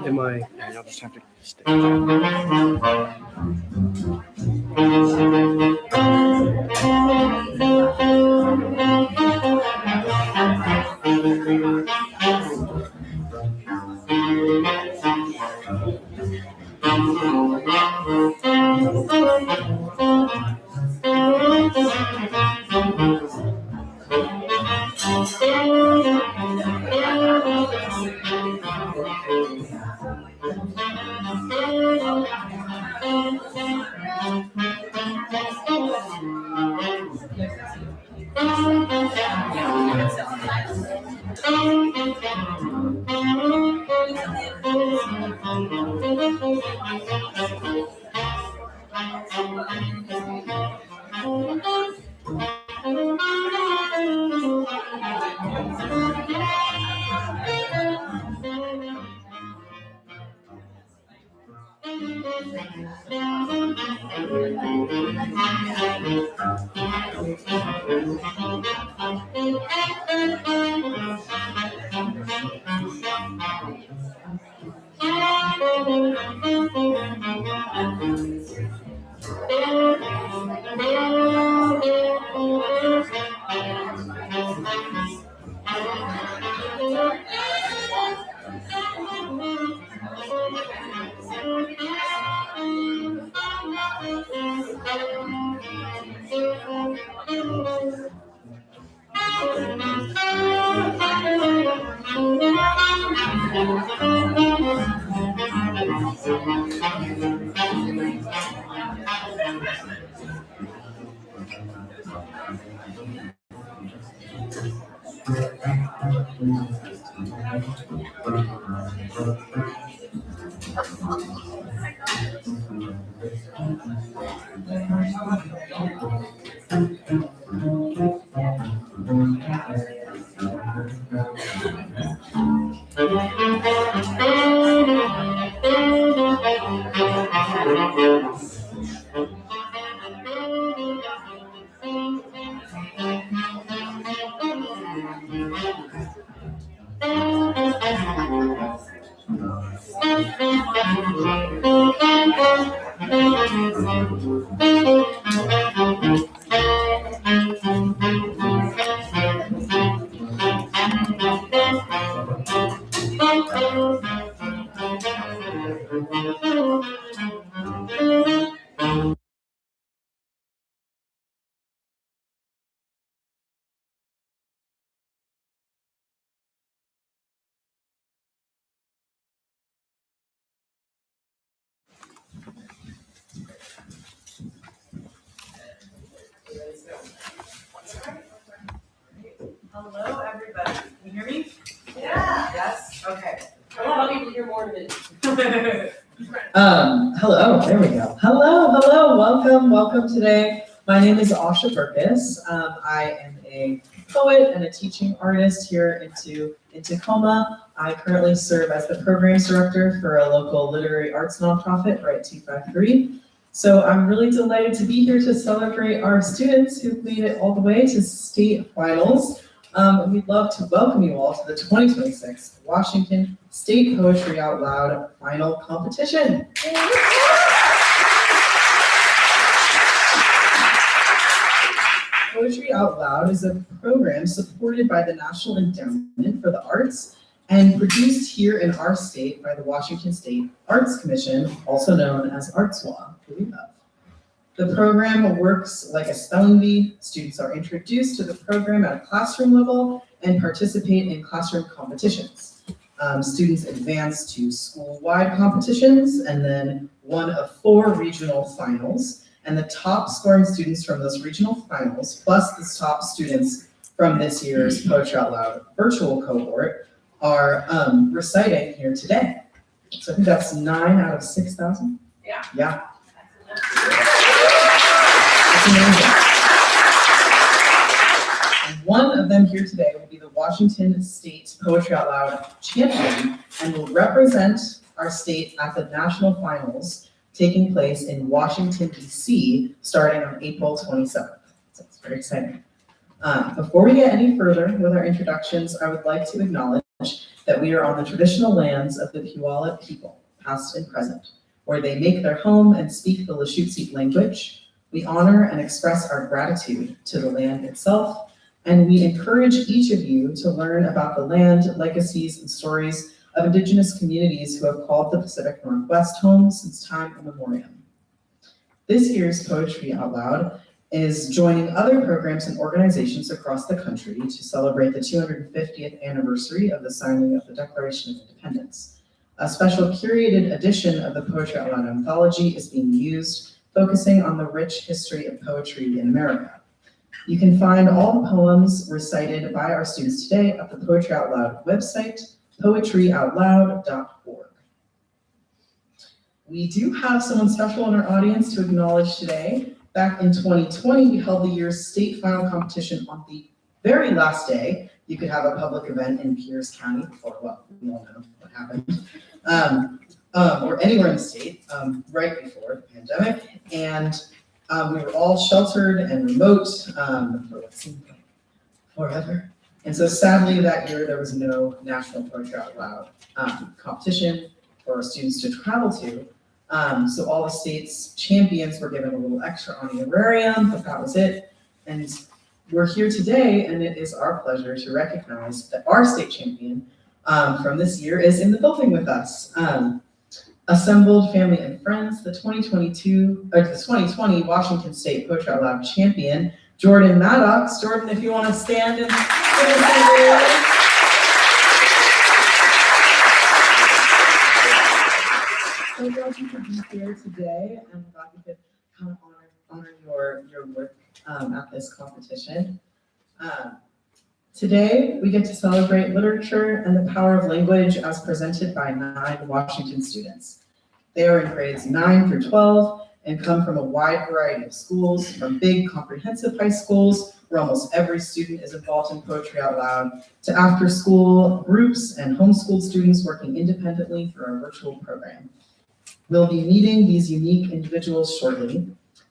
Am I? I'll just have to stay. Hello, everybody. Can you hear me? Yeah. Yes? Okay. I want people to hear more of it. Hello, there we go. Hello, welcome today. My name is Asha Burkus. I am a poet and a teaching artist here in Tacoma. I currently serve as the programs director for a local literary arts nonprofit, Right 253. So I'm really delighted to be here to celebrate our students who've made it all the way to state finals. We'd love to welcome you all to the 2026 Washington State Poetry Out Loud Final Competition. Poetry Out Loud is a program supported by the National Endowment for the Arts and produced here in our state by the Washington State Arts Commission, also known as ArtsWA. The program works like a spelling bee. Students are introduced to the program at a classroom level and participate in classroom competitions. Students advance to school-wide competitions and then one of 4 regional finals. And the top scoring students from those regional finals, plus the top students from this year's Poetry Out Loud virtual cohort, are reciting here today. So I think that's 9 out of 6,000. Yeah. Yeah. That's amazing. And one of them here today will be the Washington State Poetry Out Loud champion and will represent our state at the national finals taking place in Washington, D.C., starting on April 27th. So it's very exciting. Before we get any further with our introductions, I would like to acknowledge that we are on the traditional lands of the Puyallup people, past and present, where they make their home and speak the Lushootseed language. We honor and express our gratitude to the land itself, and we encourage each of you to learn about the land, legacies, and stories of Indigenous communities who have called the Pacific Northwest home since time immemorial. This year's Poetry Out Loud is joining other programs and organizations across the country to celebrate the 250th anniversary of the signing of the Declaration of Independence. A special curated edition of the Poetry Out Loud anthology is being used, focusing on the rich history of poetry in America. You can find all the poems recited by our students today at the Poetry Out Loud website, poetryoutloud.org. We do have someone special in our audience to acknowledge today. Back in 2020, we held the year's state final competition on the very last day. You could have a public event in Pierce County before, well, we all know what happened, or anywhere in the state, right before the pandemic. And we were all sheltered and remote for what seemed like forever. And so sadly that year there was no National Poetry Out Loud competition for our students to travel to. So all the state's champions were given a little extra honorarium, but that was it. And we're here today, and it is our pleasure to recognize that our state champion from this year is in the building with us. Assembled family and friends, the 2020 Washington State Poetry Out Loud champion, Jordan Maddox. Jordan, if you want to stand and so glad you could be here today. I'm glad you could kind of honor your work at this competition. Today, we get to celebrate literature and the power of language as presented by 9 Washington students. They are in grades 9 through 12 and come from a wide variety of schools, from big comprehensive high schools, where almost every student is involved in Poetry Out Loud, to after-school groups and homeschooled students working independently through our virtual program. We'll be meeting these unique individuals shortly.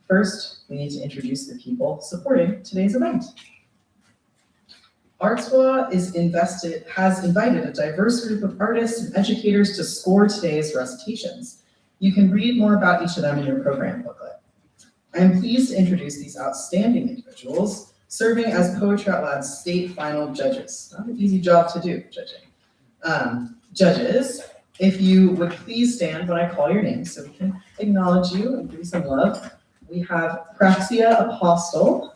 First, we need to introduce the people supporting today's event. ArtsWA has invited a diverse group of artists and educators to score today's recitations. You can read more about each of them in your program booklet. I am pleased to introduce these outstanding individuals serving as Poetry Out Loud's state final judges. Not an easy job to do, judging. Judges, if you would please stand when I call your name so we can acknowledge you and give you some love. We have Praxia Apostle,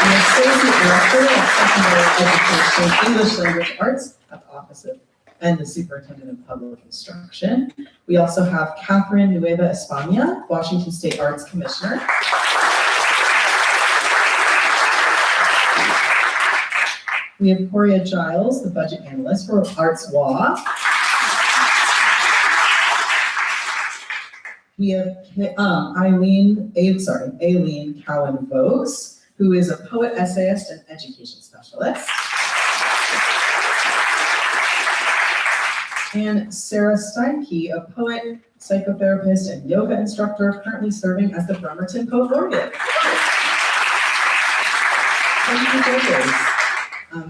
an Associate Director of Secondary Education, English Language Arts at the Office of and the Superintendent of Public Instruction. We also have Catherine Nueva España, Washington State Arts Commissioner. We have Coria Giles, the Budget Analyst for ArtsWA. We have Aileen Cowan-Vokes, who is a poet, essayist, and education specialist. And Sarah Steinke, a poet, psychotherapist, and yoga instructor, currently serving as the Bremerton Poet Laureate. judges.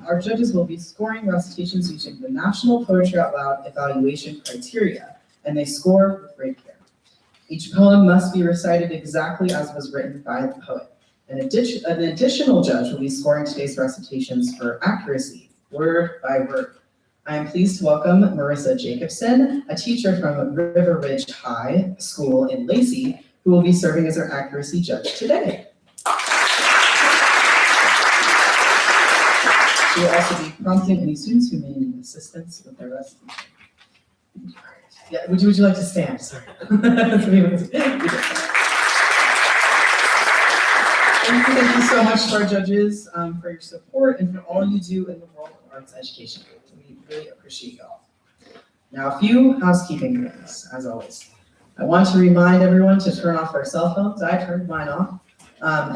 Our judges will be scoring recitations using the National Poetry Out Loud evaluation criteria, and they score with great care. Each poem must be recited exactly as was written by the poet. An additional judge will be scoring today's recitations for accuracy, word by word. I am pleased to welcome Marissa Jacobson, a teacher from River Ridge High School in Lacey, who will be serving as our accuracy judge today. She will also be prompting any students who may need assistance with their recitation. Yeah, would you like to stand? Sorry. Thank you so much to our judges for your support and for all you do in the world of arts education. We really appreciate you all. Now, a few housekeeping things, as always. I want to remind everyone to turn off their cell phones. I turned mine off.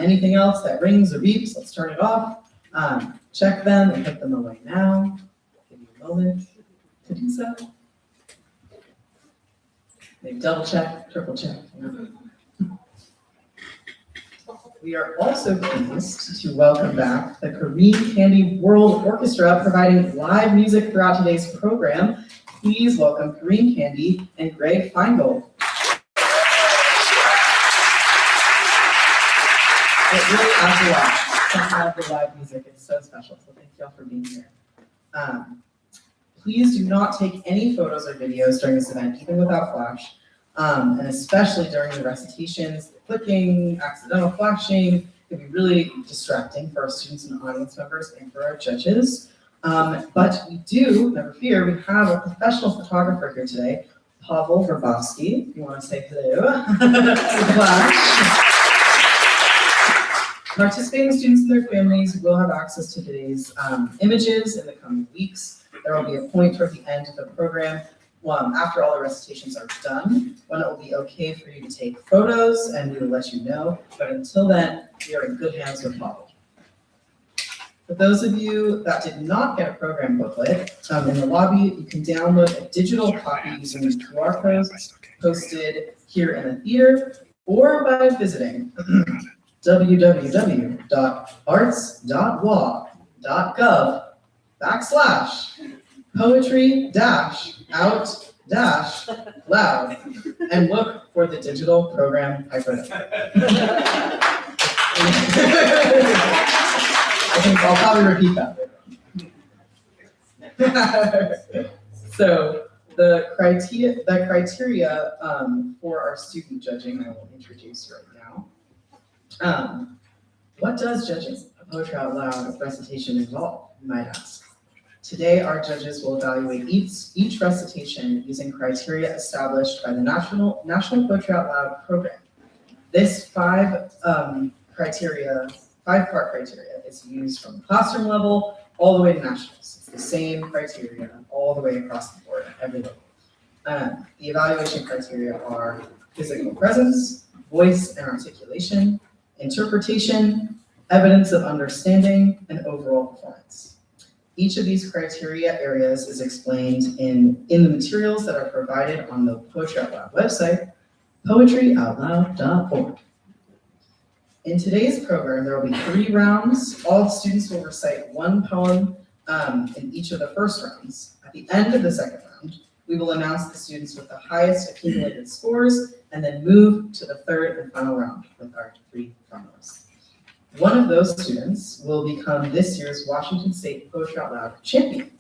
Anything else that rings or beeps, let's turn it off. Check them and put them away now. Give you a moment to do so. Maybe double check, triple check. We are also pleased to welcome back the Kareem Candy World Orchestra, providing live music throughout today's program. Please welcome Kareem Candy and Greg Feingold. It really adds a lot. I love the live music, it's so special, so thank you all for being here. Please do not take any photos or videos during this event, even without flash, and especially during the recitations. Clicking, accidental flashing can be really distracting for our students and audience members and for our judges. But we do, never fear, we have a professional photographer here today, Pavel Grabowski. If you want to say hello. Participating students and their families will have access to today's images in the coming weeks. There will be a point toward the end of the program, after all the recitations are done, when it will be okay for you to take photos, and we will let you know. But until then, we are in good hands with Pavel. For those of you that did not get a program booklet, in the lobby, you can download a digital copy using the QR codes posted here in the theater, or by visiting www.arts.wa.gov/poetry-out-loud and look for the digital program hyperlink. I think I'll probably repeat that. So the criteria for our student judging I will introduce right now. What does judging a Poetry Out Loud recitation involve, you might ask? Today, our judges will evaluate each recitation using criteria established by the National Poetry Out Loud program. This five-part criteria is used from the classroom level all the way to nationals. It's the same criteria all the way across the board at every level. The evaluation criteria are physical presence, voice and articulation, interpretation, evidence of understanding, and overall performance. Each of these criteria areas is explained in the materials that are provided on the Poetry Out Loud website, poetryoutloud.org. In today's program, there will be 3 rounds. All students will recite one poem in each of the first rounds. At the end of the second round, we will announce the students with the highest accumulated scores and then move to the third and final round with our 3 finalists. One of those students will become this year's Washington State Poetry Out Loud champion.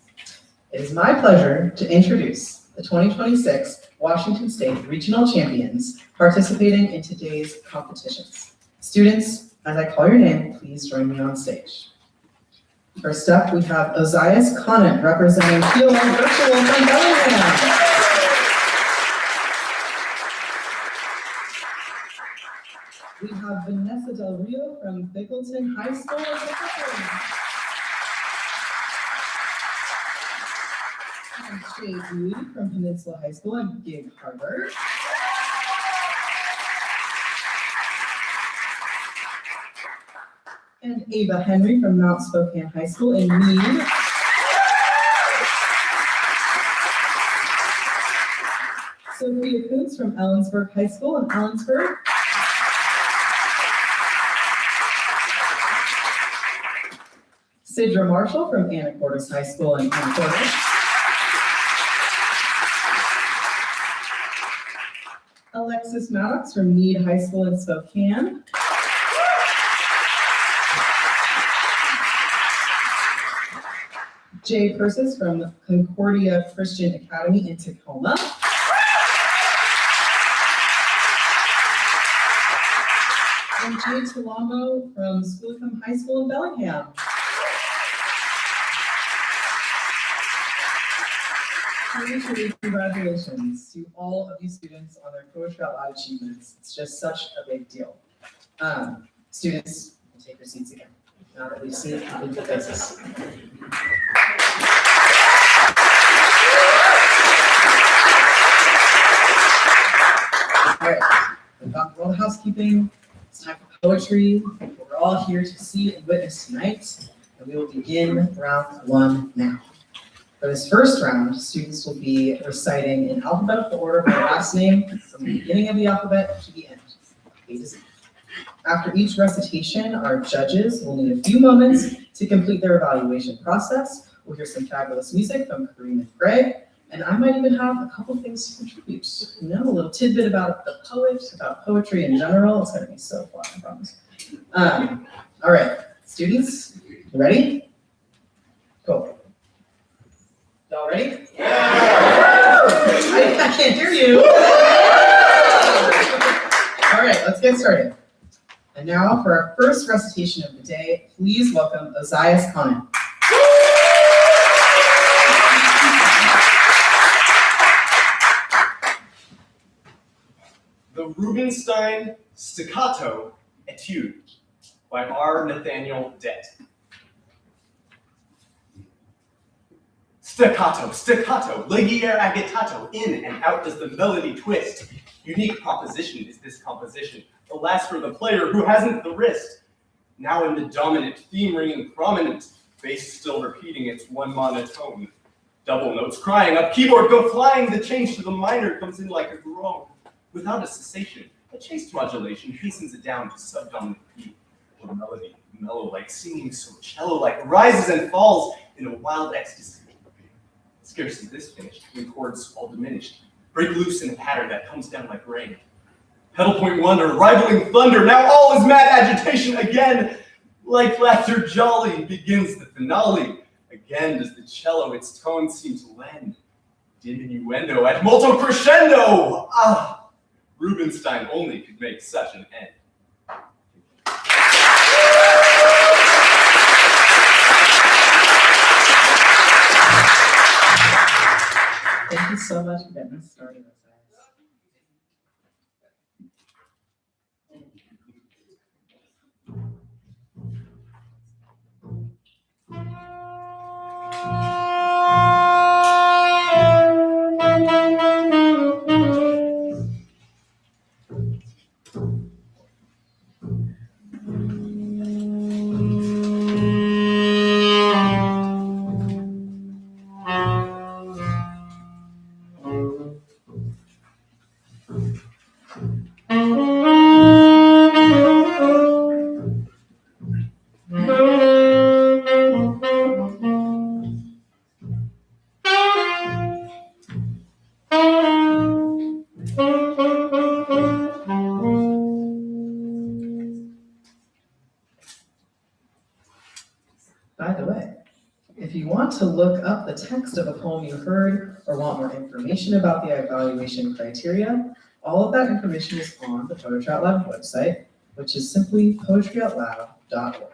It is my pleasure to introduce the 2026 Washington State Regional Champions participating in today's competitions. Students, as I call your name, please join me on stage. First up, we have Ozias Conant representing POL Virtual from Bellingham. We have Vanessa Del Rio from Bickleton High School. And Shay Lee from Peninsula High School in Gig Harbor. And Ava Henry from Mount Spokane High School in Meade. Sophia Kuntz from Ellensburg High School in Ellensburg. Sidra Marshall from Anacortes High School in Anacortes. Alexis Maddox from Meade High School in Spokane. Jay Persis from Concordia Christian Academy in Tacoma. And Jay Talamo from Schoolicum High School in Bellingham. Congratulations to all of these students on their Poetry Out Loud achievements. It's just such a big deal. Students, take your seats again. Now that we've seen the faces. All right, we've got all the housekeeping. It's time for poetry. We're all here to see and witness tonight, and we will begin round one now. For this first round, students will be reciting in alphabetical order by last name from the beginning of the alphabet to the end. A to Z. After each recitation, our judges will need a few moments to complete their evaluation process. We'll hear some fabulous music from Kareem and Greg, and I might even have a couple things to contribute. You know, a little tidbit about the poet, about poetry in general. It's gonna be so fun, I promise. All right, students, you ready? Cool. Y'all ready? Yeah! I can't hear you. All right, let's get started. And now for our first recitation of the day, please welcome Ozias Conan. The Rubinstein Staccato Etude by R. Nathaniel Dett. Staccato, staccato, leggier agitato, in and out does the melody twist. Unique proposition is this composition, alas for the player who hasn't the wrist. Now in the dominant, theme ringing prominent, bass still repeating its one monotone. Double notes crying up, keyboard go flying, the change to the minor comes in like a groan. Without a cessation, a chaste modulation hastens it down to subdominant B. The melody, mellow-like, singing so cello-like, rises and falls in a wild ecstasy. Scarcely this finished, when chords all diminished, break loose in a pattern that comes down like rain. Pedal point wonder, rivaling thunder, now all is mad agitation again. Like laughter jolly begins the finale. Again does the cello its tone seem to lend. Diminuendo at molto crescendo. Ah, Rubinstein only could make such an end. Thank you so much for getting us started. By the way, if you want to look up the text of a poem you heard or want more information about the evaluation criteria, all of that information is on the Poetry Out Loud website, which is simply poetryoutloud.org.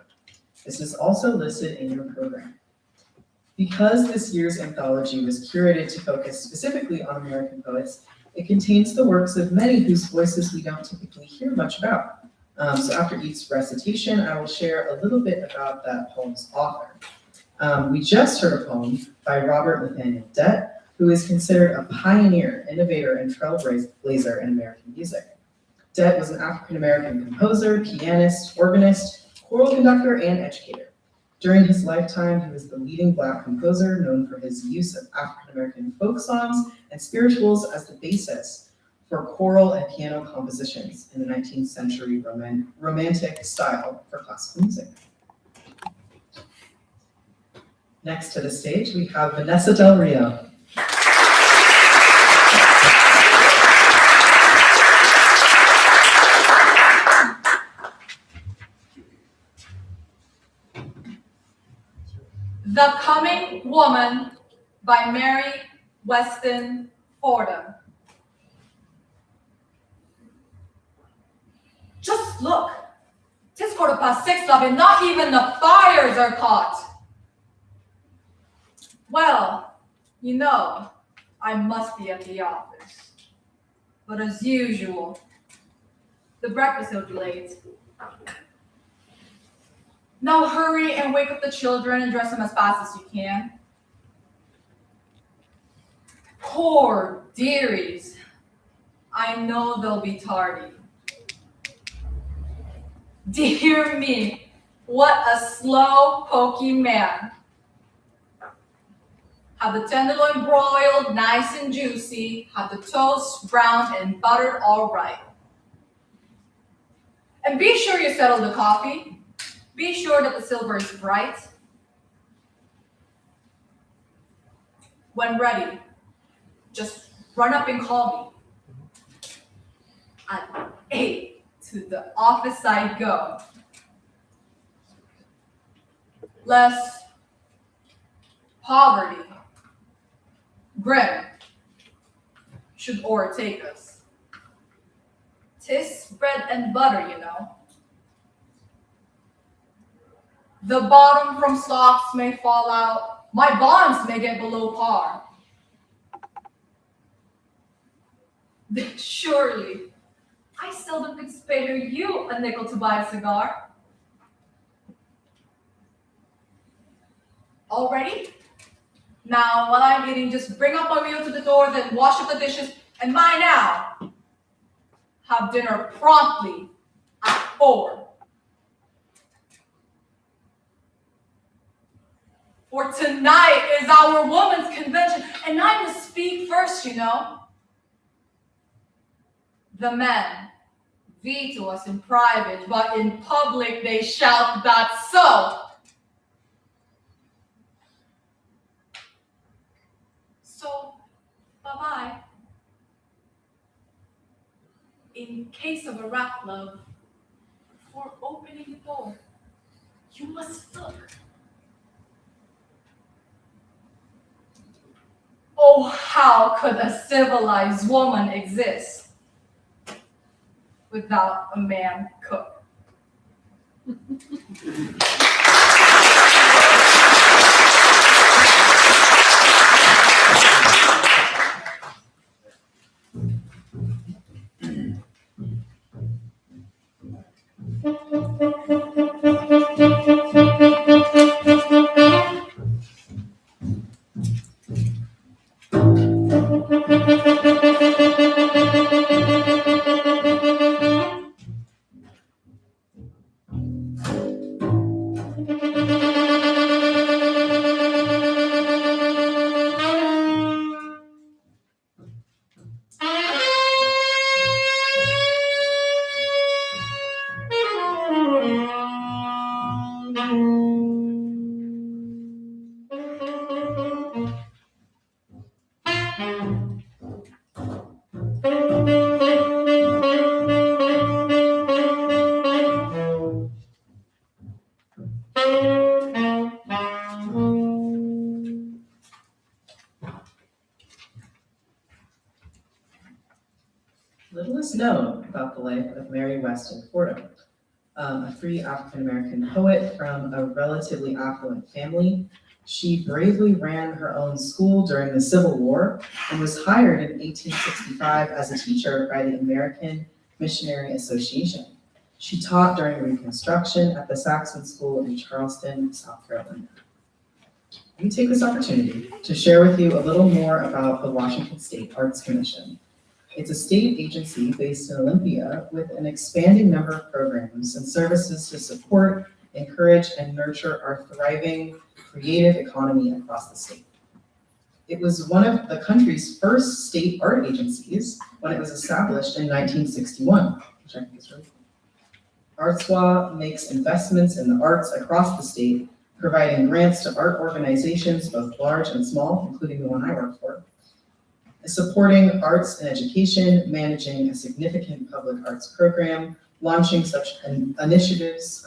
This is also listed in your program. Because this year's anthology was curated to focus specifically on American poets, it contains the works of many whose voices we don't typically hear much about. So after each recitation, I will share a little bit about that poem's author. We just heard a poem by Robert Nathaniel Dett, who is considered a pioneer, innovator, and trailblazer in American music. Dett was an African-American composer, pianist, organist, choral conductor, and educator. During his lifetime, he was the leading Black composer known for his use of African-American folk songs and spirituals as the basis for choral and piano compositions in the 19th century romantic style for classical music. Next to the stage, we have Vanessa Del Rio. The Coming Woman by Mary Weston Fordham. Just look, 'tis 6:15, love, and not even the fires are caught. Well, you know, I must be at the office. But as usual, the breakfast will be late. Now hurry and wake up the children and dress them as fast as you can. Poor dearies. I know they'll be tardy. Dear me, what a slow, pokey man. Have the tenderloin broiled nice and juicy. Have the toast browned and buttered all right. And be sure you settle the coffee. Be sure that the silver is bright. When ready, just run up and call me. At 8 to the office I go. Lest poverty, grim, should o'ertake us. 'Tis bread and butter, you know. The bottom from stocks may fall out. My bonds may get below par. Then surely, I seldom could spare you a nickel to buy a cigar. All ready? Now, while I'm eating, just bring up my meal to the door, then wash up the dishes, and mind now, have dinner promptly at 4. For tonight is our women's convention, and I must speak first, you know. The men veto us in private, but in public they shout that so. So, bye-bye. In case of a rap, love, before opening the door, you must look. Oh, how could a civilized woman exist without a man cook? Little is known about the life of Mary Weston Fordham, a free African-American poet from a relatively affluent family. She bravely ran her own school during the Civil War and was hired in 1865 as a teacher by the American Missionary Association. She taught during Reconstruction at the Saxon School in Charleston, South Carolina. Let me take this opportunity to share with you a little more about the Washington State Arts Commission. It's a state agency based in Olympia with an expanding number of programs and services to support, encourage, and nurture our thriving creative economy across the state. It was one of the country's first state art agencies when it was established in 1961, which I think is really cool. ArtsWA makes investments in the arts across the state providing grants to art organizations, both large and small, including the one I work for, supporting arts and education, managing a significant public arts program, launching such initiatives,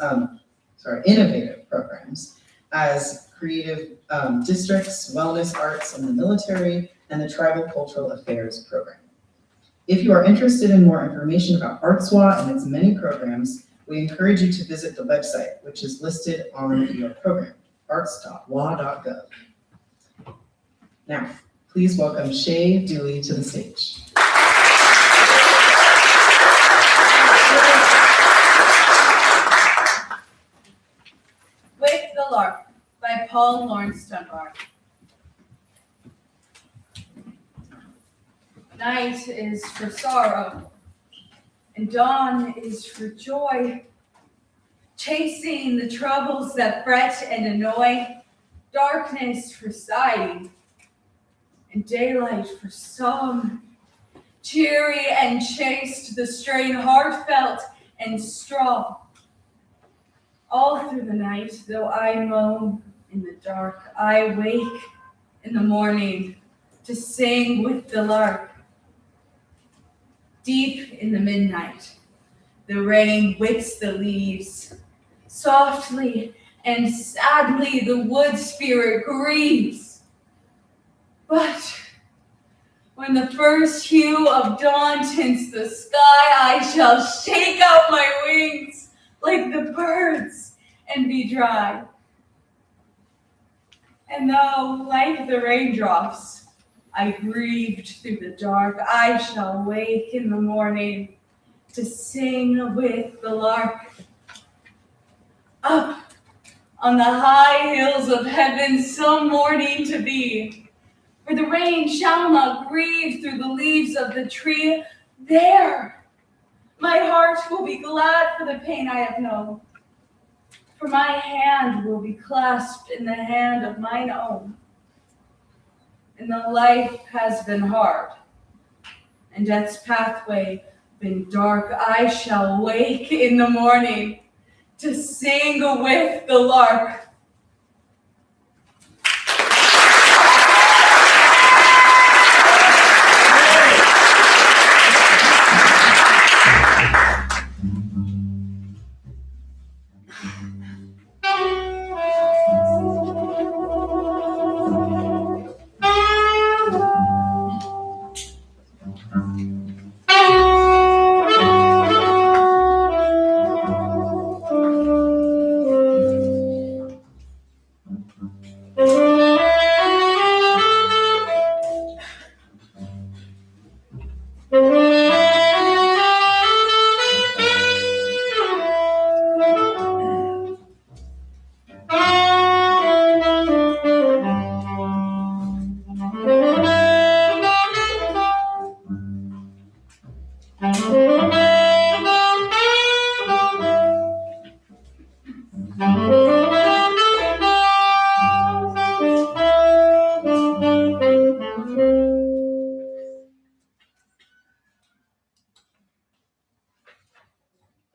innovative programs as creative districts, wellness arts in the military, and the Tribal Cultural Affairs program. If you are interested in more information about ArtsWA and its many programs, we encourage you to visit the website, which is listed on your program, arts.wa.gov. Now, please welcome Shay Dooley to the stage. With the Lark by Paul Laurence Dunbar. Night is for sorrow, and dawn is for joy. Chasing the troubles that fret and annoy, darkness for sighing, and daylight for song. Cheery and chaste, the strain heartfelt and strong. All through the night, though I moan in the dark, I wake in the morning to sing with the lark. Deep in the midnight, the rain whips the leaves. Softly and sadly, the wood spirit grieves. But when the first hue of dawn tints the sky, I shall shake out my wings like the birds and be dry. And though, like the raindrops, I grieved through the dark, I shall wake in the morning to sing with the lark. Up on the high hills of heaven some morning to be, where the rain shall not grieve through the leaves of the tree. There, my heart will be glad for the pain I have known, for my hand will be clasped in the hand of mine own. And though life has been hard, and death's pathway been dark, I shall wake in the morning to sing with the lark.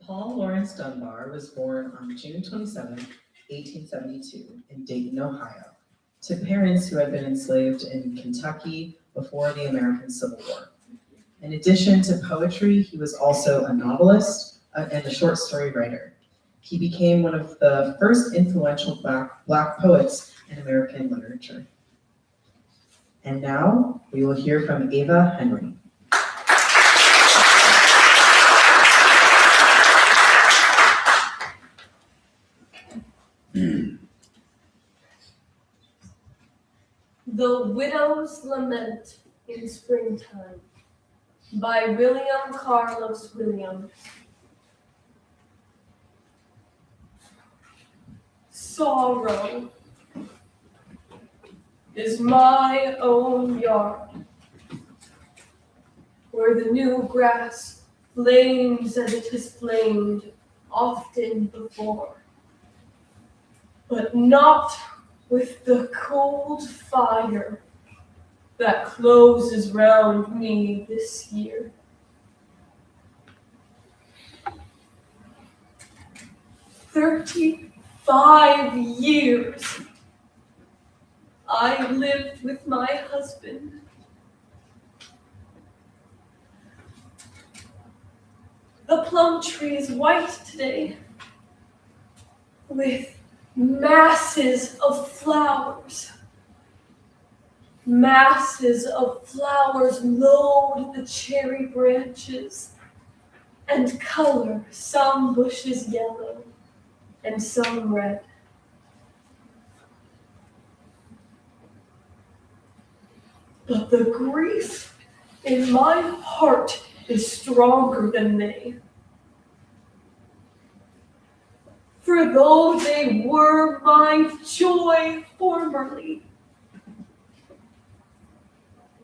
Paul Laurence Dunbar was born on June 27, 1872, in Dayton, Ohio, to parents who had been enslaved in Kentucky before the American Civil War. In addition to poetry, he was also a novelist and a short story writer. He became one of the first influential Black poets in American literature. And now we will hear from Ava Henry. The Widow's Lament in Springtime by William Carlos Williams. Sorrow is my own yard, where the new grass flames as it has flamed often before, but not with the cold fire that closes round me this year. 5 years, I lived with my husband. The plum tree is white today, with masses of flowers. Masses of flowers load the cherry branches and color some bushes yellow and some red. But the grief in my heart is stronger than they. For though they were my joy formerly,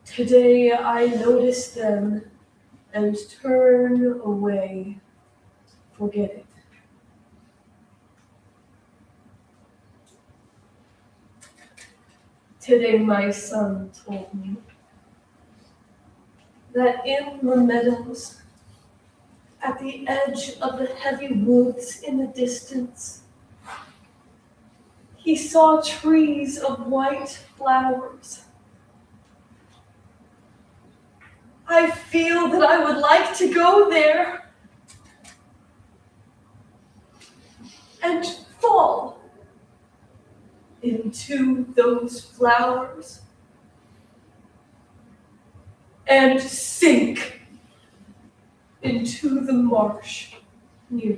today I notice them and turn away, forgetting. Today my son told me that in the meadows, at the edge of the heavy woods in the distance, he saw trees of white flowers. I feel that I would like to go there and fall into those flowers and sink into the marsh near.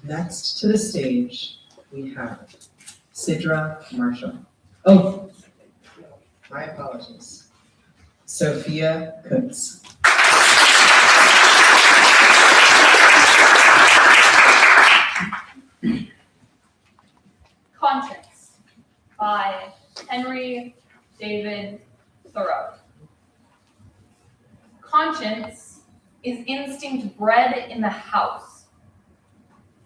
Next to the stage, we have Sidra Marshall. Oh, my apologies. Sophia Kutz. Conscience by Henry David Thoreau. Conscience is instinct bred in the house.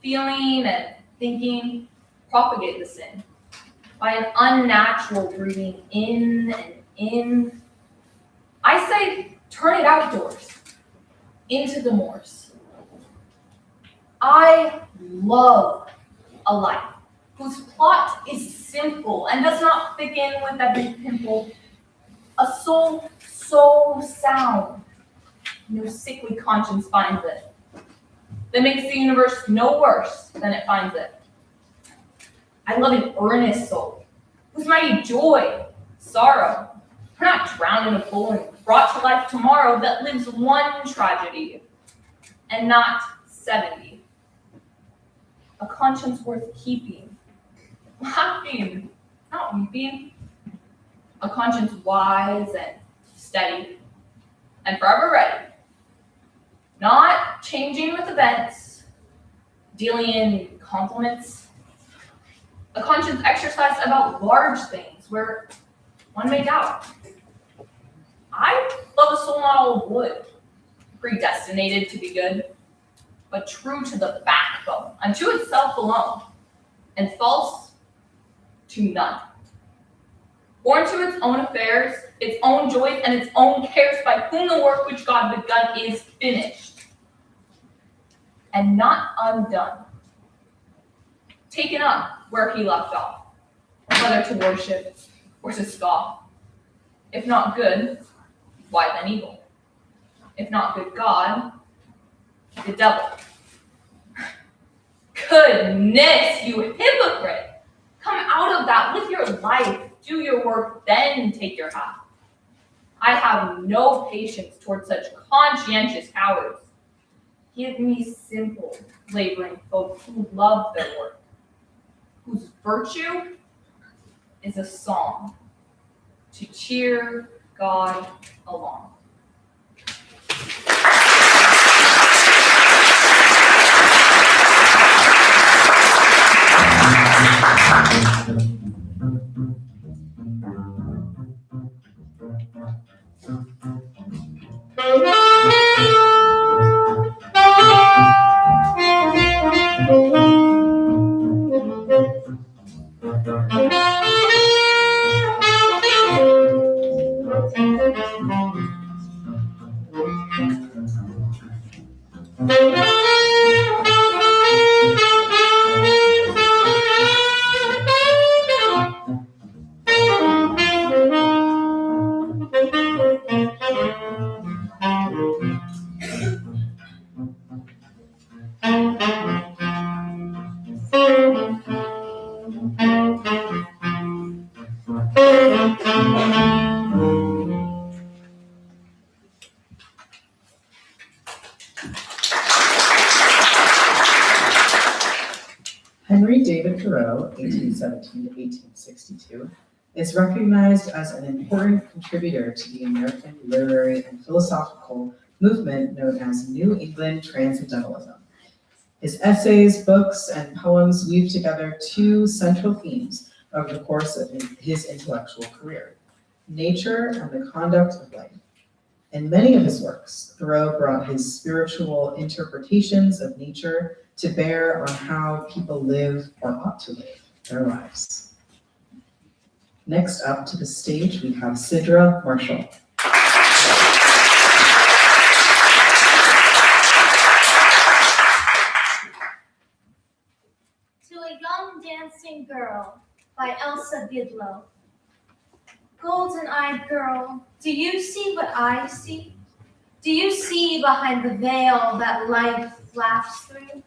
Feeling and thinking propagate the sin by an unnatural breathing in and in. I say turn it outdoors, into the moors. I love a life whose plot is simple and does not thicken with every pimple. A soul so sound, no sickly conscience finds it, that makes the universe no worse than it finds it. I love an earnest soul, whose mighty joy, sorrow, are not drowned in a pool and brought to life tomorrow, that lives one tragedy, and not 70. A conscience worth keeping, laughing, not weeping. A conscience wise and steady, and forever ready, not changing with events, dealing in compliments. A conscience exercised about large things where one may doubt. I love a soul not all of wood, predestinated to be good, but true to the backbone, unto itself alone, and false to none. born to its own affairs, its own joys, and its own cares, by whom the work which God begun is finished, and not undone, taken up where he left off, whether to worship or to scoff. If not good, why then evil? If not good God, the devil. Goodness, you hypocrite! Come out of that, live your life, do your work, then take your hat. I have no patience towards such conscientious cowards. Give me simple, laboring folk who love their work, whose virtue is a song to cheer God along. Henry David Thoreau, 1817 to 1862, is recognized as an important contributor to the American literary and philosophical movement known as New England Transcendentalism. His essays, books, and poems weave together two central themes over the course of his intellectual career: nature and the conduct of life. In many of his works, Thoreau brought his spiritual interpretations of nature to bear on how people live or ought to live their lives. Next up to the stage, we have Sidra Marshall. To a Young Dancing Girl by Elsa Bidlow. Golden-eyed girl, do you see what I see? Do you see behind the veil that life laughs through?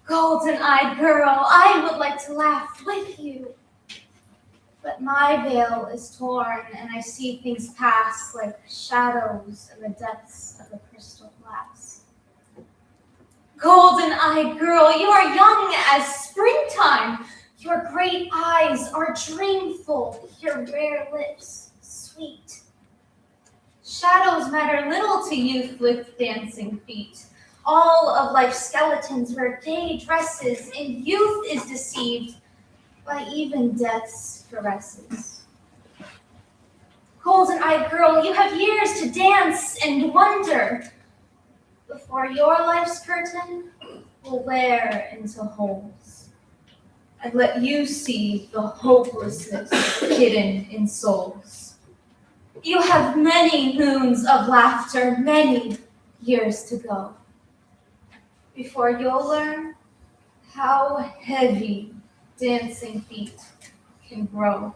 Golden-eyed girl, I would like to laugh with you. But my veil is torn and I see things pass like shadows in the depths of a crystal glass. Golden-eyed girl, you are young as springtime. Your great eyes are dreamful, your rare lips sweet. Shadows matter little to youth with dancing feet. All of life's skeletons wear gay dresses, and youth is deceived by even death's caresses. Golden-eyed girl, you have years to dance and wonder before your life's curtain will wear into holes and let you see the hopelessness hidden in souls. You have many moons of laughter, many years to go before you'll learn how heavy dancing feet can grow.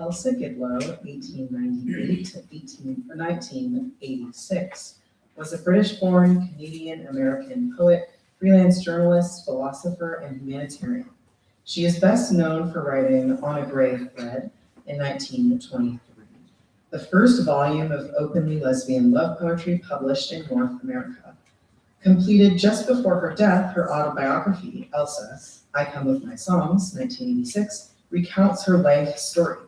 Elsa Gidlow, 1898 to 1986, was a British-born Canadian-American poet, freelance journalist, philosopher, and humanitarian. She is best known for writing On a Gray Thread in 1923, the first volume of openly lesbian love poetry published in North America. Completed just before her death, her autobiography, Elsa, I Come With My Songs, 1986, recounts her life story.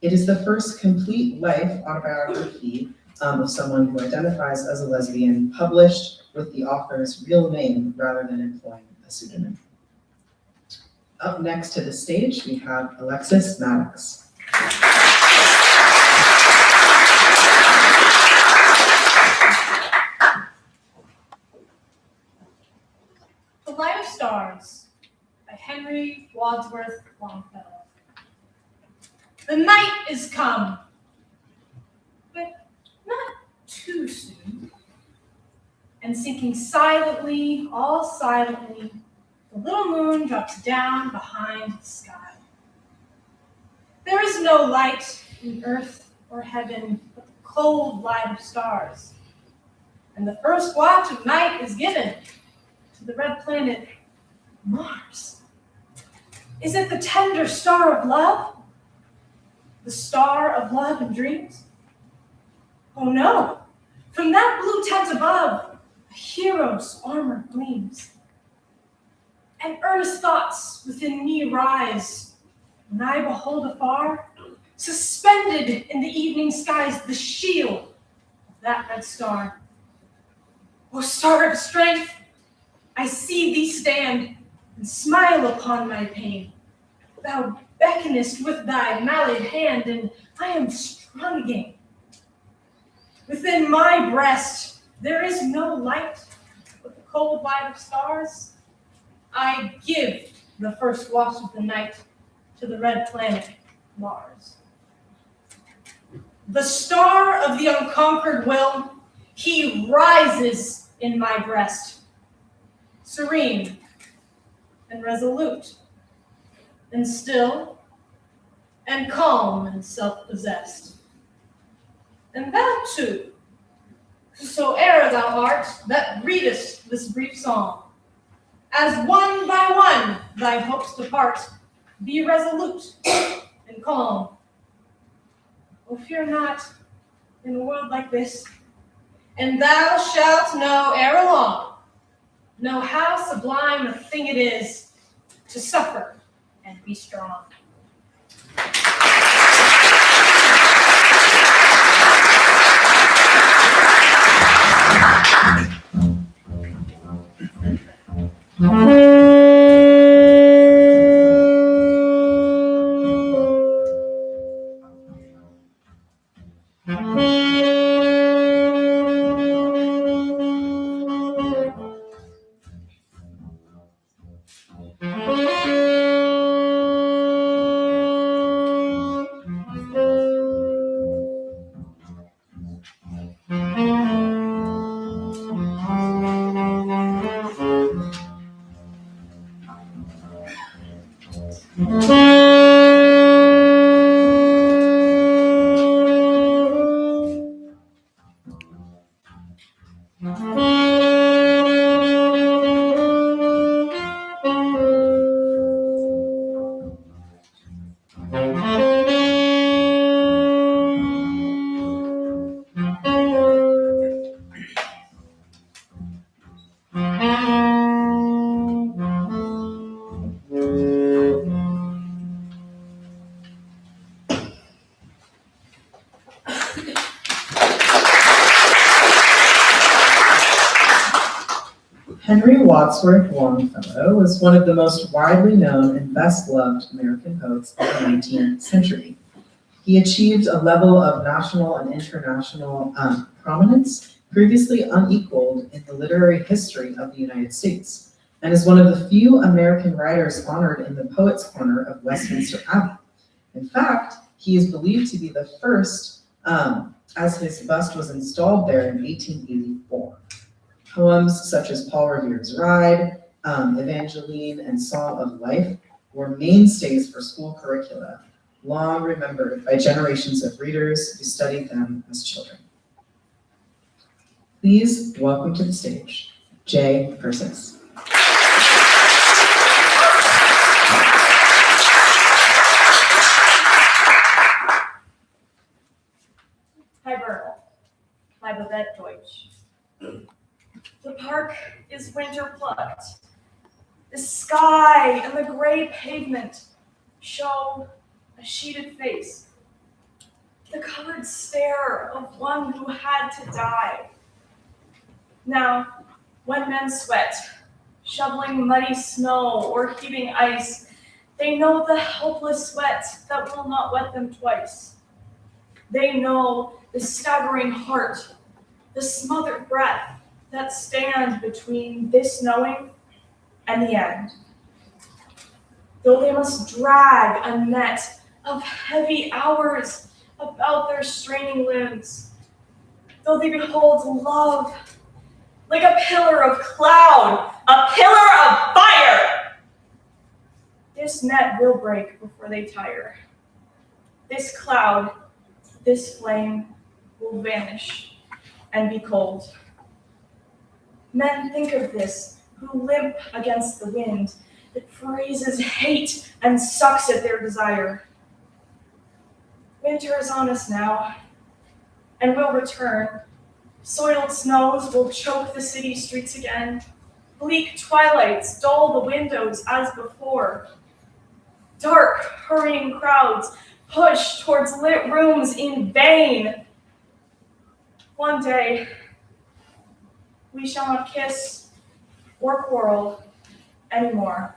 It is the first complete life autobiography of someone who identifies as a lesbian, published with the author's real name rather than employing a pseudonym. Up next to the stage, we have Alexis Maddox. The Light of Stars by Henry Wadsworth Longfellow. The night is come, but not too soon. And sinking silently, all silently, the little moon drops down behind the sky. There is no light in earth or heaven but the cold light of stars. And the first watch of night is given to the red planet Mars. Is it the tender star of love? The star of love and dreams? Oh no, from that blue tent above, a hero's armor gleams. And earnest thoughts within me rise when I behold afar, suspended in the evening skies, the shield of that red star. O star of strength, I see thee stand and smile upon my pain. Thou beckonest with thy malleed hand, and I am strong again. Within my breast there is no light but the cold light of stars. I give the first watch of the night to the red planet Mars. The star of the unconquered will, he rises in my breast, serene and resolute, and still, and calm and self-possessed. And thou too, whosoe'er thou art, that readest this brief song, as one by one thy hopes depart, be resolute and calm. Oh, fear not in a world like this, and thou shalt know ere long, know how sublime a thing it is to suffer and be strong. Henry Wadsworth Longfellow was one of the most widely known and best-loved American poets of the 19th century. He achieved a level of national and international prominence previously unequaled in the literary history of the United States, and is one of the few American writers honored in the Poets' Corner of Westminster Abbey. In fact, he is believed to be the first, as his bust was installed there in 1884. Poems such as Paul Revere's Ride, Evangeline, and Song of Life were mainstays for school curricula, long remembered by generations of readers who studied them as children. Please welcome to the stage, Jay Persis. Hi, Bernal. My Babette Deutsch. The park is winter plucked. The sky and the gray pavement show a sheeted face. The colored stare of one who had to die. Now, when men sweat, shoveling muddy snow or heaving ice, they know the helpless sweat that will not wet them twice. They know the staggering heart, the smothered breath that stand between this knowing and the end. Though they must drag a net of heavy hours about their straining limbs, though they behold love like a pillar of cloud, a pillar of fire, this net will break before they tire. This cloud, this flame will vanish and be cold. Men think of this who limp against the wind that freezes hate and sucks at their desire. Winter is on us now and will return. Soiled snows will choke the city streets again. Bleak twilights dull the windows as before. Dark, hurrying crowds push towards lit rooms in vain. One day, we shall not kiss or quarrel anymore.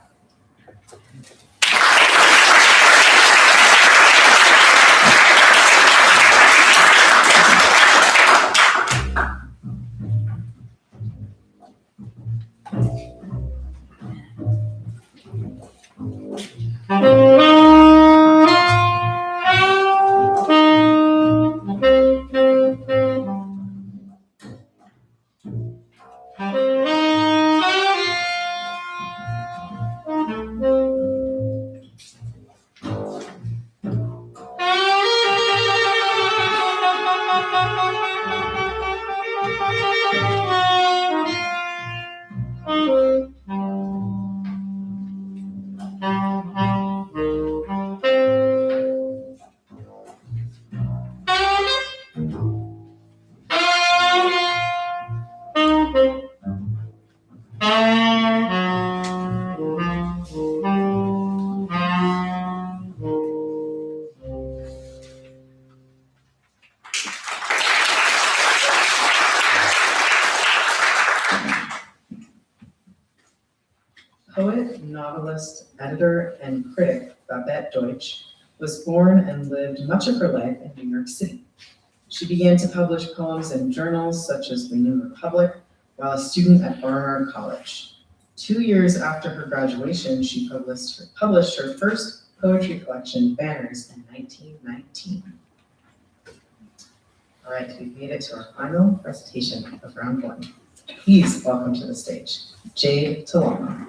Poet, novelist, editor, and critic Babette Deutsch was born and lived much of her life in New York City. She began to publish poems in journals such as the New Republic while a student at Barnard College. 2 years after her graduation, she published her first poetry collection, Banners, in 1919. All right, we've made it to our final recitation of round one. Please welcome to the stage, Jade Talama.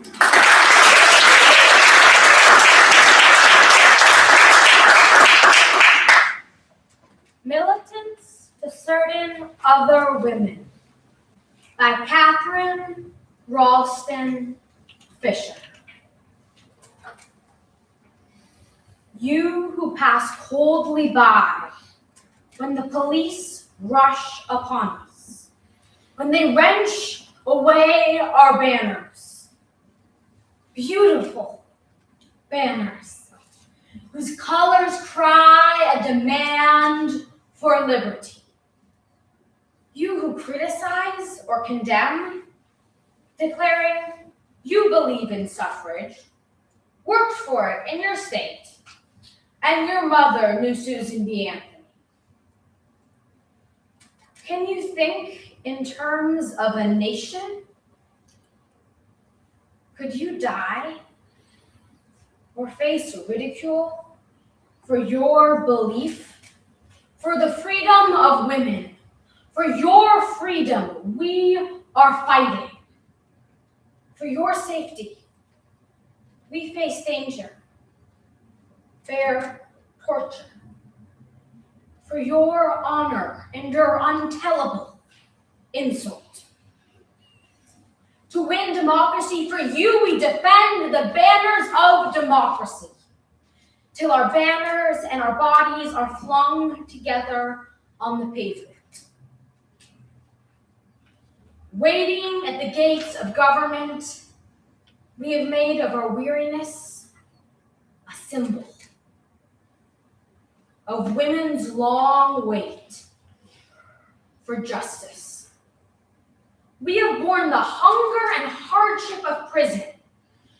Militants to Certain Other Women by Catherine Ralston Fisher. You who pass coldly by when the police rush upon us, when they wrench away our banners, beautiful banners, whose colors cry a demand for liberty. You who criticize or condemn, declaring you believe in suffrage, worked for it in your state, and your mother knew Susan B. Anthony. Can you think in terms of a nation? Could you die or face ridicule for your belief, for the freedom of women, for your freedom we are fighting, for your safety we face danger, bear torture. For your honor endure untellable insult. To win democracy, for you we defend the banners of democracy, till our banners and our bodies are flung together on the pavement. Waiting at the gates of government, we have made of our weariness a symbol of women's long wait for justice. We have borne the hunger and hardship of prison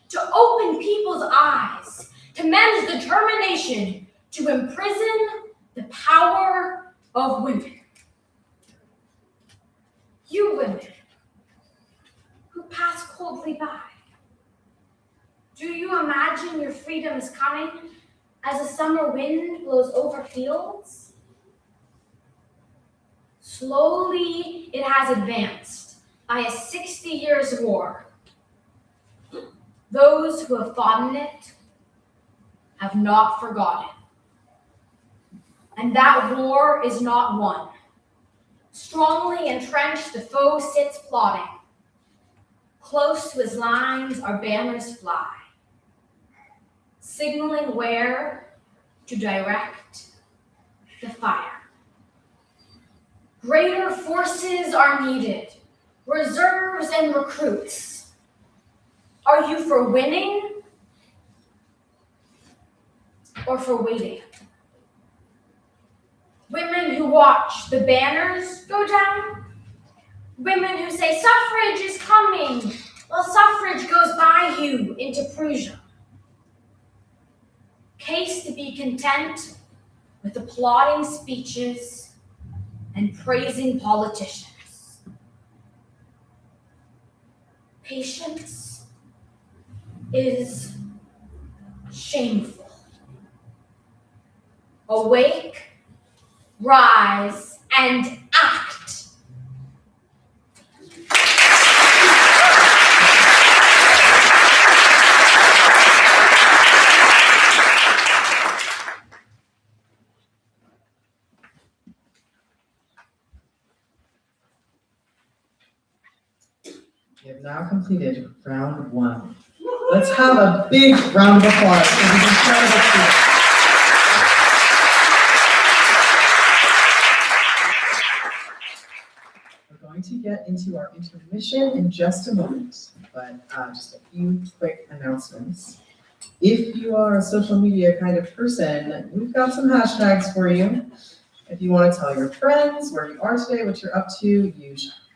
to open people's eyes to men's determination to imprison the power of women. You women who pass coldly by, do you imagine your freedom is coming as a summer wind blows over fields? Slowly it has advanced by a 60 years war. Those who have fought in it have not forgotten. And that war is not won. Strongly entrenched, the foe sits plotting. Close to his lines, our banners fly, signaling where to direct the fire. Greater forces are needed, reserves and recruits. Are you for winning or for waiting? Women who watch the banners go down. Women who say suffrage is coming while suffrage goes by you into Prusia. Case to be content with applauding speeches and praising politicians. Patience is shameful. Awake, rise, and act. We have now completed round one. Let's have a big round of applause for these incredible students. We're going to get into our intermission in just a moment, but just a few quick announcements. If you are a social media kind of person, we've got some hashtags for you. If you want to tell your friends where you are today, what you're up to,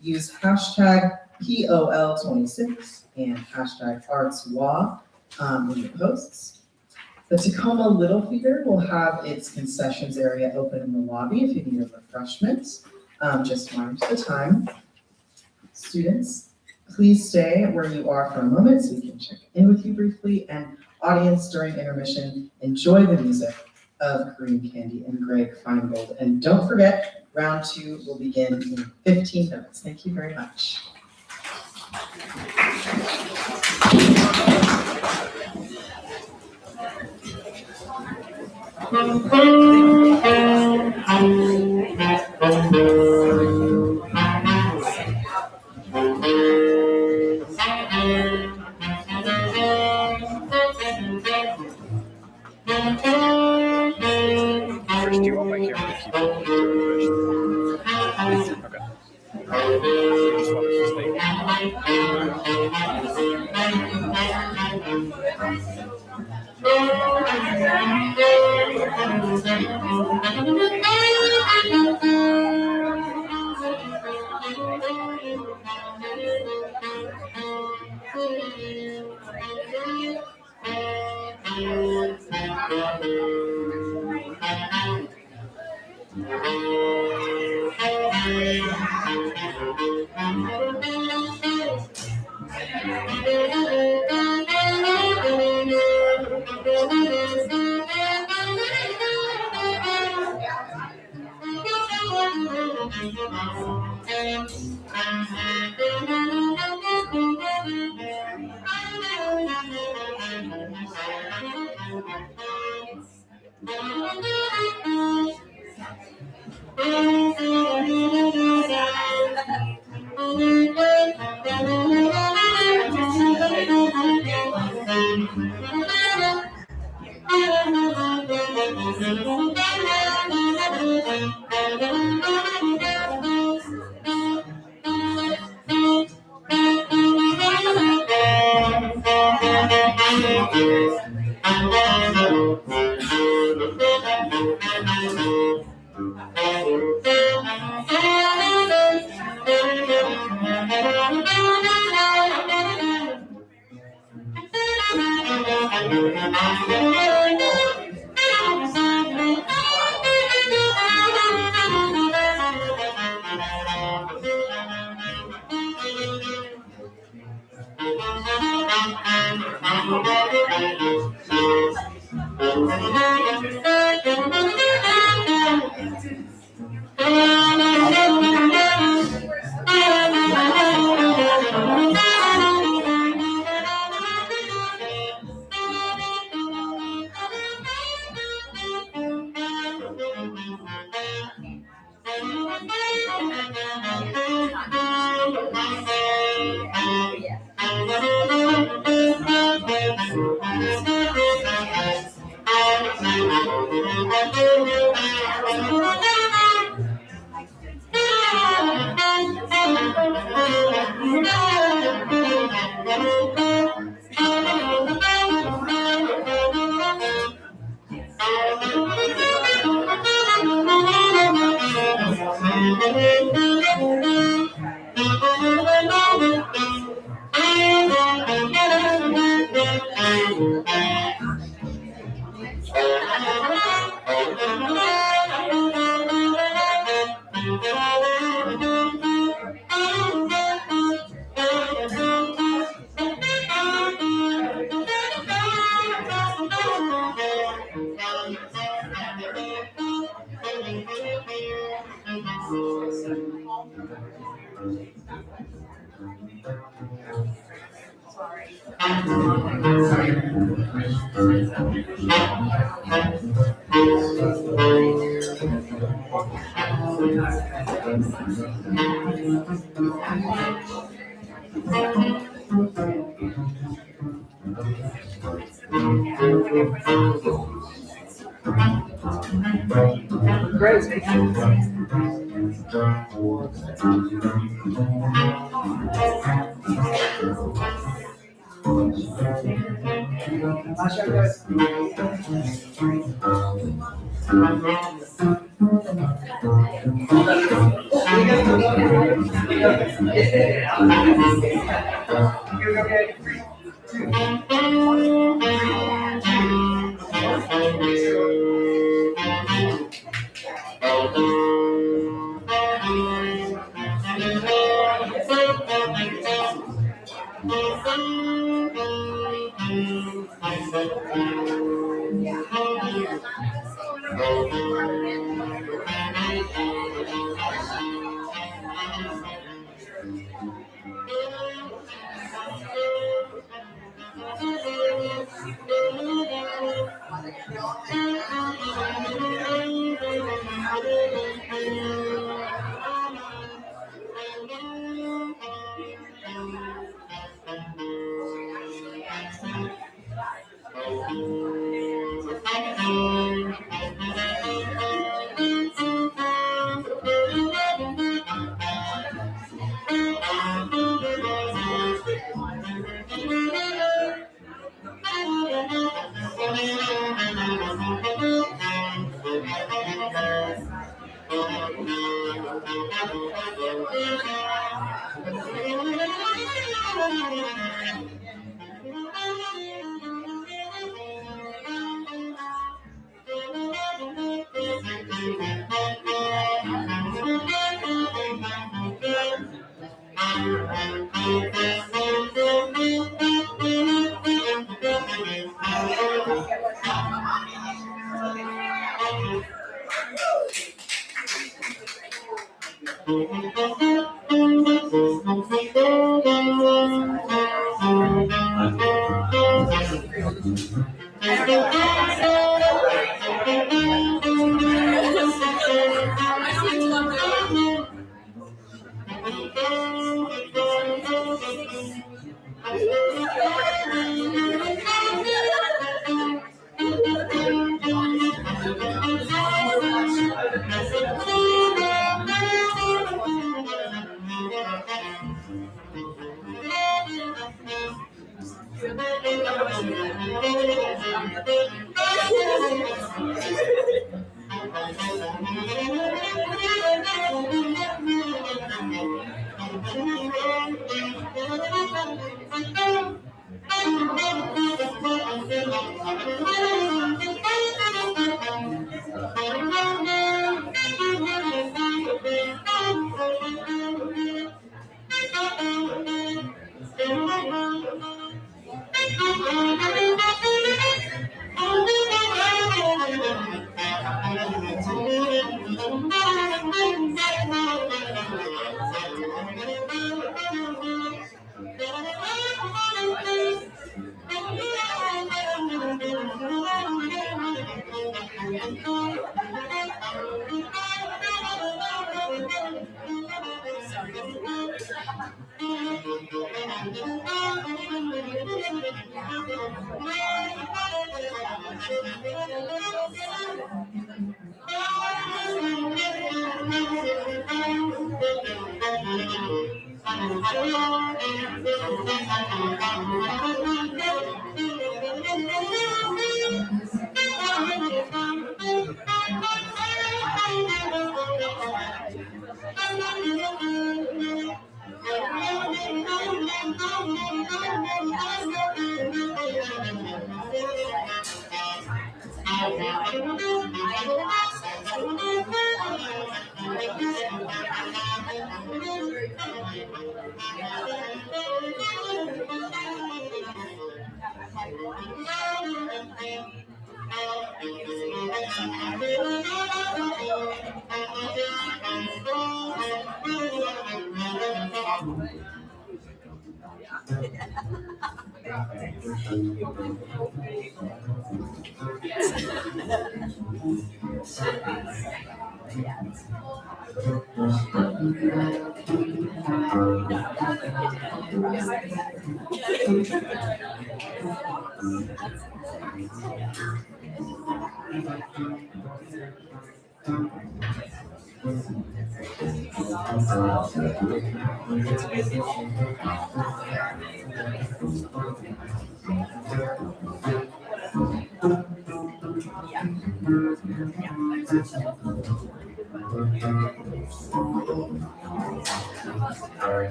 use hashtag POL26 and hashtag ArtsWA in your posts. The Tacoma Little Theatre will have its concessions area open in the lobby if you need a refreshment. Just mind the time. Students, please stay where you are for a moment so we can check in with you briefly. And audience, during intermission, enjoy the music of Green Candy and Greg Feingold. And don't forget, round two will begin in 15 minutes. Thank you very much. Do you want my camera to keep rolling through the vision? Okay. Just want to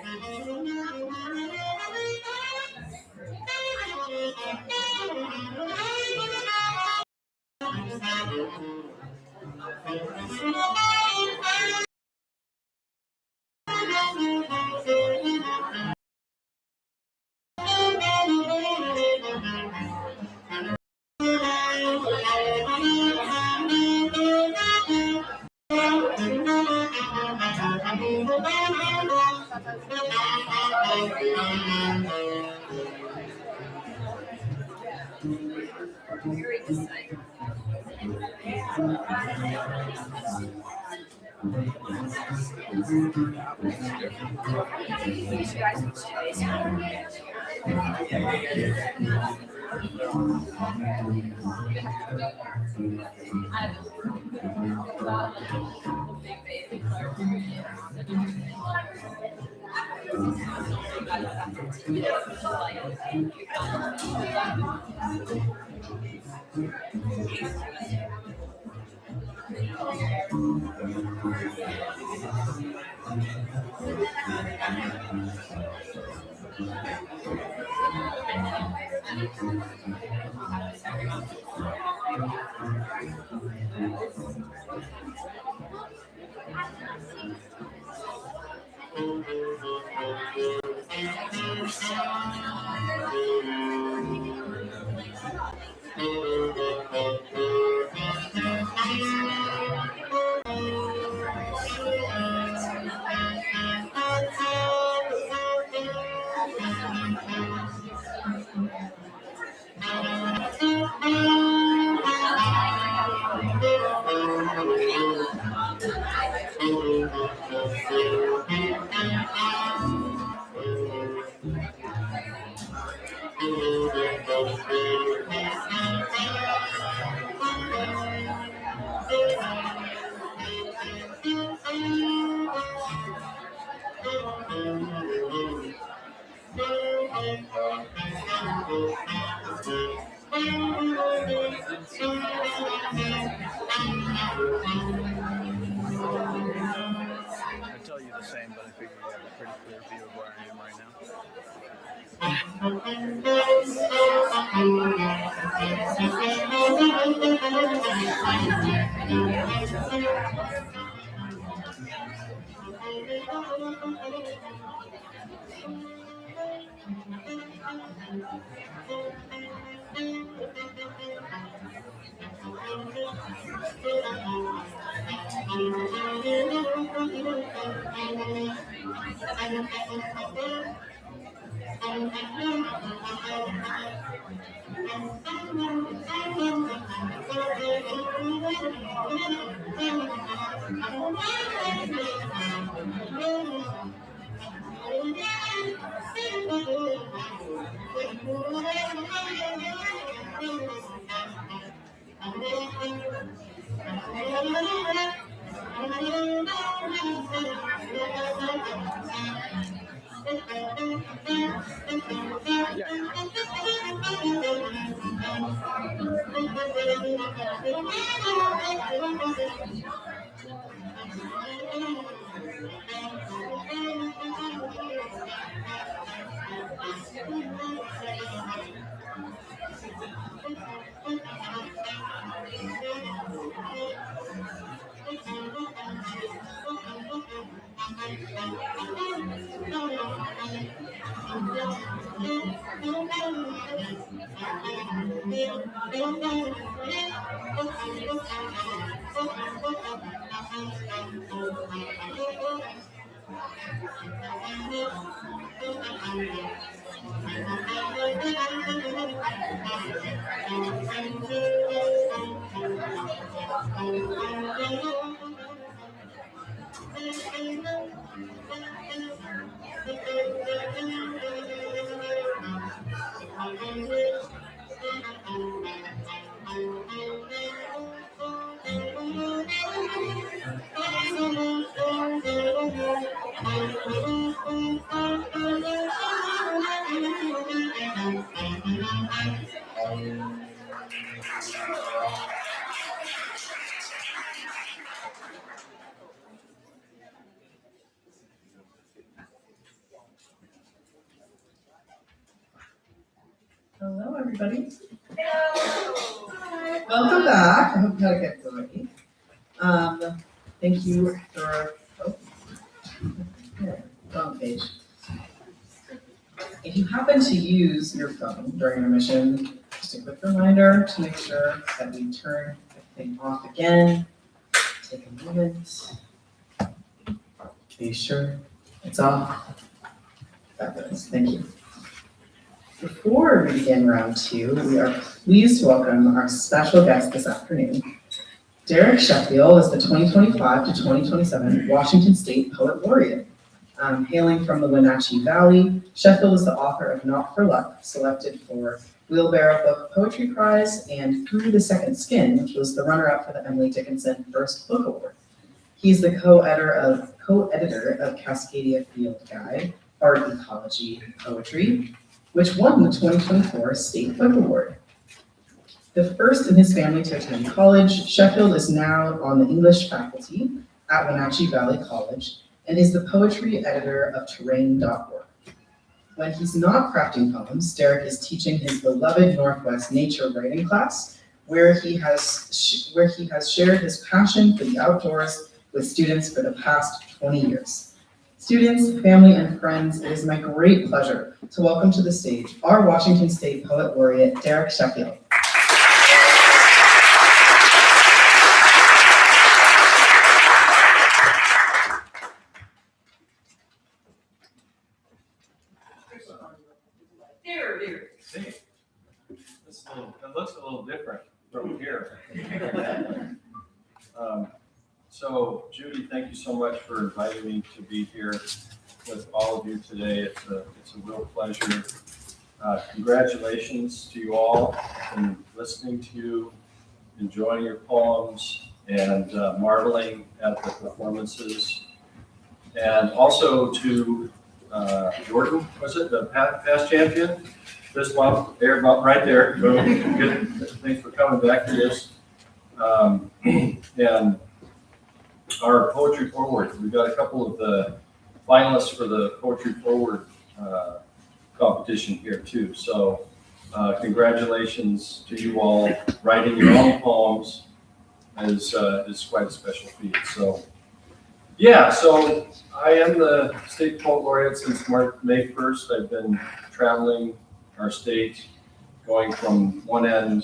I tell you the same, but I figure you have a pretty clear view of where I am right now. Hello, everybody. Hello. Hi. Welcome back. I hope you had a good day. Thank you for, wrong page. If you happen to use your phone during intermission, just a quick reminder to make sure that we turn the thing off again. Take a moment. Be sure it's off. Fabulous, thank you. Before we begin round two, we are pleased to welcome our special guest this afternoon. Derek Sheffield is the 2025 to 2027 Washington State Poet Laureate. Hailing from the Wenatchee Valley, Sheffield is the author of Not for Luck, selected for Wheelbarrow Book Poetry Prize, and Through the Second Skin, which was the runner-up for the Emily Dickinson First Book Award. He's the co-editor of Cascadia Field Guide, Art Ecology Poetry, which won the 2024 State Book Award. The first in his family to attend college, Sheffield is now on the English faculty at Wenatchee Valley College and is the poetry editor of Terrain.org. When he's not crafting poems, Derek is teaching his beloved Northwest nature writing class, where he has shared his passion for the outdoors with students for the past 20 years. Students, family, and friends, it is my great pleasure to welcome to the stage our Washington State Poet Laureate, Derek Sheffield. Here. See, it looks a little different from here. So Judy, thank you so much for inviting me to be here with all of you today. It's a real pleasure. Congratulations to you all and listening to you, enjoying your poems, and marveling at the performances. And also to Jordan, was it the past champion? This one, there, right there. Good. Thanks for coming back to this. And our Poetry Forward, we've got a couple of the finalists for the Poetry Forward competition here too. So congratulations to you all. Writing your own poems is quite a special feat. So yeah, so I am the State Poet Laureate since May 1st. I've been traveling our state, going from one end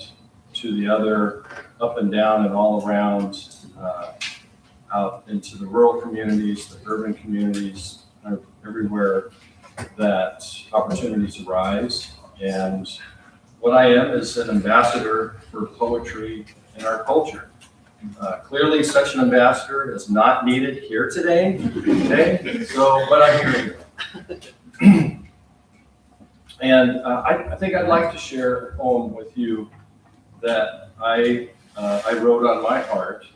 to the other, up and down and all around, out into the rural communities, the urban communities, everywhere that opportunities arise. And what I am is an ambassador for poetry in our culture. Clearly, such an ambassador is not needed here today. Okay? So, but I'm here anyway. And I think I'd like to share a poem with you that I wrote on my heart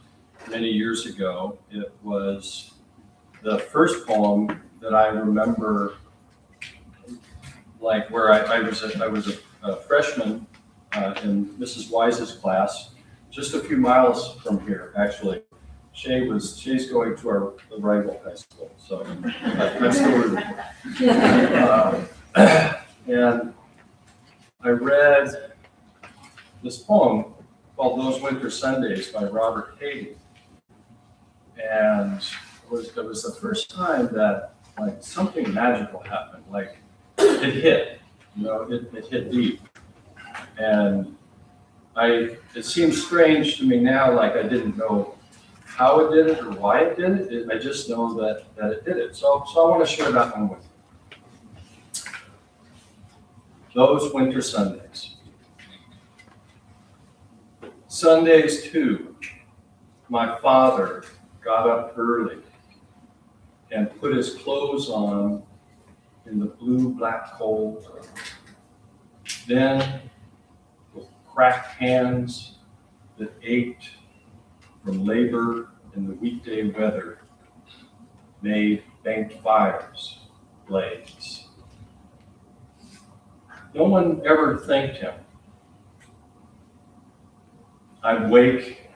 many years ago. It was the first poem that I remember, like where I was a freshman in Mrs. Wise's class, just a few miles from here, actually. She's going to the rival high school, so I'm still rooting for her. And I read this poem called Those Winter Sundays by Robert Hayden. And it was the first time that like something magical happened, like it hit, it hit deep. And it seems strange to me now, like I didn't know how it did it or why it did it. I just know that it did it. So I want to share that one with you. Those Winter Sundays. Sundays too, my father got up early and put his clothes on in the blue-black cold. Then, with cracked hands that ached from labor in the weekday weather, made banked fires blaze. No one ever thanked him. I'd wake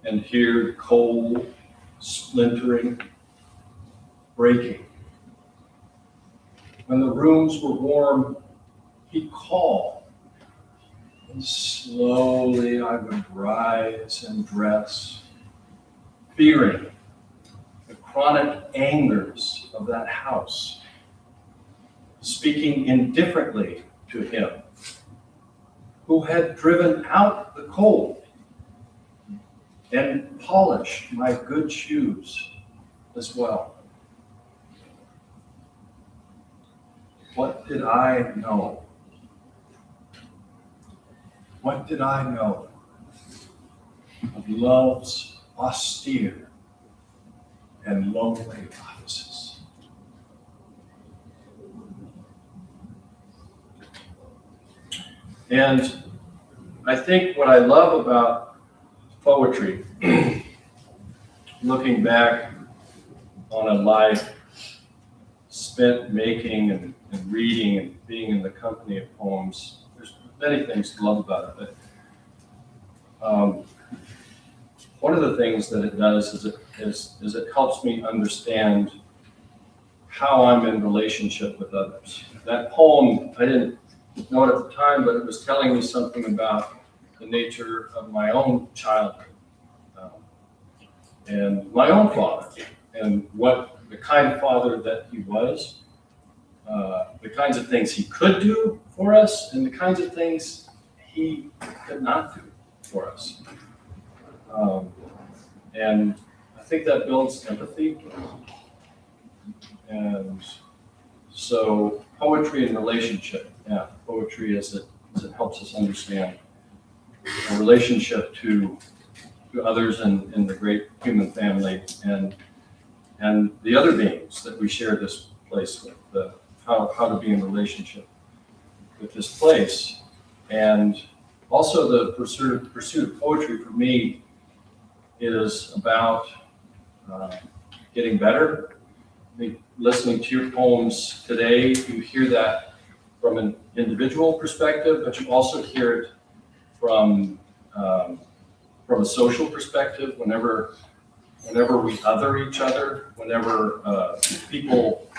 and hear coal splintering, breaking. When the rooms were warm, he'd call, and slowly I would rise and dress, fearing the chronic angers of that house, speaking indifferently to him, who had driven out the cold and polished my good shoes as well. What did I know? What did I know of love's austere and lonely offices? And I think what I love about poetry, looking back on a life spent making and reading and being in the company of poems, there's many things to love about it, but one of the things that it does is it helps me understand how I'm in relationship with others. That poem, I didn't know it at the time, but it was telling me something about the nature of my own childhood and my own father, and what the kind of father that he was, the kinds of things he could do for us, and the kinds of things he could not do for us. And I think that builds empathy. And so poetry and relationship, poetry as it helps us understand a relationship to others in the great human family, and the other beings that we share this place with, how to be in relationship with this place. And also the pursuit of poetry for me is about getting better. I think listening to your poems today, you hear that from an individual perspective, but you also hear it from a social perspective. Whenever we other each other, whenever people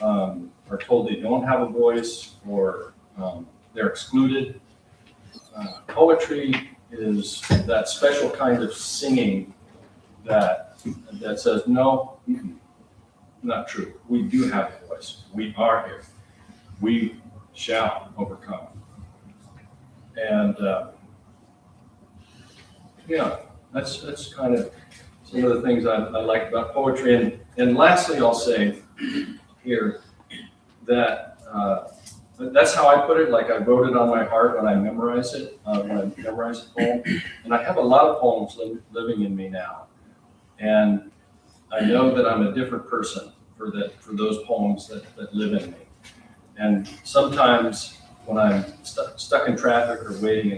are told they don't have a voice or they're excluded, poetry is that special kind of singing that says, no, not true. We do have a voice. We are here. We shall overcome. And that's kind of some of the things I like about poetry. And lastly, I'll say here that that's how I put it. Like I wrote it on my heart when I memorize it, when I memorize a poem. And I have a lot of poems living in me now. And I know that I'm a different person for those poems that live in me. And sometimes when I'm stuck in traffic or waiting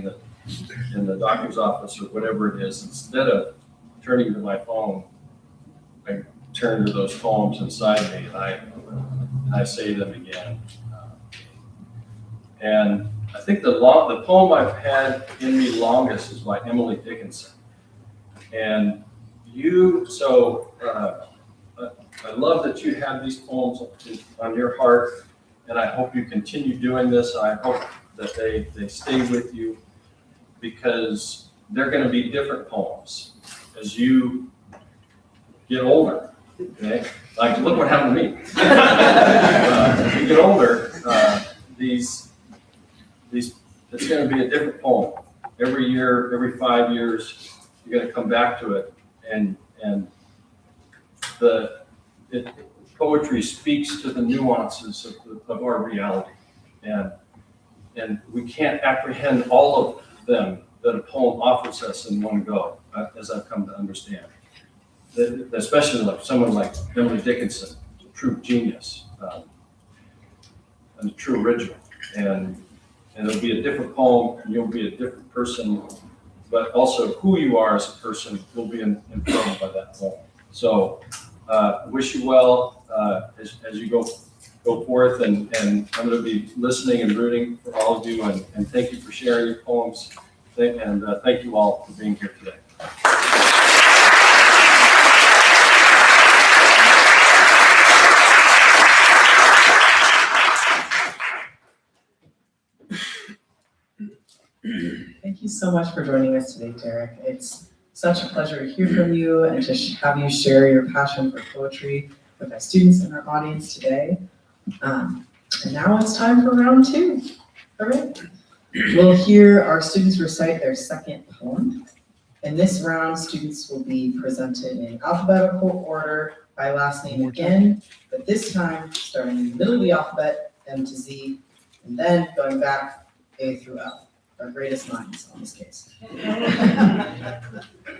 in the doctor's office or whatever it is, instead of turning to my phone, I turn to those poems inside me and I say them again. And I think the poem I've had in me longest is by Emily Dickinson. And I love that you have these poems on your heart, and I hope you continue doing this. I hope that they stay with you, because they're going to be different poems as you get older. Okay, like look what happened to me. As you get older, it's going to be a different poem every year, every 5 years. You're going to come back to it, and poetry speaks to the nuances of our reality, and we can't apprehend all of them that a poem offers us in one go, as I've come to understand. Especially like someone like Emily Dickinson, a true genius, and a true original. And it'll be a different poem, and you'll be a different person, but also who you are as a person will be informed by that poem. So wish you well as you go forth, and I'm going to be listening and rooting for all of you, and thank you for sharing your poems, and thank you all for being here today. so much for joining us today, Derek. It's such a pleasure to hear from you and to have you share your passion for poetry with our students in our audience today. And now it's time for round 2. All right. We'll hear our students recite their second poem. In this round, students will be presented in alphabetical order by last name again, but this time starting in the middle of the alphabet, M to Z, and then going back A through L, our greatest minds on this case.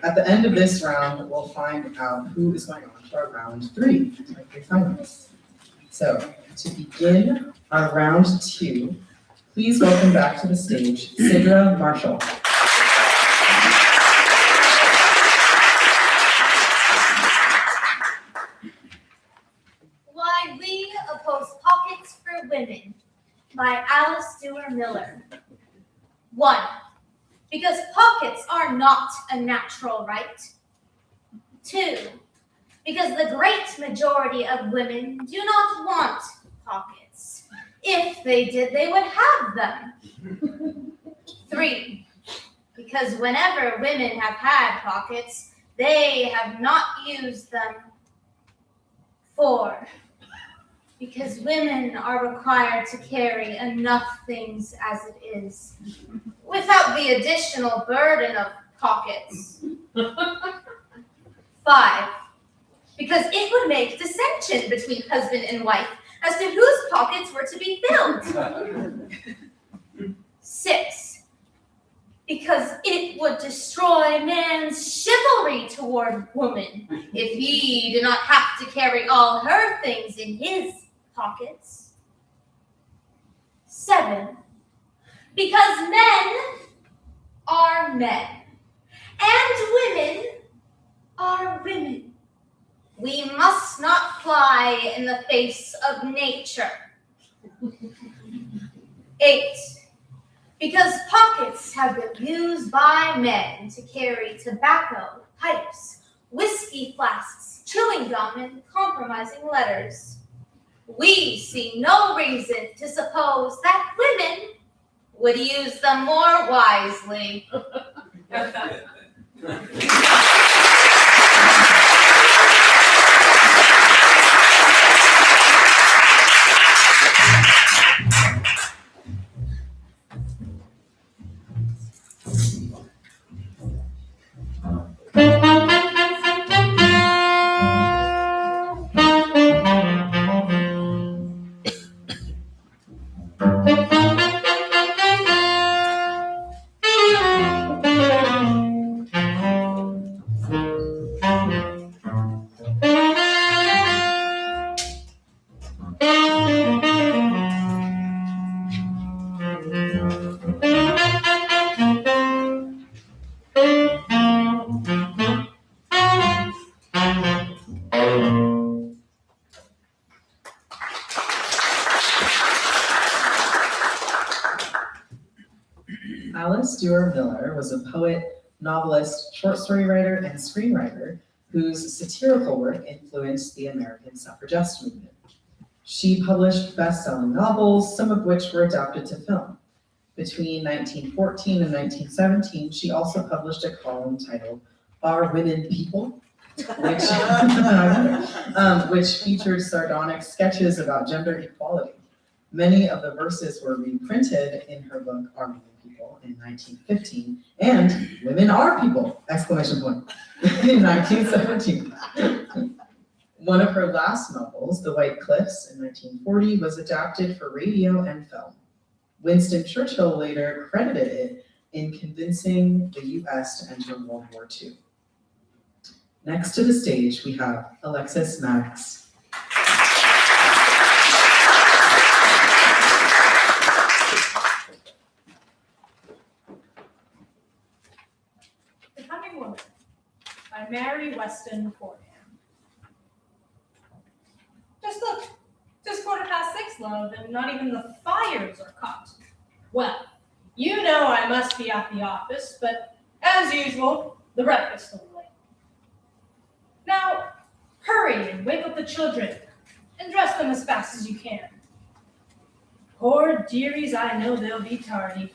At the end of this round, we'll find out who is going on to our round 3, our 3 finalists. So to begin our round 2, please welcome back to the stage, Sidra Marshall. Why We Oppose Pockets for Women by ArtsWA Miller. 1. Because pockets are not a natural right. 2. Because the great majority of women do not want pockets. If they did, they would have them. 3. Because whenever women have had pockets, they have not used them. 4. Because women are required to carry enough things as it is, without the additional burden of pockets. 5. Because it would make dissension between husband and wife as to whose pockets were to be filled. 6. Because it would destroy man's chivalry toward woman if he did not have to carry all her things in his pockets. 7. Because men are men, and women are women. We must not fly in the face of nature. 8. Because pockets have been used by men to carry tobacco, pipes, whiskey flasks, chewing gum, and compromising letters. We see no reason to suppose that women would use them more wisely. ArtsWA Miller was a poet, novelist, short story writer, and screenwriter whose satirical work influenced the American suffragist movement. She published best-selling novels, some of which were adapted to film. Between 1914 and 1917, she also published a column titled Are Women People? Which featured sardonic sketches about gender equality. Many of the verses were reprinted in her book Are Women People in 1915 and Women Are People! In 1917. One of her last novels, The White Cliffs in 1940, was adapted for radio and film. Winston Churchill later credited it in convincing the U.S. to enter World War II. Next to the stage, we have Alexis Maddox. Becoming Woman by Mary Weston Fordham. Just look, just 6:15, love, and not even the fires are caught. Well, you know I must be at the office, but as usual, the breakfast will late. Now, hurry and wake up the children and dress them as fast as you can. Poor dearies, I know they'll be tardy.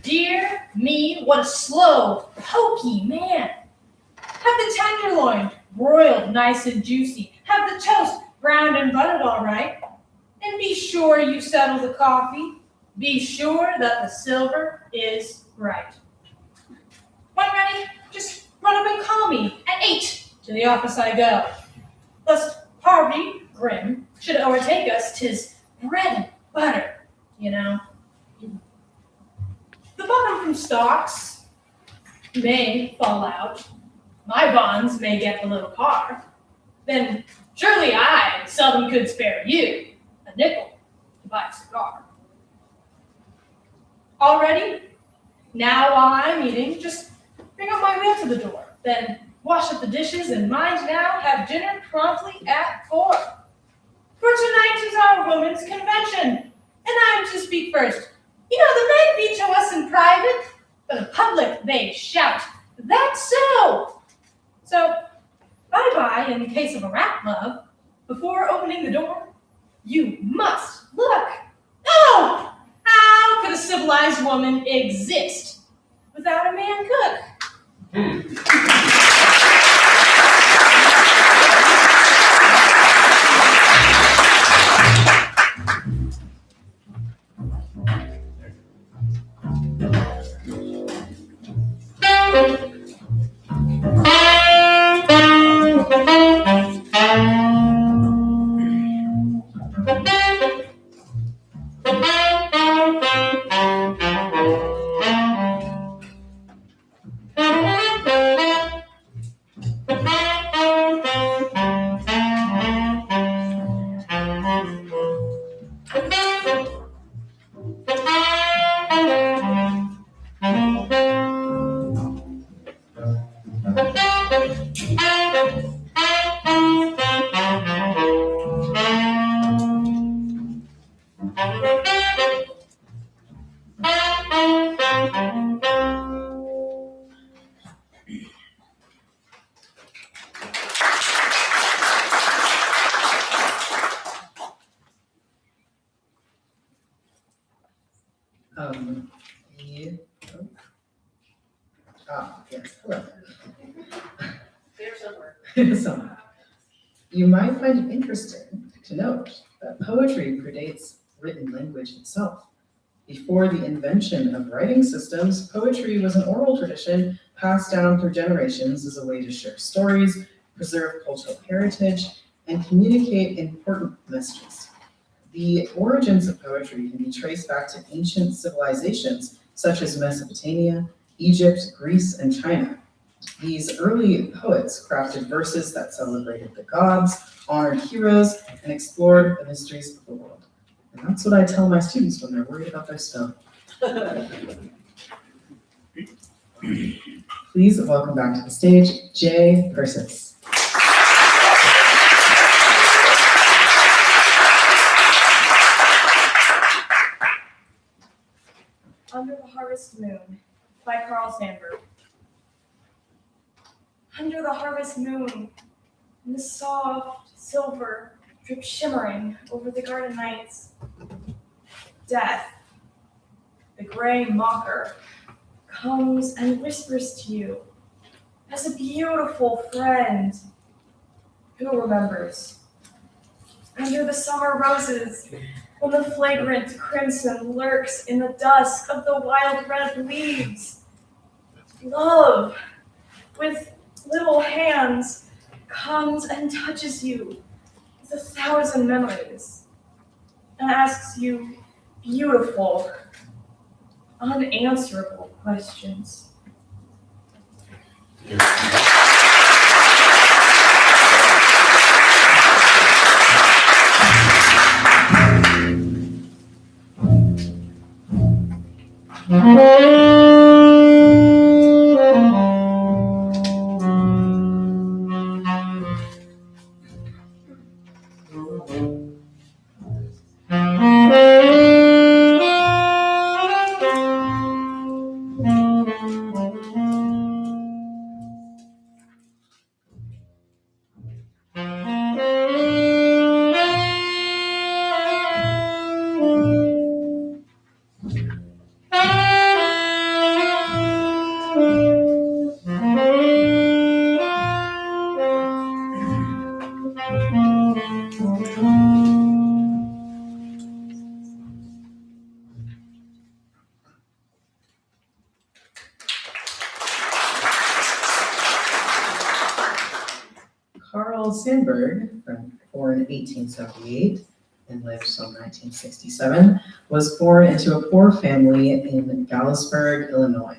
Dear me, what a slow, pokey man. Have the tenderloin broiled nice and juicy. Have the toast browned and buttered all right. And be sure you settle the coffee. Be sure that the silver is right. When ready, just run up and call me. At 8 to the office I go. Lest Harvey, grim, should overtake us, 'tis bread and butter, you know. The bottom from stocks may fall out. My bonds may get below par. Then surely I seldom could spare you a nickel to buy a cigar. All ready? Now while I'm eating, just bring up my wheel to the door. Then wash up the dishes and mind now have dinner promptly at 4. For tonight is our women's convention, and I'm to speak first. You know, the men veto us in private, but in public they shout, "That's so!" So, bye-bye in case of a rap, love. Before opening the door, you must look. Oh! How could a civilized woman exist without a man cook? Yes, hello. Somewhere. You might find it interesting to note that poetry predates written language itself. Before the invention of writing systems, poetry was an oral tradition passed down through generations as a way to share stories, preserve cultural heritage, and communicate important messages. The origins of poetry can be traced back to ancient civilizations such as Mesopotamia, Egypt, Greece, and China. These early poets crafted verses that celebrated the gods, honored heroes, and explored the mysteries of the world. And that's what I tell my students when they're worried about their spelling. Please welcome back to the stage, Jay Persis. Under the Harvest Moon by Carl Sandburg. Under the harvest moon, and the soft silver drip shimmering over the garden nights, death, the gray mocker, comes and whispers to you as a beautiful friend who remembers. Under the summer roses, when the flagrant crimson lurks in the dusk of the wild red leaves, love, with little hands, comes and touches you with 1,000 memories and asks you beautiful, unanswerable questions. Sandburg, born in 1878 and lived till 1967, was born into a poor family in Galesburg, Illinois.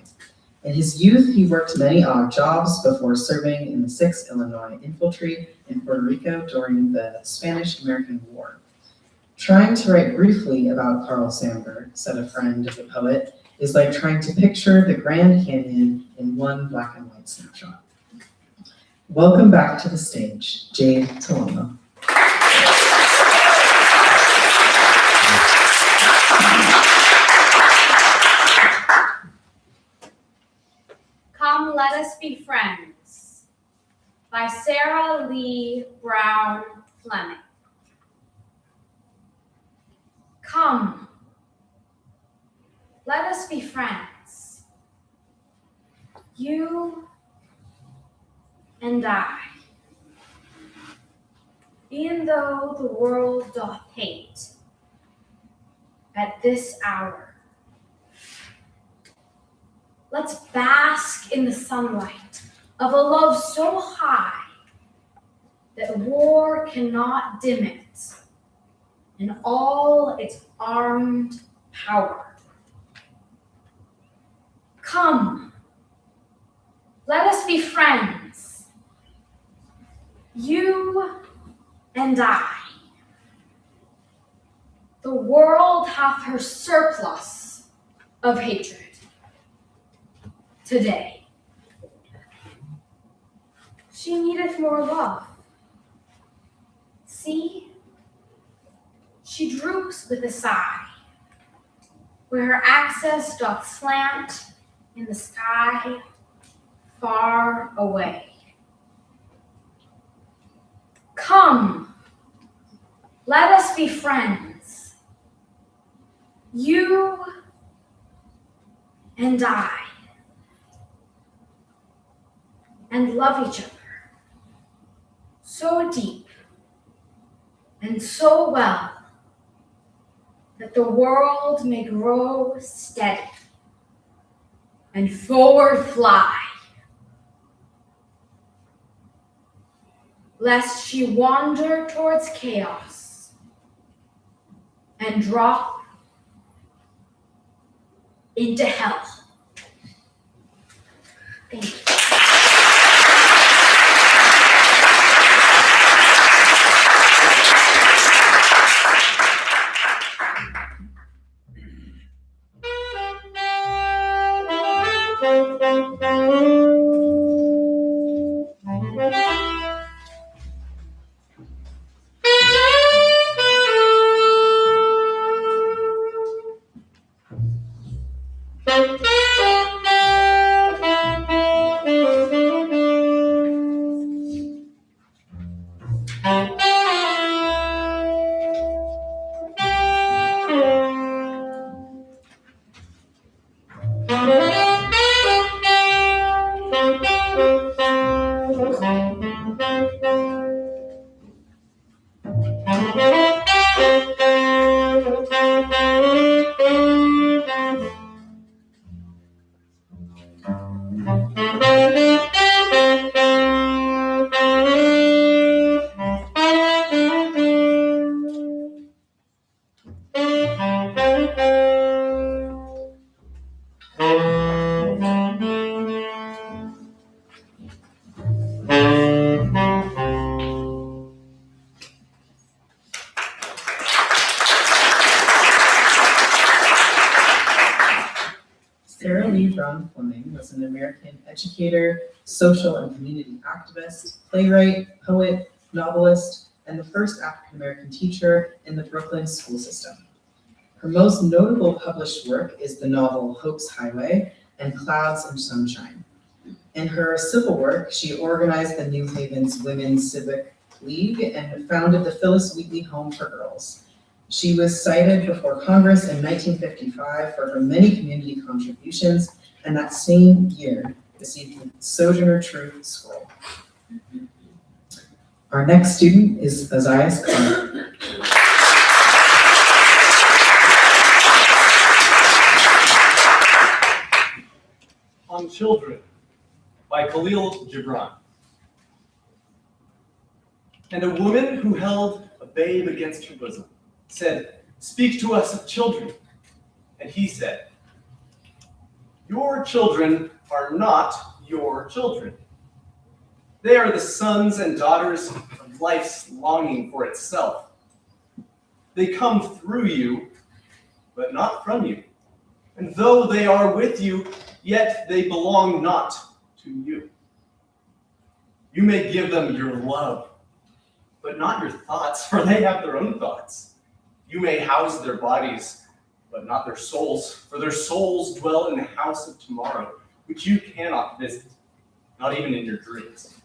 In his youth, he worked many odd jobs before serving in the 6th Illinois Infantry in Puerto Rico during the Spanish-American War. Trying to write briefly about Carl Sandburg, said a friend of the poet, is like trying to picture the Grand Canyon in one black and white snapshot. Welcome back to the stage, Jade Talomo. Come, Let Us Be Friends by Sarah Lee Brown Fleming. Come, let us be friends, you and I. E'en though the world doth hate at this hour, let's bask in the sunlight of a love so high that war cannot dim it in all its armed power. Come, let us be friends, you and I. The world hath her surplus of hatred today. She needeth more love. See, she droops with a sigh, where her access doth slant in the sky far away. Come, let us be friends, you and I, and love each other so deep and so well that the world may grow steady and forward fly, lest she wander towards chaos and drop into hell. Thank you. Sarah Lee Brown Fleming was an American educator, social and community activist, playwright, poet, novelist, and the first African-American teacher in the Brooklyn school system. Her most notable published work is the novel Hope's Highway and Clouds and Sunshine. In her civil work, she organized the New Haven's Women's Civic League and founded the Phyllis Wheatley Home for Girls. She was cited before Congress in 1955 for her many community contributions, and that same year received the Sojourner Truth Scroll. Our next student is Ozias Clark. On Children by Khalil Gibran. And a woman who held a babe against her bosom said, "Speak to us of children." And he said, "Your children are not your children. They are the sons and daughters of life's longing for itself. They come through you, but not from you. And though they are with you, yet they belong not to you. You may give them your love, but not your thoughts, for they have their own thoughts. You may house their bodies, but not their souls, for their souls dwell in the house of tomorrow, which you cannot visit, not even in your dreams.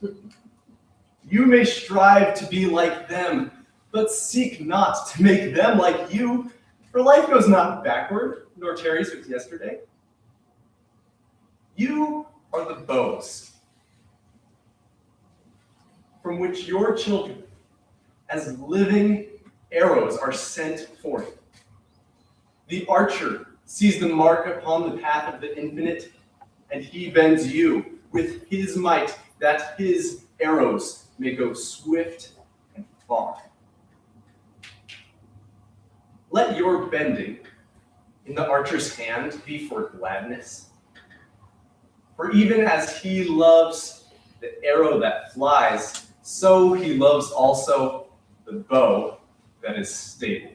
You may strive to be like them, but seek not to make them like you, for life goes not backward, nor tarries with yesterday. You are the bows from which your children, as living arrows, are sent forth. The archer sees the mark upon the path of the infinite, and he bends you with his might, that his arrows may go swift and far. Let your bending in the archer's hand be for gladness. For even as he loves the arrow that flies, so he loves also the bow that is stable.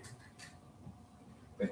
Thank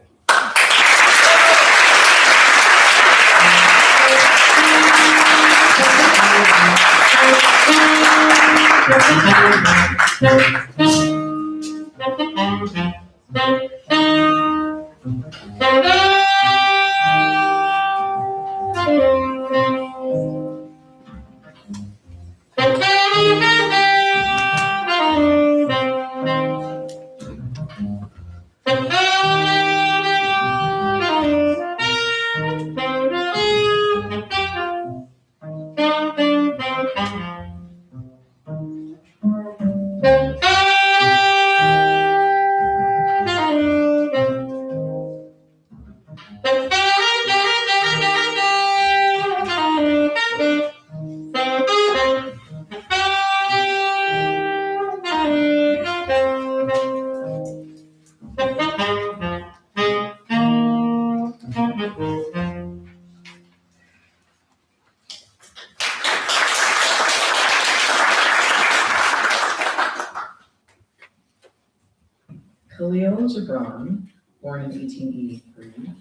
Khalil Gibran, born in 1883,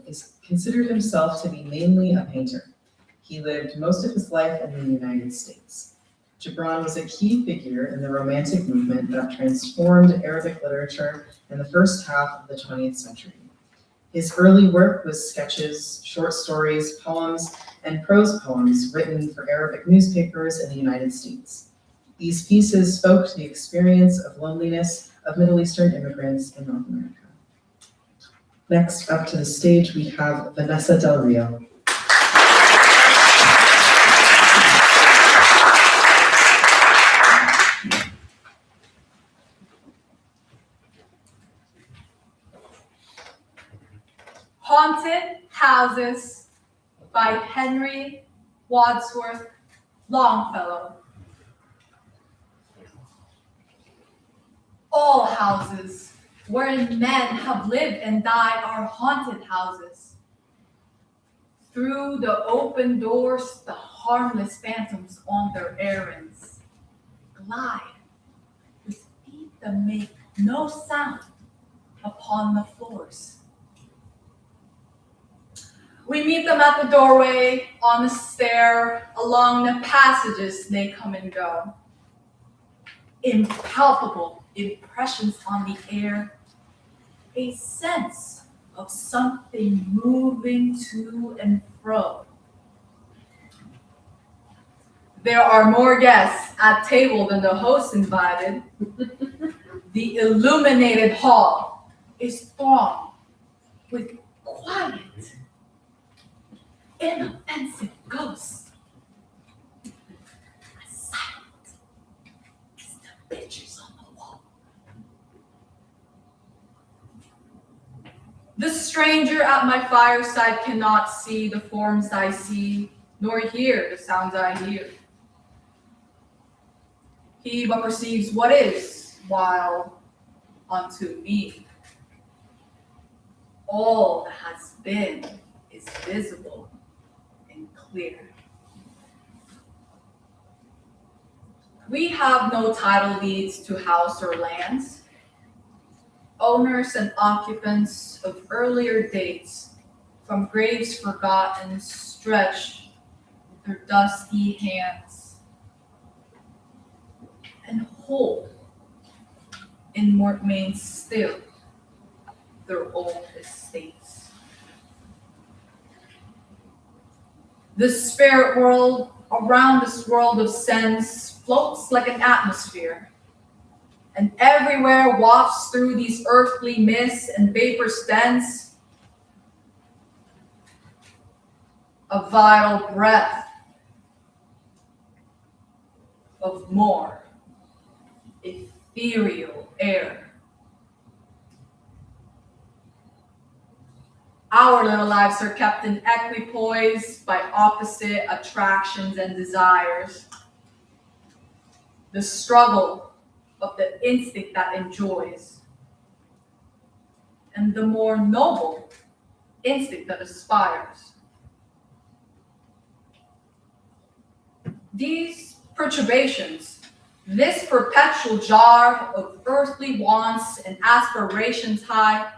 is considered himself to be mainly a painter. He lived most of his life in the United States. Gibran was a key figure in the Romantic movement that transformed Arabic literature in the first half of the 20th century. His early work was sketches, short stories, poems, and prose poems written for Arabic newspapers in the United States. These pieces spoke to the experience of loneliness of Middle Eastern immigrants in North America. Next up to the stage, we have Vanessa Del Rio. Haunted Houses by Henry Wadsworth Longfellow. All houses wherein men have lived and died are haunted houses. Through the open doors, the harmless phantoms on their errands glide with feet that make no sound upon the floors. We meet them at the doorway, on the stair, along the passages they come and go. Impalpable impressions on the air, a sense of something moving to and fro. There are more guests at table than the host invited. The illuminated hall is thronged with quiet, inoffensive ghosts. Silent as the pictures on the wall. The stranger at my fireside cannot see the forms I see, nor hear the sounds I hear. He but perceives what is, while unto me all that has been is visible and clear. We have no title deeds to house or lands. Owners and occupants of earlier dates, from graves forgotten, stretch their dusty hands and hold in what remains still their old estates. The spirit world around this world of sense floats like an atmosphere, and everywhere wafts through these earthly mists and vapor stents a vital breath of more ethereal air. Our little lives are kept in equipoise by opposite attractions and desires. The struggle of the instinct that enjoys, and the more noble instinct that aspires. These perturbations, this perpetual jar of earthly wants and aspirations high,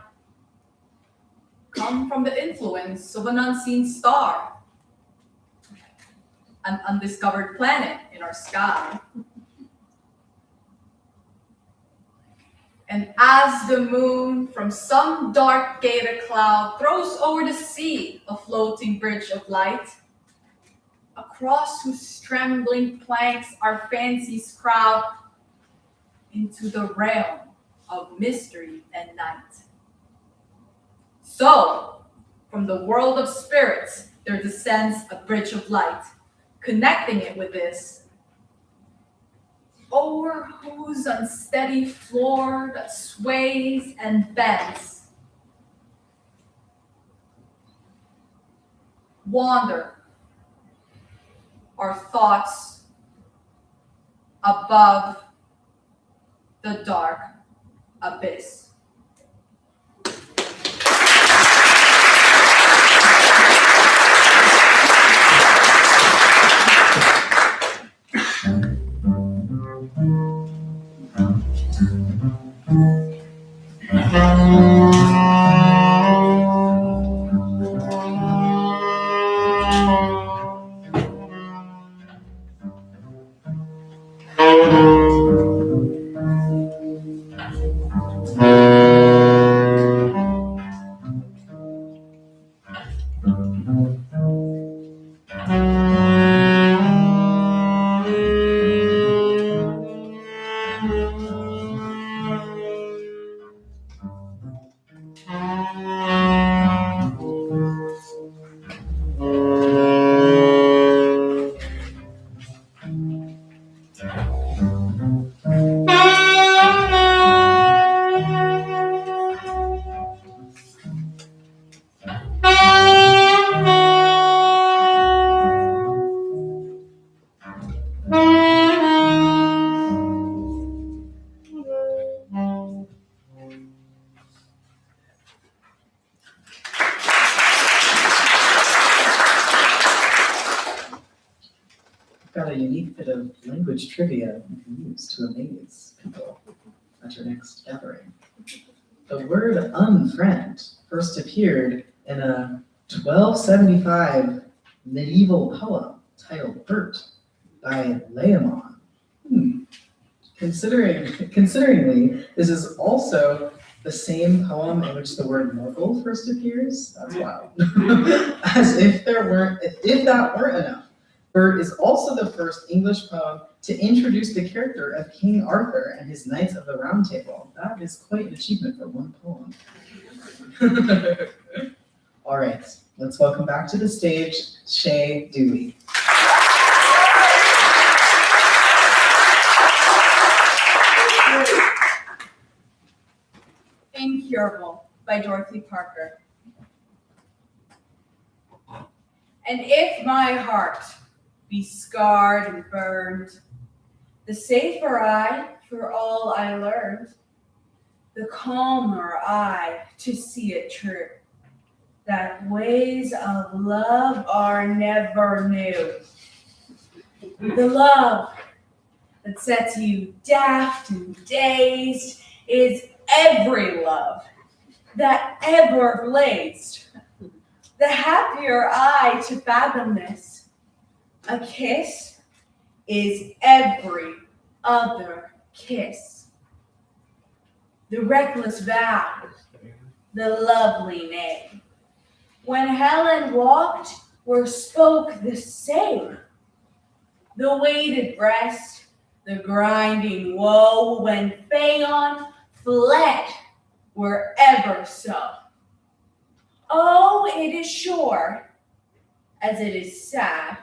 come from the influence of an unseen star, an undiscovered planet in our sky. And as the moon from some dark gated cloud throws over the sea a floating bridge of light, across whose trembling planks our fancies crowd into the realm of mystery and night. So, from the world of spirits, there descends a bridge of light, connecting it with this, over whose unsteady floor that sways and bends. Wander our thoughts above the dark abyss. Got a unique bit of language trivia you can use to amaze people at your next gathering. The word unfriend first appeared in a 1275 medieval poem titled Bert by Layamon. Consideringly, this is also the same poem in which the word mortal first appears. That's wild. As if that weren't enough. Bert is also the first English poem to introduce the character of King Arthur and his Knights of the Round Table. That is quite an achievement for one poem. All right, let's welcome back to the stage, Shay Dewey. Incurable by Dorothy Parker. And if my heart be scarred and burned, The safer I for all I learned, the calmer I to see it true, that ways of love are never new. The love that sets you daft and dazed is every love that ever blazed. The happier I to fathom this, a kiss is every other kiss. The reckless vow, the lovely name. When Helen walked, where spoke the same. The weighted breast, the grinding woe, when Phaon fled wherever so. Oh, it is sure, as it is sad,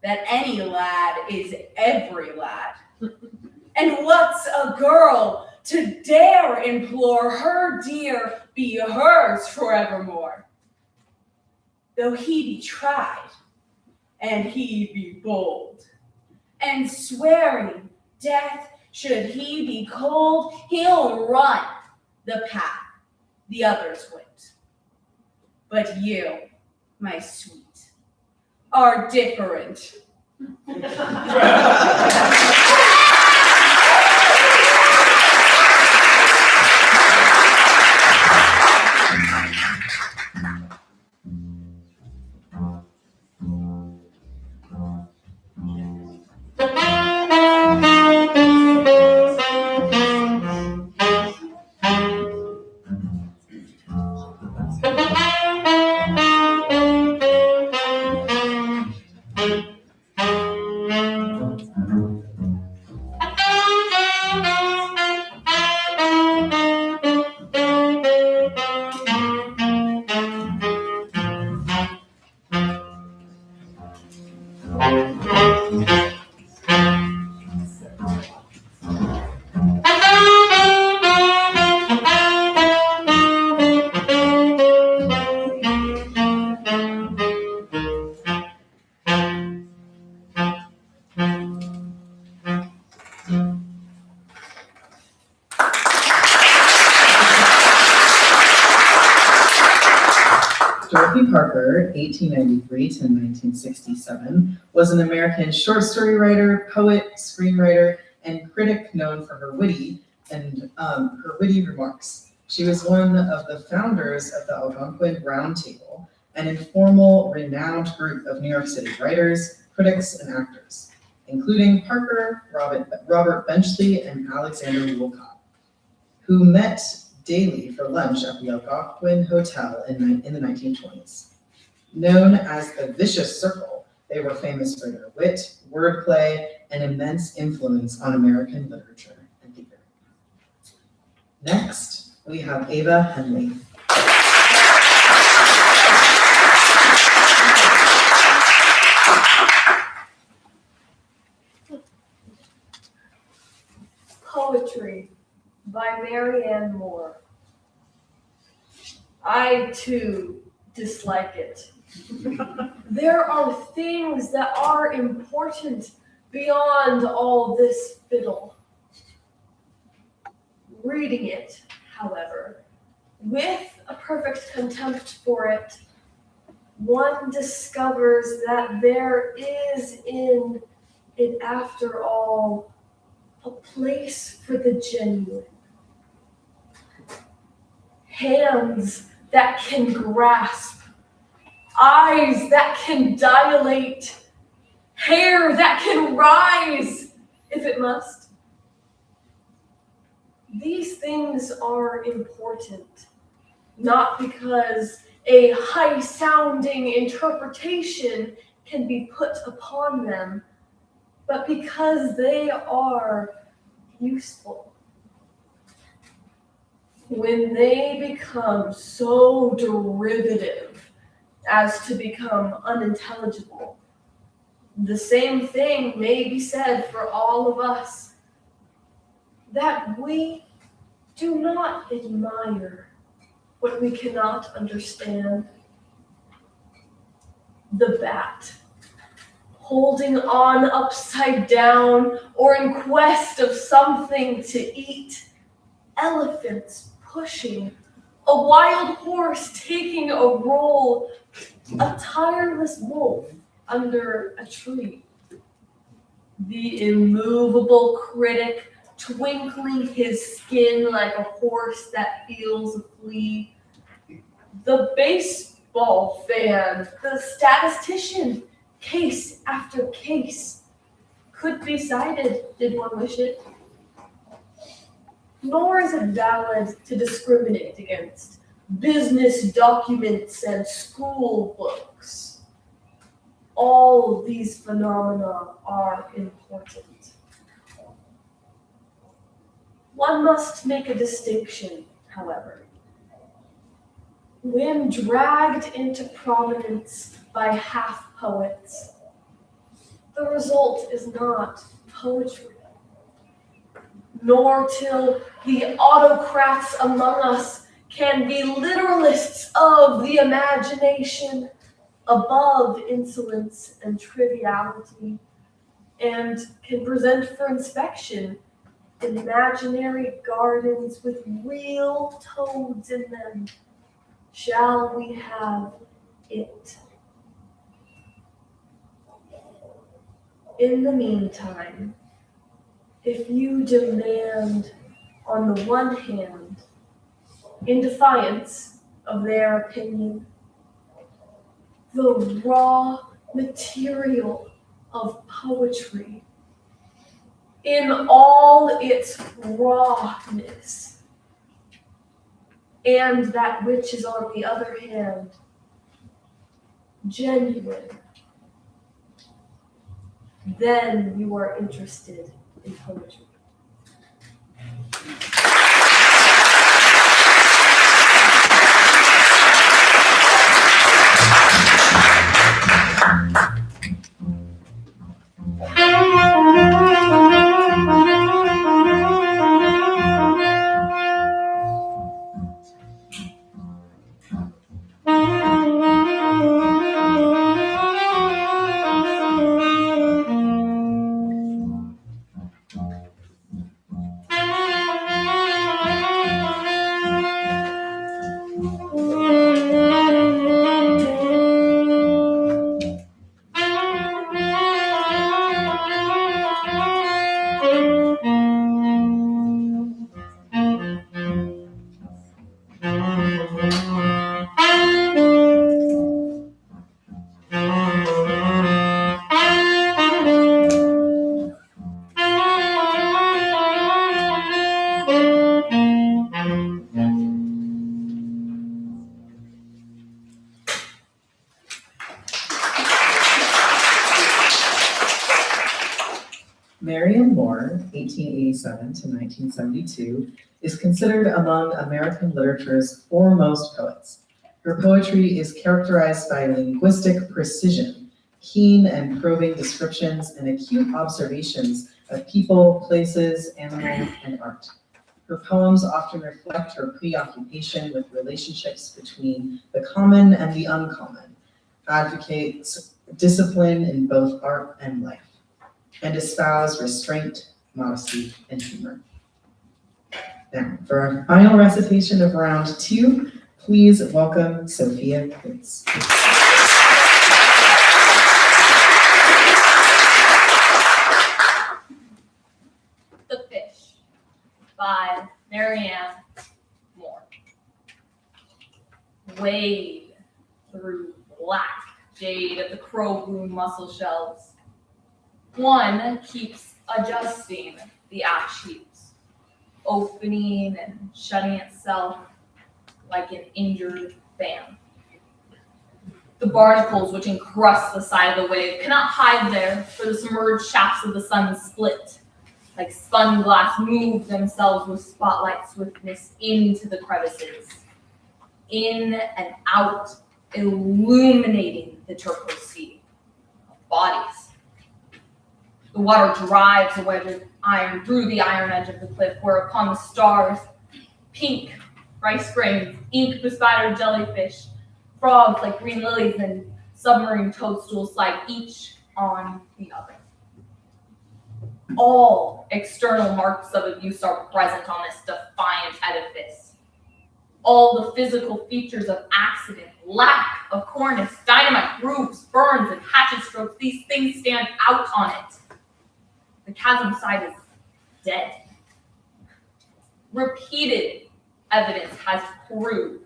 that any lad is every lad. And what's a girl to dare implore her dear be hers forevermore? Though he be tried, and he be bold, and swearing death should he be cold, he'll run the path the others went. But you, my sweet, are different. Dorothy Parker, 1893 to 1967, was an American short story writer, poet, screenwriter, and critic known for her witty remarks. She was one of the founders of the Algonquin Round Table, an informal, renowned group of New York City writers, critics, and actors, including Parker, Robert Benchley, and Alexander Woolcott, who met daily for lunch at the Algonquin Hotel in the 1920s. Known as the Vicious Circle, they were famous for their wit, wordplay, and immense influence on American literature and theater. Next, we have Ava Henley. Poetry by Marianne Moore. I too dislike it. There are things that are important beyond all this fiddle. Reading it, however, with a perfect contempt for it, one discovers that there is in it, after all, a place for the genuine. Hands that can grasp, eyes that can dilate, hair that can rise if it must. These things are important, not because a high-sounding interpretation can be put upon them, but because they are useful. When they become so derivative as to become unintelligible, the same thing may be said for all of us, that we do not admire what we cannot understand. The bat holding on upside down or in quest of something to eat, elephants pushing, a wild horse taking a roll, a tireless wolf under a tree. The immovable critic twinkling his skin like a horse that feels a flea. The baseball fan, the statistician, case after case, could be cited, did one wish it. Nor is it valid to discriminate against business documents and school books. All these phenomena are important. One must make a distinction, however. When dragged into prominence by half poets, the result is not poetry. Nor till the autocrats among us can be literalists of the imagination, above insolence and triviality, and can present for inspection imaginary gardens with real toads in them. Shall we have it? In the meantime, if you demand, on the one hand, in defiance of their opinion, the raw material of poetry in all its rawness, and that which is on the other hand genuine, then you are interested in poetry. Marianne Moore, 1887 to 1972, is considered among American literature's foremost poets. Her poetry is characterized by linguistic precision, keen and probing descriptions, and acute observations of people, places, animals, and art. Her poems often reflect her preoccupation with relationships between the common and the uncommon, advocates discipline in both art and life, and espouse restraint, modesty, and humor. Now, for our final recitation of round 2, please welcome Sophia Prince. The Fish by Marianne Moore. Wade through black jade of the crow-blue mussel shells. One keeps adjusting the ash heaps, opening and shutting itself like an injured fan. The barnacles which encrust the side of the wave cannot hide there, for the submerged shafts of the sun split, like spun glass, move themselves with spotlight swiftness into the crevices, in and out, illuminating the turquoise sea of bodies. The water drives a wedge of iron through the iron edge of the cliff, whereupon the stars, pink rice grains, ink bespattered jellyfish, frogs like green lilies, and submarine toadstools slide each on the other. All external marks of abuse are present on this defiant edifice. All the physical features of accident, lack of cornice, dynamite, grooves, burns, and hatchet strokes, these things stand out on it. The chasm side is dead. Repeated evidence has proved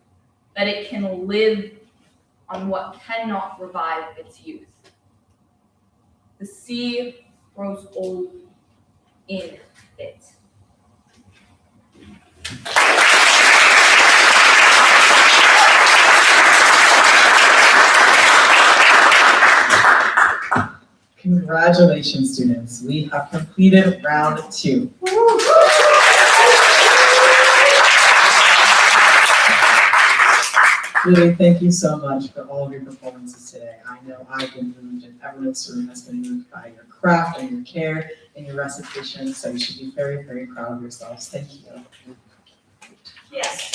that it can live on what cannot revive its youth. The sea grows old in it. Congratulations, students. We have completed round 2. Really, thank you so much for all of your performances today. I know I've been moved and everyone's room has been moved by your craft and your care and your recitation, so you should be very, very proud of yourselves. Thank you. Yes.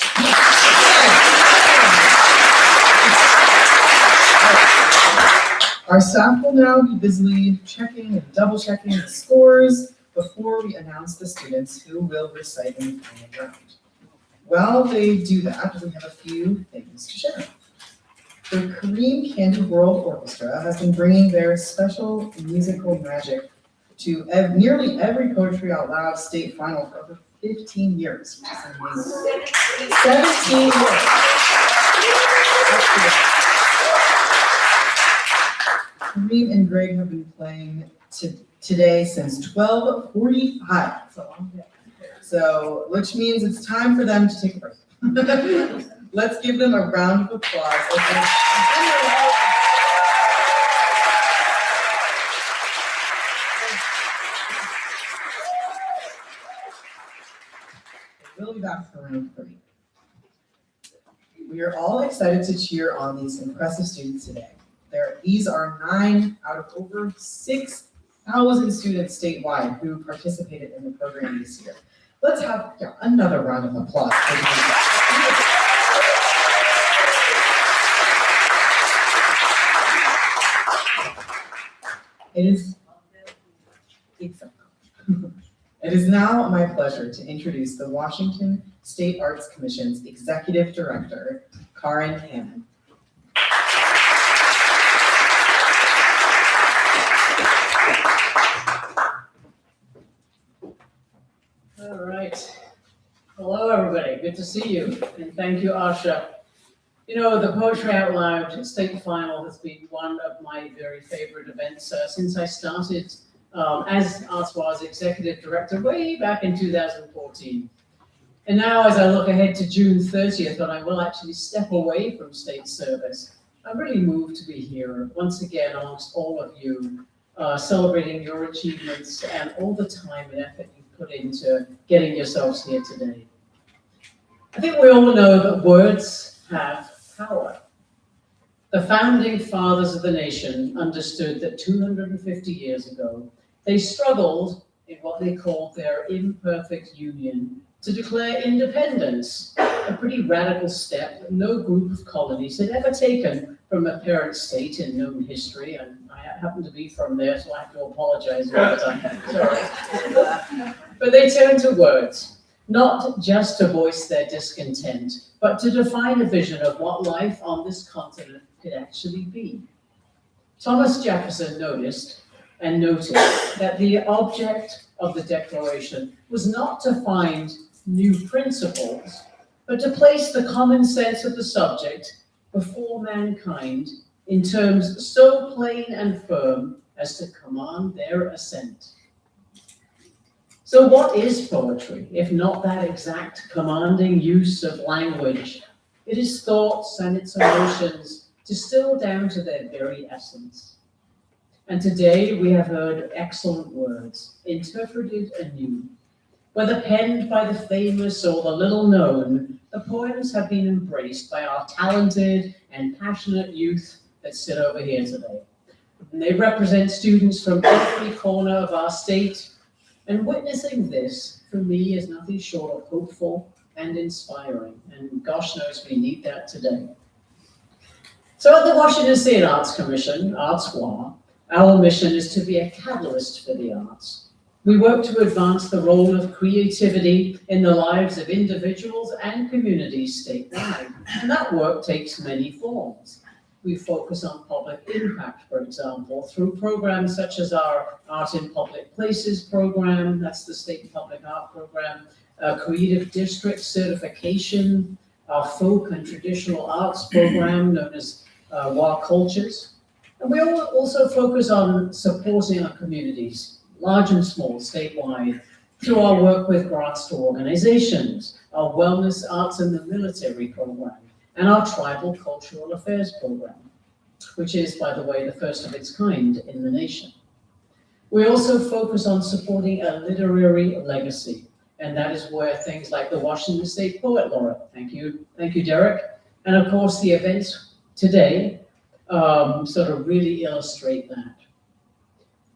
Our staff will now be busily checking and double checking the scores before we announce the students who will recite in the final round. While they do that, we have a few things to share. The Kareem Candy World Orchestra has been bringing their special musical magic to nearly every Poetry Out Loud state final for over 15 years, which is amazing. 17 years. Kareem and Greg have been playing today since 12:45. That's a long day. So, which means it's time for them to take a break. Let's give them a round of applause. We'll be back for round 3. We are all excited to cheer on these impressive students today. These are 9 out of over 6,000 students statewide who participated in the program this year. Let's have another round of applause. It is now my pleasure to introduce the Washington State Arts Commission's Executive Director, Karen Hammond. All right. Hello, everybody. Good to see you. And thank you, Asha. You know, the Poetry Out Loud State Final has been one of my very favorite events since I started as ArtsWA's Executive Director way back in 2014. And now, as I look ahead to June 30th, when I will actually step away from state service, I'm really moved to be here once again amongst all of you, celebrating your achievements and all the time and effort you put into getting yourselves here today. I think we all know that words have power. The founding fathers of the nation understood that 250 years ago, they struggled in what they called their imperfect union to declare independence, a pretty radical step that no group of colonies had ever taken from a parent state in known history, and I happen to be from there, so I have to apologize all the time. Sorry. But they turned to words, not just to voice their discontent, but to define a vision of what life on this continent could actually be. Thomas Jefferson noticed and noted that the object of the Declaration was not to find new principles, but to place the common sense of the subject before mankind in terms so plain and firm as to command their assent. So what is poetry, if not that exact commanding use of language? It is thoughts and its emotions distilled down to their very essence. And today we have heard excellent words, interpreted anew. Whether penned by the famous or the little known, the poems have been embraced by our talented and passionate youth that sit over here today. And they represent students from every corner of our state. And witnessing this, for me, is nothing short of hopeful and inspiring. And gosh knows we need that today. So at the Washington State Arts Commission, ArtsWA, Our mission is to be a catalyst for the arts. We work to advance the role of creativity in the lives of individuals and communities statewide, and that work takes many forms. We focus on public impact, for example, through programs such as our Art in Public Places program, that's the State Public Art Program, Creative District Certification, our folk and traditional arts program known as ArtsWA Cultures. And we also focus on supporting our communities, large and small, statewide, through our work with grants to organizations, our Wellness, Arts in the Military program, and our Tribal Cultural Affairs program, which is, by the way, the first of its kind in the nation. We also focus on supporting a literary legacy, and that is where things like the Washington State Poet Laureate, thank you, Derek, and of course the events today sort of really illustrate that.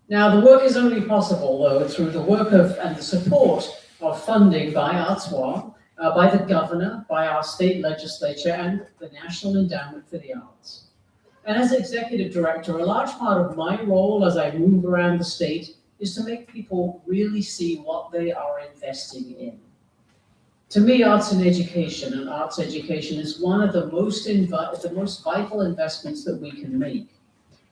Now, the work is only possible, though, through the work of and the support of funding by ArtsWA, by the governor, by our state legislature, and the National Endowment for the Arts. And as executive director, a large part of my role as I move around the state is to make people really see what they are investing in. To me, arts and education and arts education is one of the most vital investments that we can make.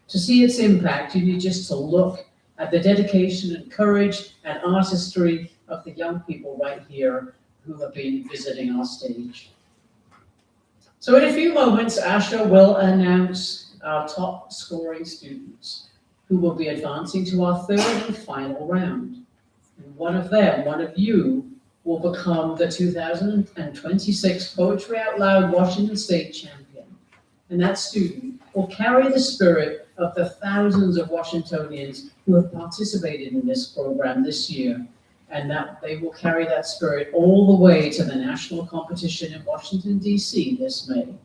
To see its impact, you need just to look at the dedication and courage and artistry of the young people right here who have been visiting our stage. So in a few moments, Asha will announce our top scoring students who will be advancing to our third and final round. And one of you, will become the 2026 Poetry Out Loud Washington State champion. And that student will carry the spirit of the thousands of Washingtonians who have participated in this program this year, and that they will carry that spirit all the way to the national competition in Washington, D.C. this May.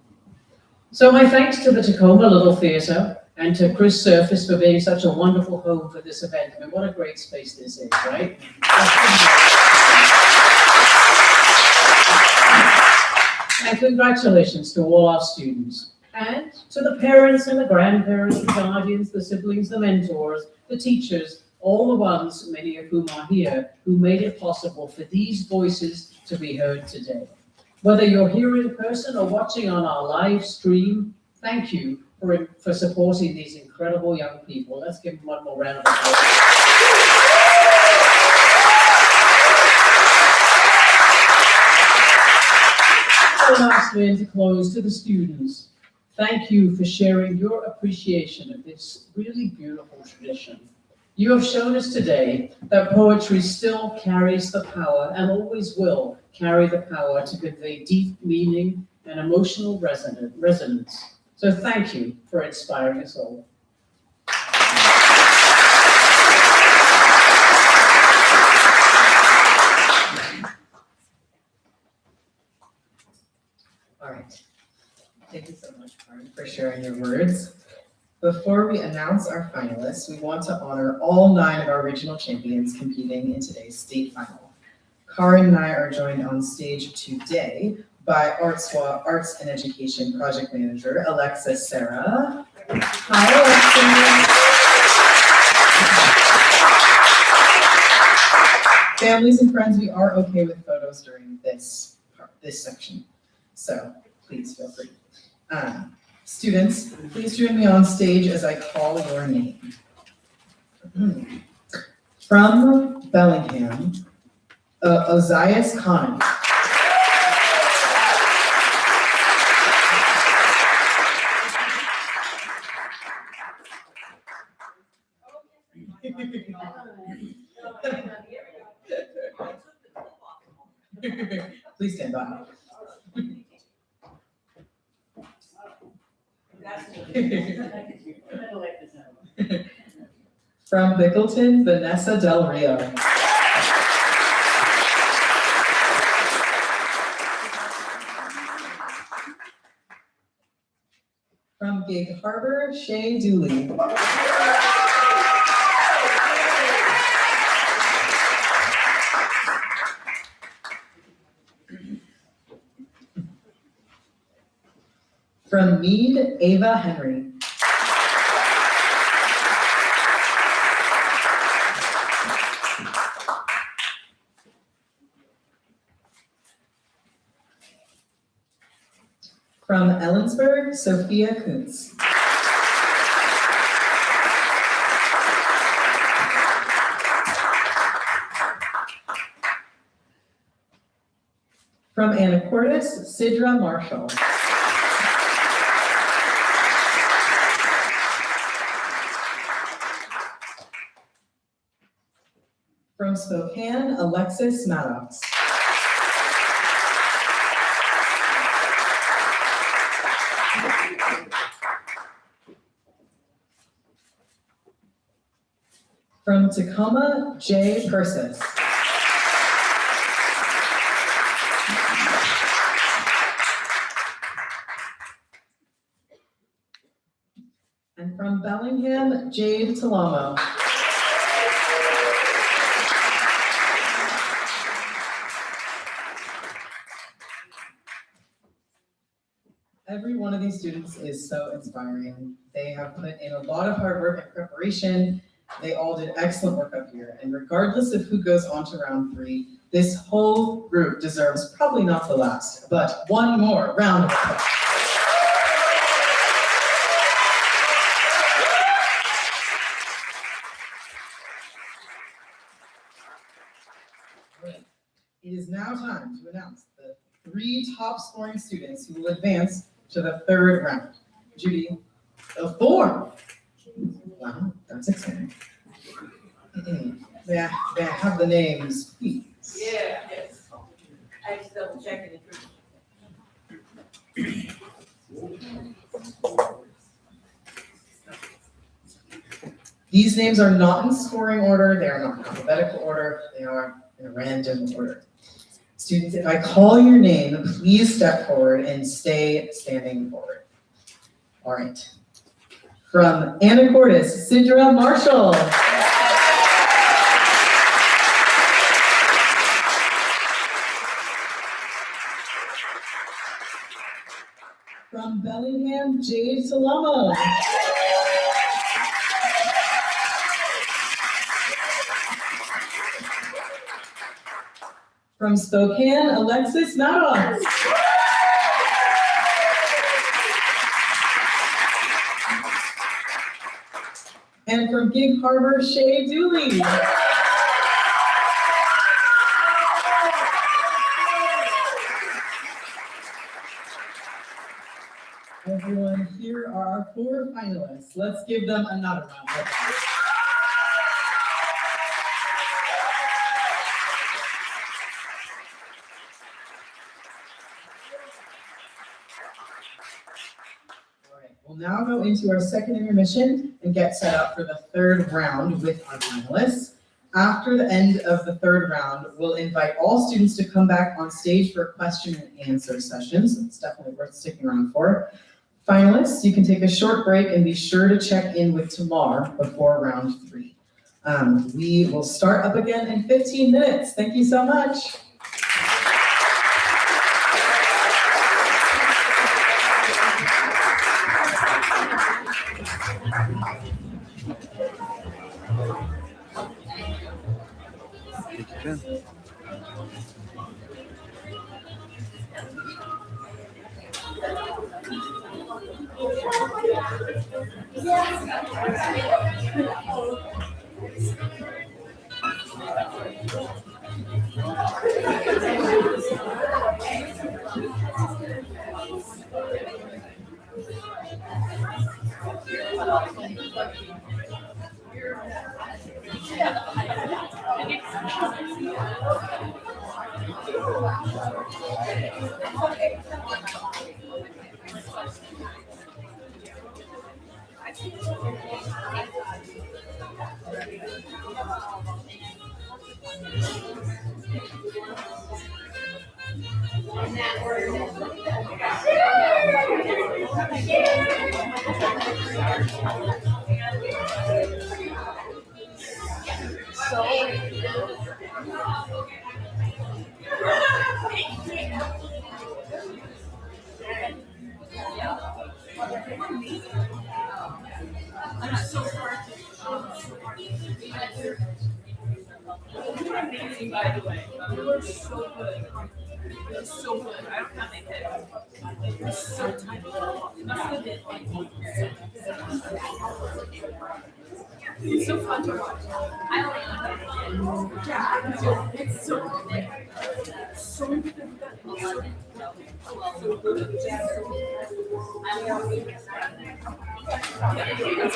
So my thanks to the Tacoma Little Theatre and to Chris Surface for being such a wonderful home for this event. I mean, what a great space this is, right? And congratulations to all our students, and to the parents and the grandparents, the guardians, the siblings, the mentors, the teachers, all the ones, many of whom are here, who made it possible for these voices to be heard today. Whether you're here in person or watching on our live stream, thank you for supporting these incredible young people. Let's give them one more round of applause. So lastly, and to close, to the students, thank you for sharing your appreciation of this really beautiful tradition. You have shown us today that poetry still carries the power and always will carry the power to convey deep meaning and emotional resonance. So thank you for inspiring us all. All right. Thank you so much, Karen, for sharing your words. Before we announce our finalists, we want to honor all 9 of our regional champions competing in today's state final. Karen and I are joined on stage today by ArtsWA Arts and Education Project Manager, Alexis Sarah. Hi, Alexis. Families and friends, we are okay with photos during this section, so please feel free. Students, please join me on stage as I call your name. From Bellingham, Ozias Khan. Please stand by. From Bickleton, Vanessa Del Rio. From Gig Harbor, Shay Dooley. From Meade, Ava Henry. From Ellensburg, Sophia Kuntz. From Anacortes, Sidra Marshall. From Spokane, Alexis Maddox. From Tacoma, Jay Persis. And from Bellingham, Jade Talamo. Every one of these students is so inspiring. They have put in a lot of hard work and preparation. They all did excellent work up here. And regardless of who goes on to round 3, this whole group deserves probably not the last, but one more round of applause. It is now time to announce the 3 top scoring students who will advance to the 3rd round. Judy, the 4. Wow, that's exciting. May I have the names, please? Yeah, yes. I just double checking it. These names are not in scoring order. They are not in alphabetical order. They are in a random order. Students, if I call your name, please step forward and stay standing forward. All right. From Anacortes, Sidra Marshall. From Bellingham, Jade Salamo. From Spokane, Alexis Maddox. And from Gig Harbor, Shay Dooley. Everyone, here are our 4 finalists. Let's give them another round of applause. All right, we'll now go into our second intermission and get set up for the 3rd round with our finalists. After the end of the 3rd round, we'll invite all students to come back on stage for a question and answer session. So it's definitely worth sticking around for. Finalists, you can take a short break and be sure to check in with Tamar before round 3. We will start up again in 15 minutes. Thank you so much. Thank you, Jen. You were amazing, by the way. You were so good. So good. I don't have any kids. It's so fun to watch. Yeah, it's so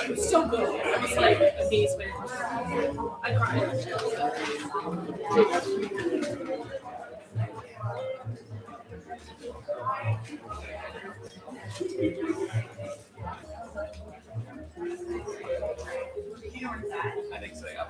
it's so good. I was like amazed when I cried. I think so, yeah.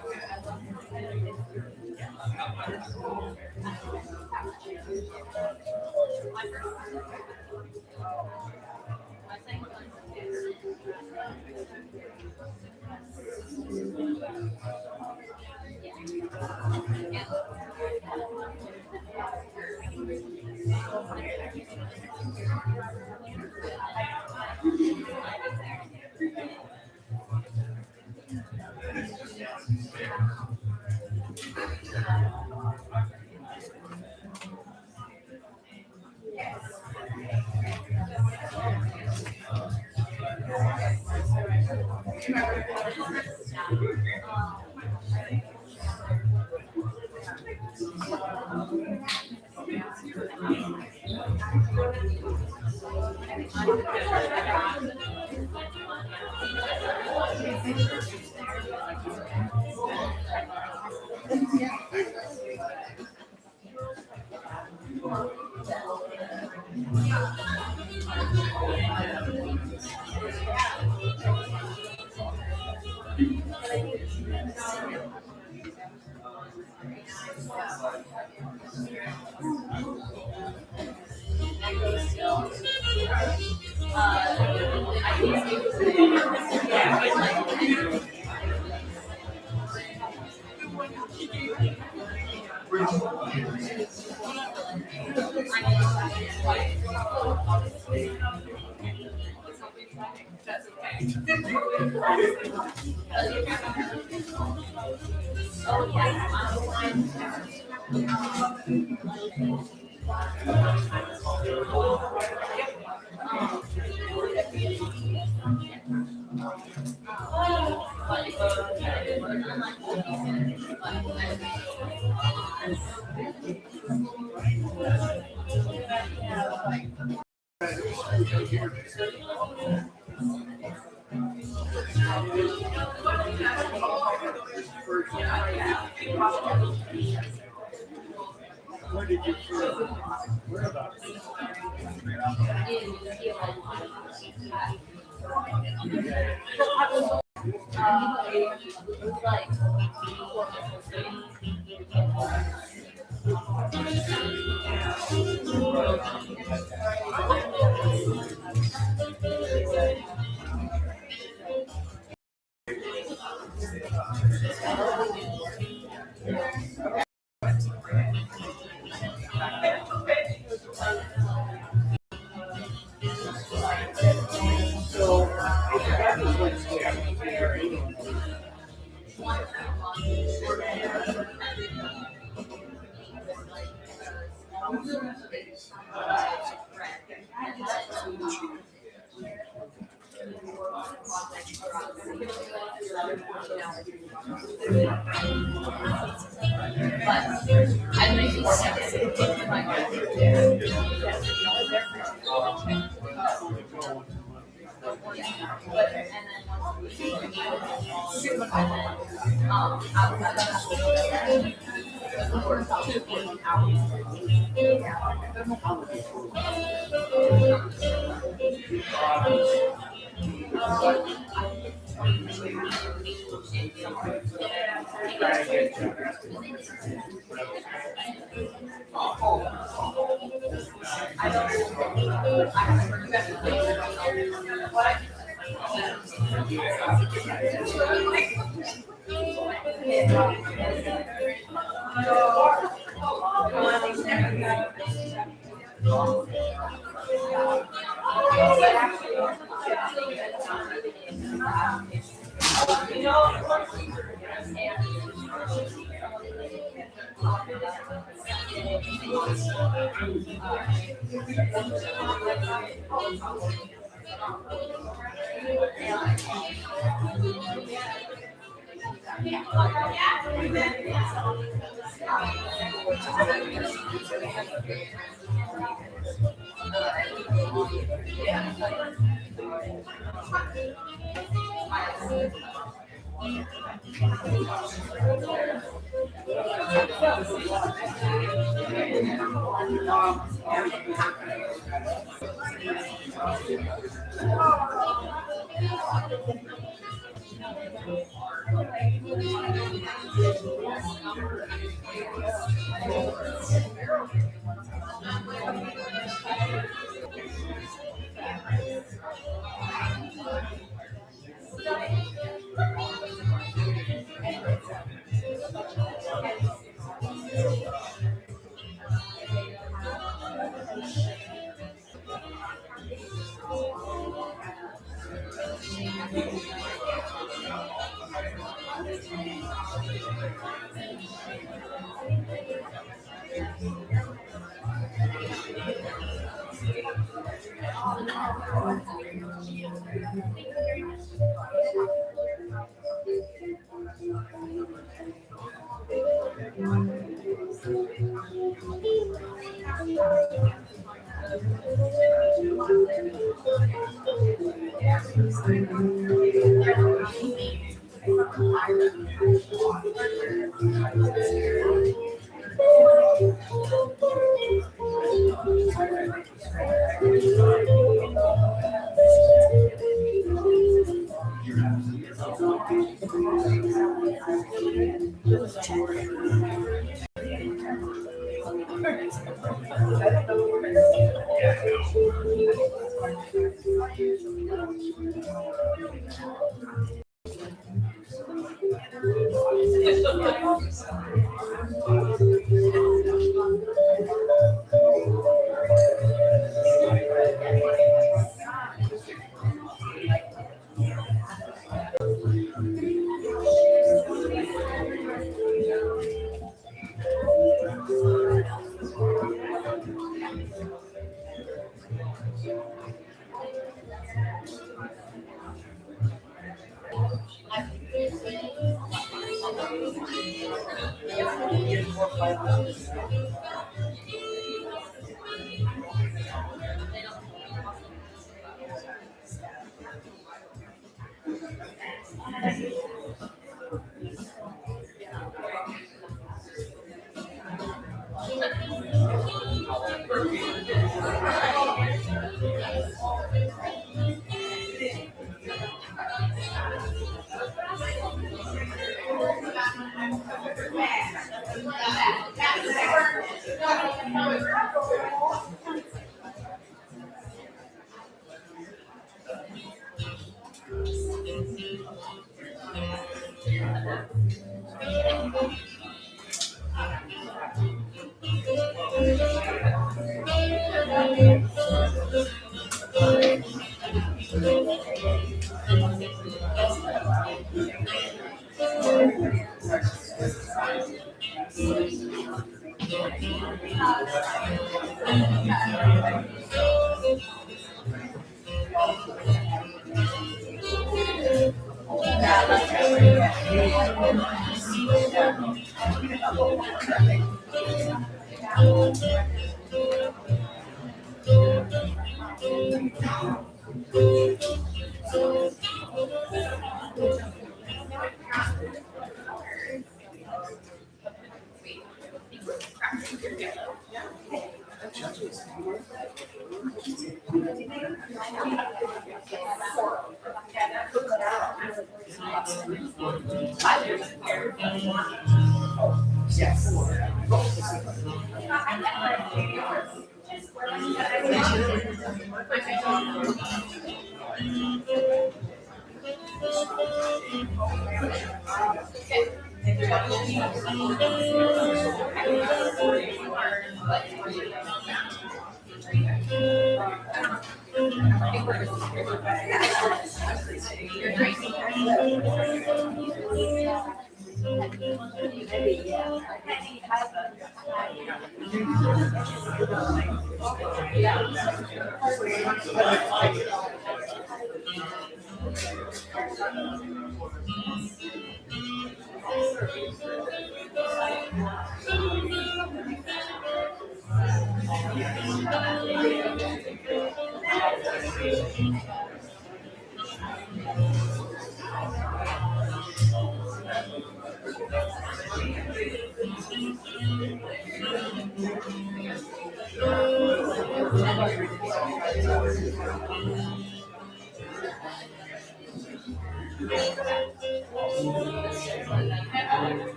Maybe, yeah.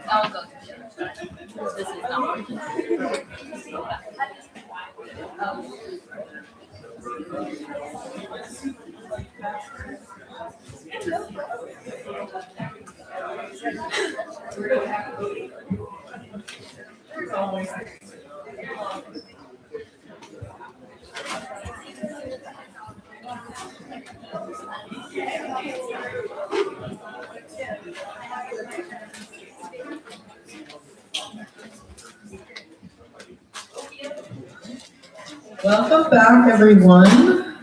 I'll go. This is not working. Welcome back, everyone.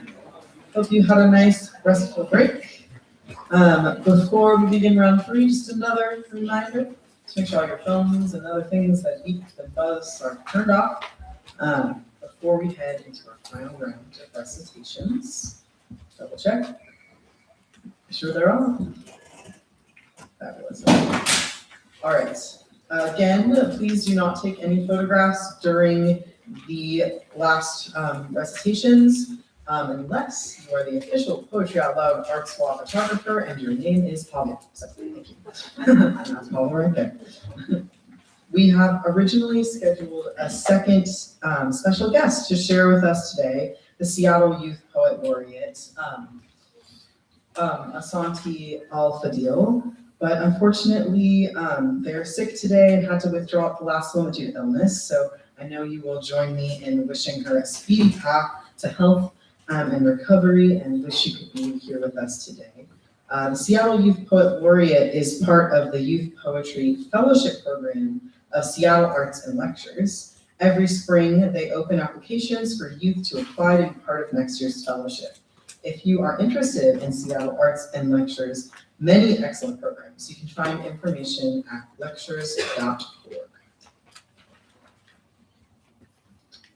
Hope you had a nice restful break. Before we begin round three, just another reminder to make sure all your phones and other things that beep and buzz are turned off before we head into our final round of recitations. Double check. Be sure they're on. Fabulous. All right. Again, please do not take any photographs during the last recitations unless you are the official Poetry Out Loud ArtsWA photographer and your name is Pablo. So, thank you. That's Pablo right there. We have originally scheduled a second special guest to share with us today, the Seattle Youth Poet Laureate, Asante Al-Fadil, but unfortunately, they're sick today and had to withdraw at the last moment due to illness. So I know you will join me in wishing her a speedy path to health and recovery, and wish you could be here with us today. Seattle Youth Poet Laureate is part of the Youth Poetry Fellowship Program of Seattle Arts and Lectures. Every spring, they open applications for youth to apply to be part of next year's fellowship. If you are interested in Seattle Arts and Lectures, many excellent programs, you can find information at lectures.org.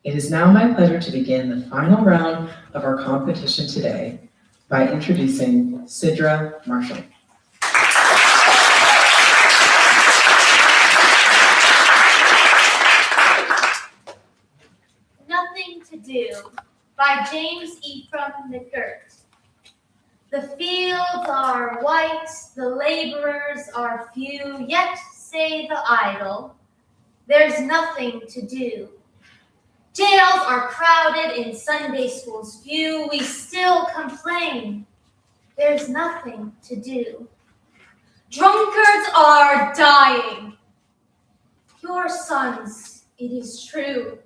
It is now my pleasure to begin the final round of our competition today by introducing Sidra Marshall. Nothing to Do by James Ephraim McGirt. The fields are white, the laborers are few, yet say the idle, there's nothing to do. Jails are crowded in Sunday schools few, we still complain, there's nothing to do. Drunkards are dying. Your sons, it is true,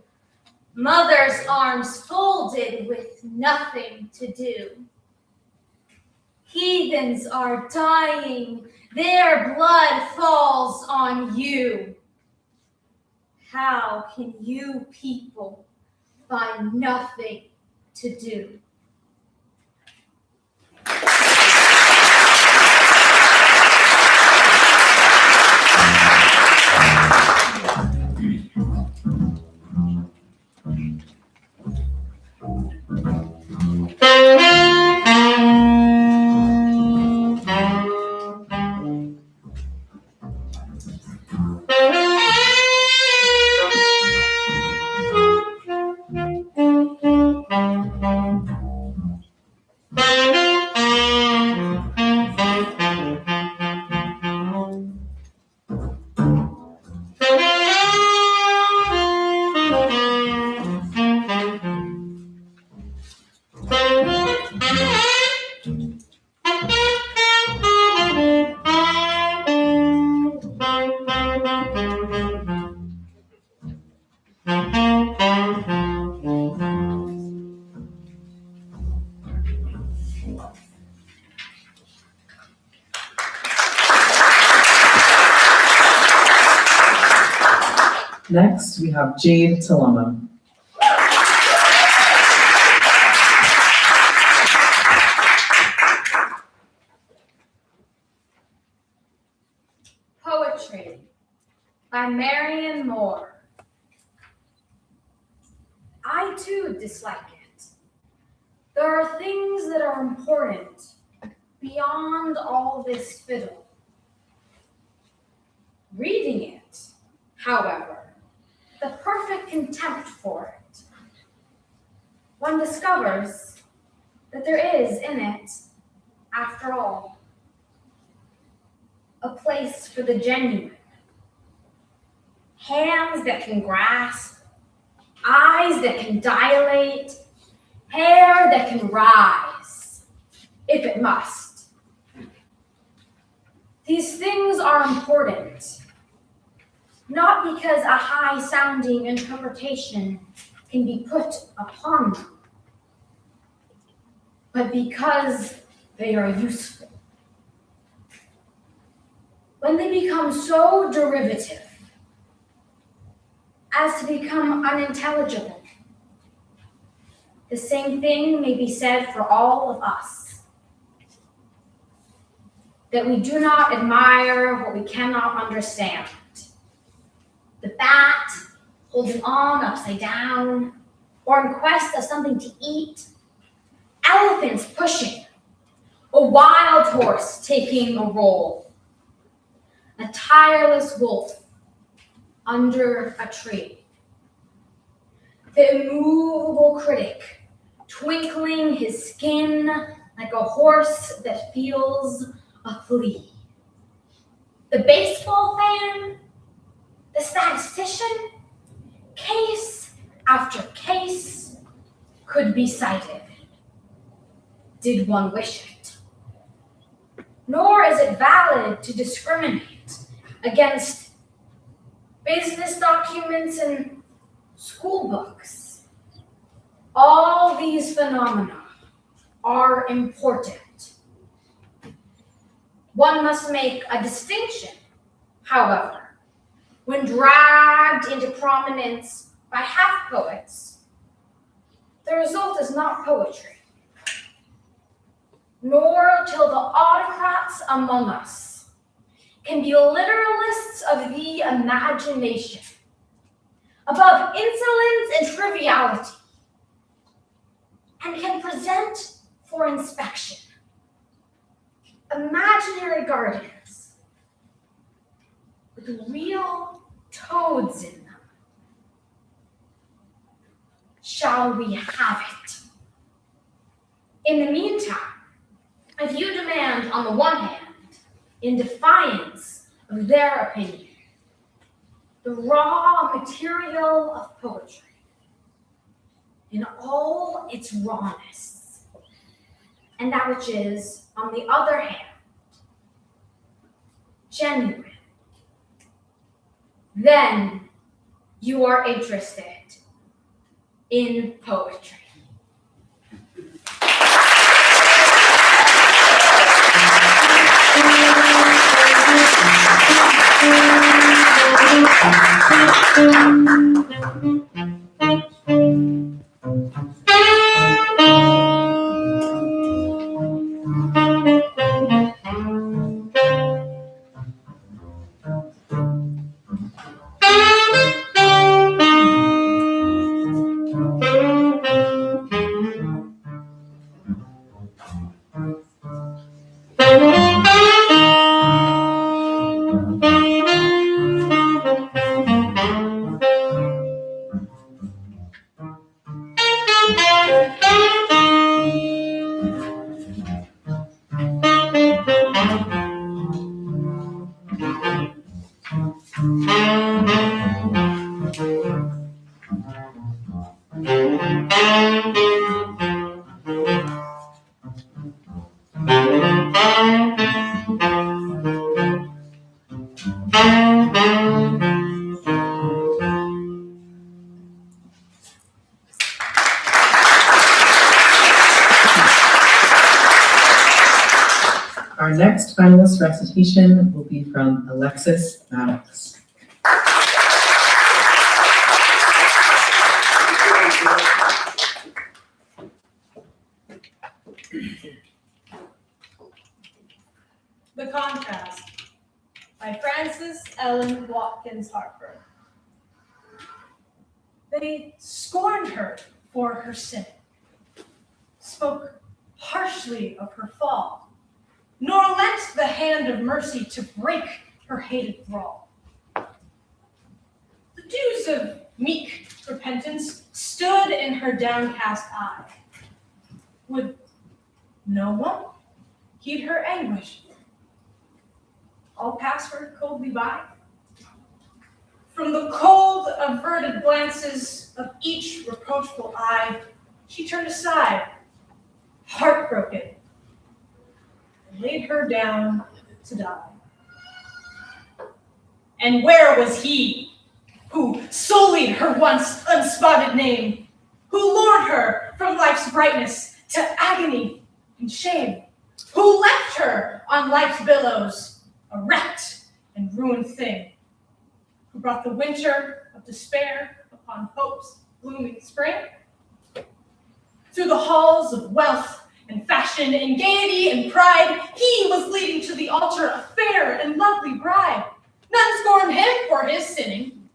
mother's arms folded with nothing to do. Heathens are dying, their blood falls on you. How can you people find nothing to do? Next, we have Jade Talama. Poetry by Marion Moore. I too dislike it. There are things that are important beyond all this fiddle. Reading it, however, the perfect contempt for it, one discovers that there is in it, after all, a place for the genuine. Hands that can grasp, eyes that can dilate, hair that can rise, if it must. These things are important, not because a high-sounding interpretation can be put upon them, but because they are useful. When they become so derivative as to become unintelligible, the same thing may be said for all of us, that we do not admire what we cannot understand. The bat holding on upside down, or in quest of something to eat, elephants pushing, a wild horse taking a roll, a tireless wolf under a tree, the immovable critic twinkling his skin like a horse that feels a flea, the baseball fan, the statistician, case after case could be cited, did one wish it. nor is it valid to discriminate against business documents and school books. All these phenomena are important. One must make a distinction, however, when dragged into prominence by half-poets. The result is not poetry, nor till the autocrats among us can be literalists of the imagination, above insolence and triviality, and can present for inspection imaginary gardens with real toads in them. Shall we have it? In the meantime, if you demand, on the one hand, in defiance of their opinion, the raw material of poetry in all its rawness, and that which is, on the other hand, genuine, then you are interested in poetry. Our next finalist recitation will be from Alexis Maddox. The Contrast by Frances Ellen Watkins Harper. They scorned her for her sin, spoke harshly of her fall, nor lent the hand of mercy to break her hated thrall. The dews of meek repentance stood in her downcast eye. Would no one heed her anguish? All pass her coldly by? From the cold, averted glances of each reproachful eye, she turned aside, heartbroken, and laid her down to die. And where was he who sullied her once unspotted name, who lured her from life's brightness to agony and shame, who left her on life's billows, a wrecked and ruined thing, who brought the winter of despair upon hope's blooming spring? Through the halls of wealth and fashion and gaiety and pride, he was leading to the altar a fair and lovely bride. None scorned him for his sinning.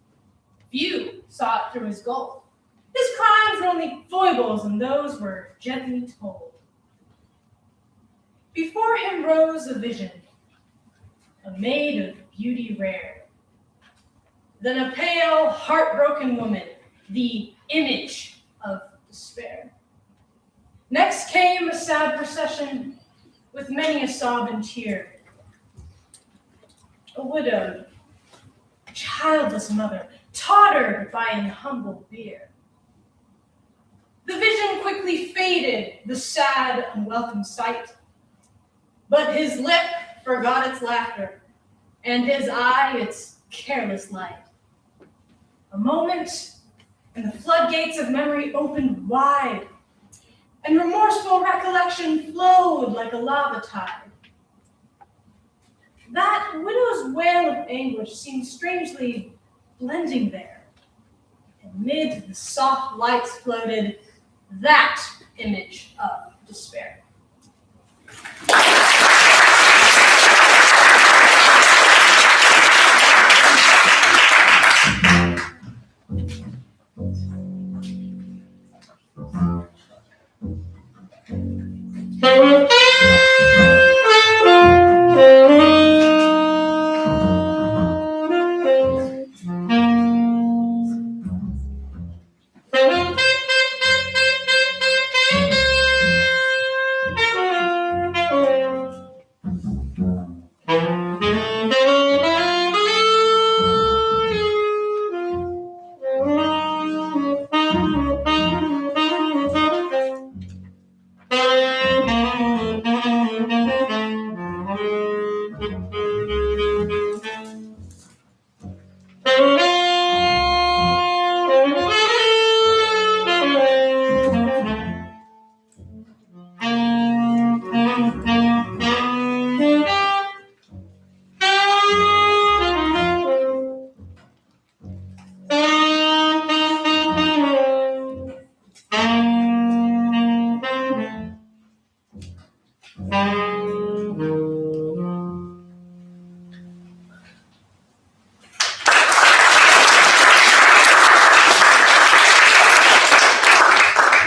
Few sought through his gold. His crimes were only foibles, and those were gently told. Before him rose a vision, a maid of beauty rare. Then a pale, heartbroken woman, the image of despair. Next came a sad procession with many a sob and tear. A widowed, childless mother, tottered by an humble bier. The vision quickly faded, the sad, unwelcome sight. But his lip forgot its laughter, and his eye its careless light. A moment, and the floodgates of memory opened wide, and remorseful recollection flowed like a lava tide. That widow's wail of anguish seemed strangely blending there, and mid the soft lights floated that image of despair.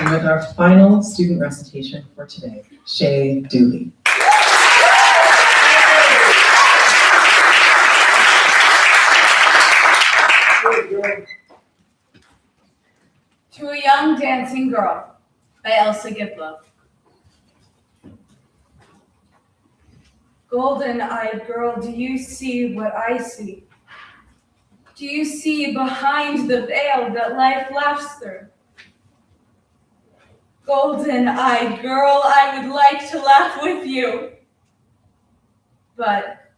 And with our final student recitation for today, Shay Dooley. To a Young Dancing Girl by Elsa Giplow. Golden-eyed girl, do you see what I see? Do you see behind the veil that life laughs through? Golden-eyed girl, I would like to laugh with you, but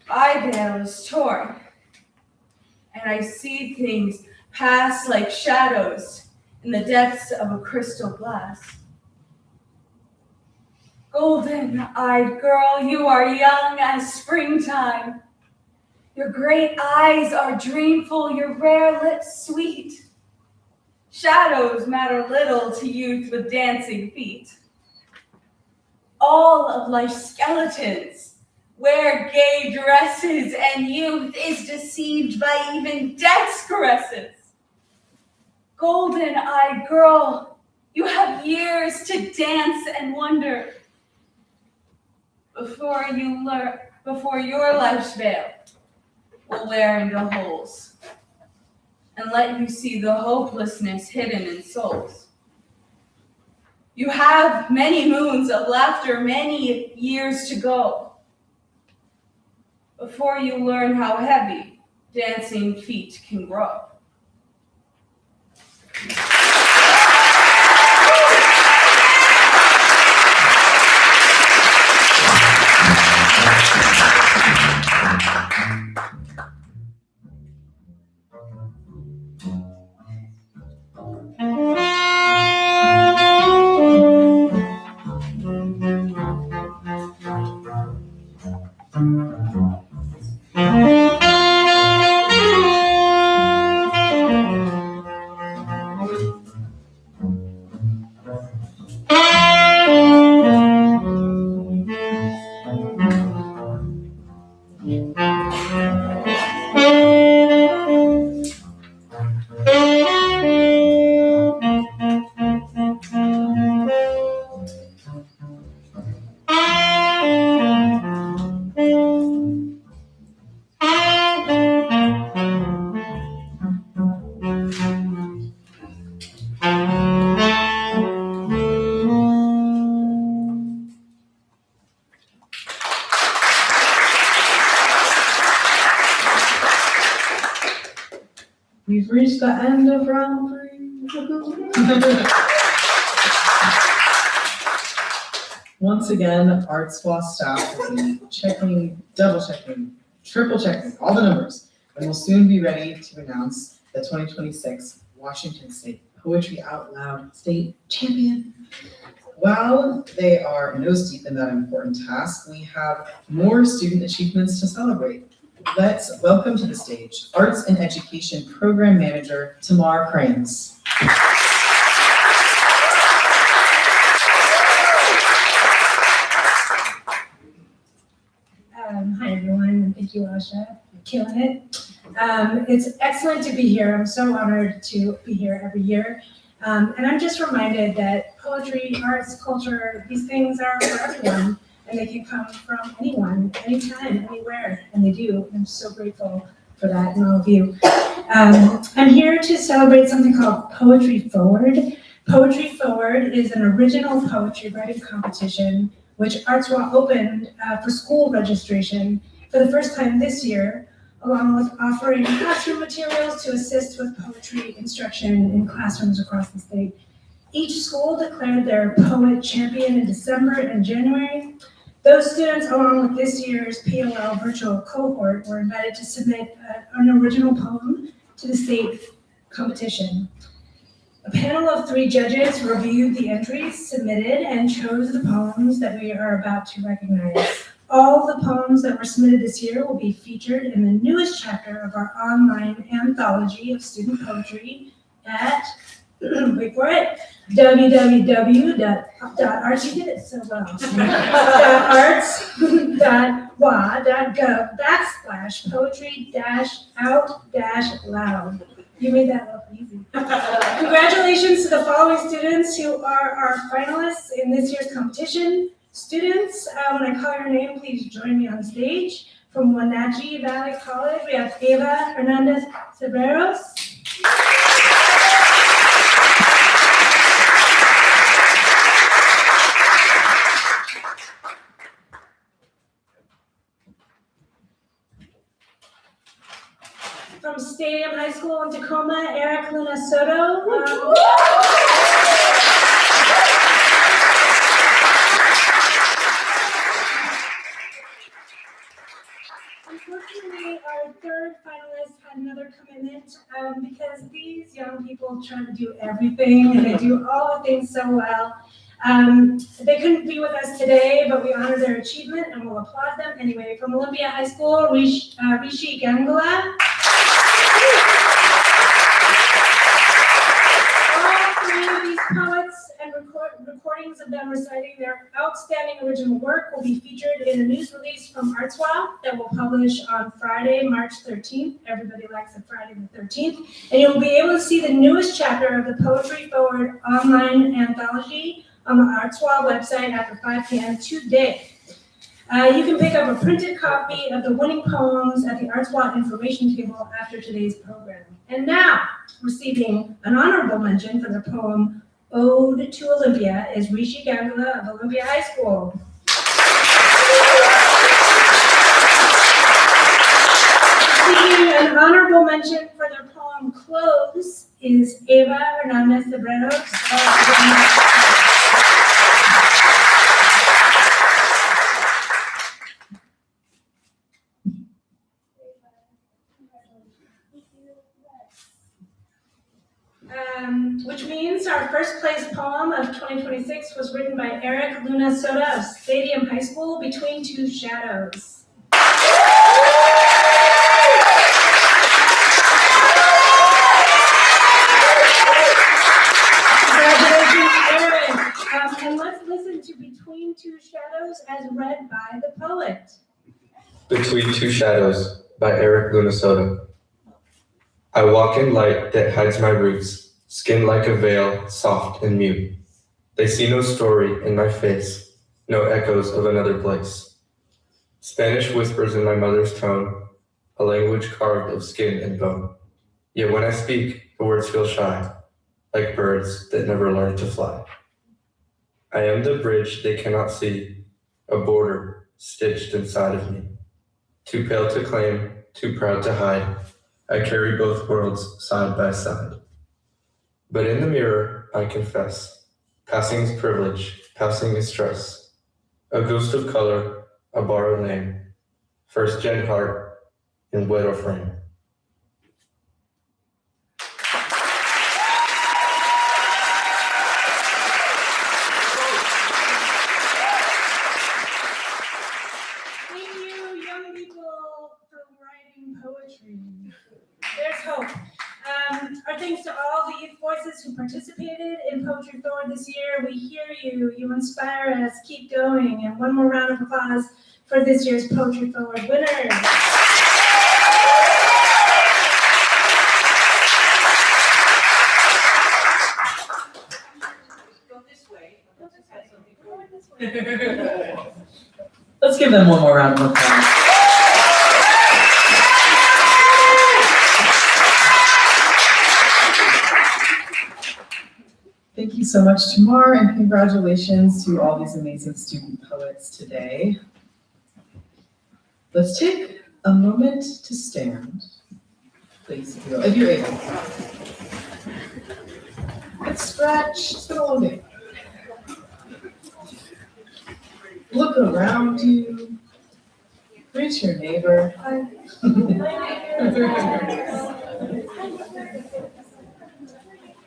my veil is torn, and I see things pass like shadows in the depths of a crystal glass. Golden-eyed girl, you are young as springtime. Your great eyes are dreamful, your rare lips sweet. Shadows matter little to youth with dancing feet. All of life's skeletons wear gay dresses, and youth is deceived by even death's caresses. Golden-eyed girl, you have years to dance and wonder before your life's veil will wear into holes and let you see the hopelessness hidden in souls. You have many moons of laughter, many years to go before you learn how heavy dancing feet can grow. We've reached the end of round 3. Once again, ArtsWA staff will be checking, double checking, triple checking all the numbers, and will soon be ready to announce the 2026 Washington State Poetry Out Loud State Champion. While they are nose deep in that important task, we have more student achievements to celebrate. Let's welcome to the stage Arts and Education Program Manager, Tamar Cranes. Hi everyone, and thank you, Asha. You're killing it. It's excellent to be here. I'm so honored to be here every year. And I'm just reminded that poetry, arts, culture, these things are for everyone, and they can come from anyone, anytime, anywhere, and they do. And I'm so grateful for that and all of you. I'm here to celebrate something called Poetry Forward. Poetry Forward is an original poetry writing competition which ArtsWA opened for school registration for the first time this year, along with offering classroom materials to assist with poetry instruction in classrooms across the state. Each school declared their poet champion in December and January. Those students, along with this year's POL virtual cohort, were invited to submit an original poem to the state competition. A panel of 3 judges reviewed the entries submitted and chose the poems that we are about to recognize. All the poems that were submitted this year will be featured in the newest chapter of our online anthology of student poetry at, wait for it, arts.wa.gov/poetry-out-loud. You made that look easy. Congratulations to the following students who are our finalists in this year's competition. Students, when I call your name, please join me on stage. From Wenatchee Valley College, we have Eva Hernandez Cebreros. From Stadium High School in Tacoma, Eric Luna Soto. Unfortunately, our third finalist had another commitment because these young people try to do everything and they do all the things so well. They couldn't be with us today, but we honor their achievement and we'll applaud them anyway. From Olympia High School, Rishi Gangula. All 3 of these poets and recordings of them reciting their outstanding original work will be featured in a news release from ArtsWA that will publish on Friday, March 13th. Everybody likes a Friday the 13th. And you'll be able to see the newest chapter of the Poetry Forward online anthology on the ArtsWA website after 5 p.m. today. You can pick up a printed copy of the winning poems at the ArtsWA information table after today's program. And now, receiving an honorable mention for their poem Ode to Olympia is Rishi Gangula of Olympia High School. Receiving an honorable mention for their poem Close is Eva Hernandez Cebreros. Which means our first place poem of 2026 was written by Eric Luna Soto of Stadium High School, Between Two Shadows. Congratulations, Eric. And let's listen to Between Two Shadows as read by the poet. Between Two Shadows by Eric Luna Soto. I walk in light that hides my roots, skin like a veil, soft and mute. They see no story in my face, no echoes of another place. Spanish whispers in my mother's tone, a language carved of skin and bone. Yet when I speak, the words feel shy, like birds that never learned to fly. I am the bridge they cannot see, a border stitched inside of me. Too pale to claim, too proud to hide, I carry both worlds side by side. But in the mirror, I confess, passing is privilege, passing is stress. A ghost of color, a borrowed name, first gen heart in widow frame. Thank you, young people, for writing poetry. There's hope. Our thanks to all the youth voices who participated in Poetry Forward this year. We hear you. You inspire us. Keep going. And one more round of applause for this year's Poetry Forward winners. Go this way. I'll just have something for you this way. Let's give them one more round of applause. Thank you so much, Tamar, and congratulations to all these amazing student poets today. Let's take a moment to stand. Please, if you're able. Let's stretch. It's been a long day. Look around you. Greet your neighbor.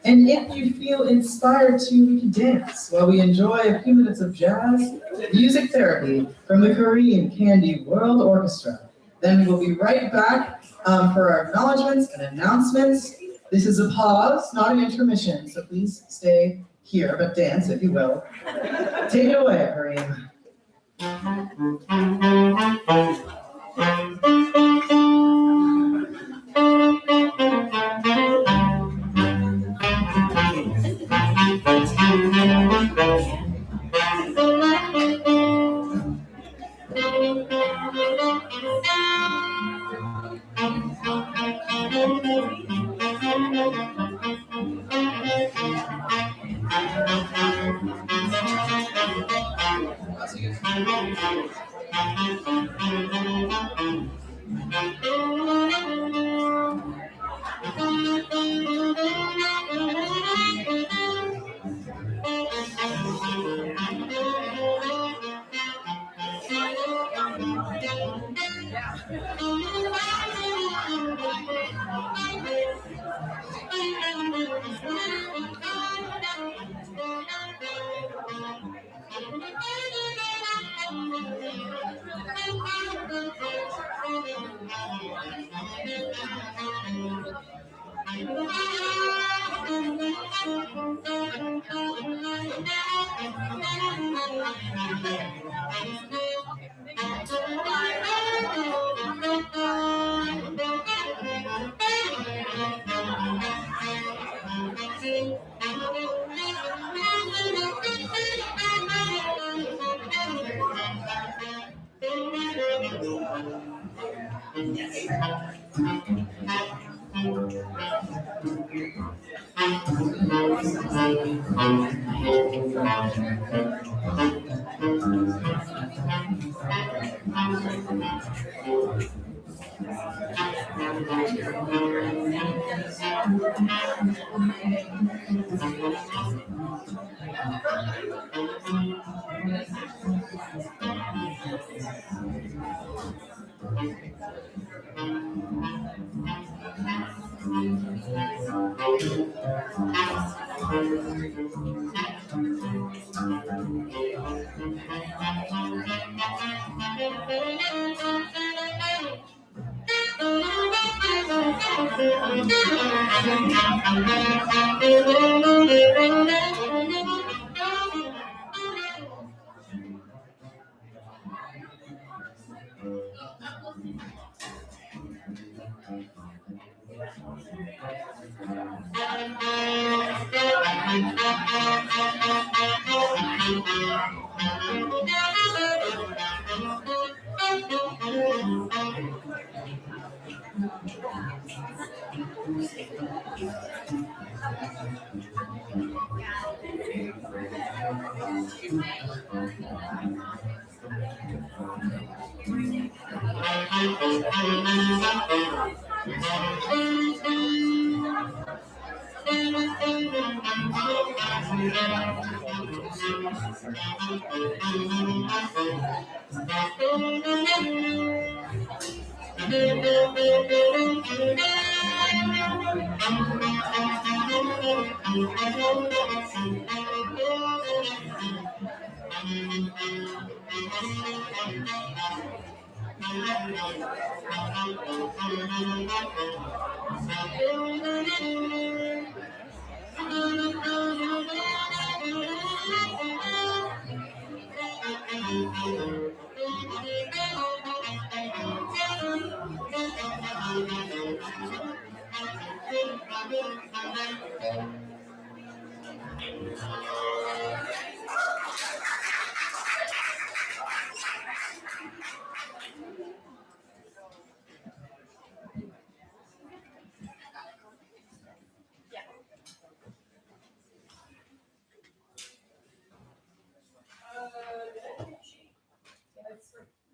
And if you feel inspired to, we can dance while we enjoy a few minutes of jazz music therapy from the Korean Candy World Orchestra. Then we'll be right back for our acknowledgements and announcements. This is a pause, not an intermission, so please stay here, but dance if you will. Take it away, Kareem.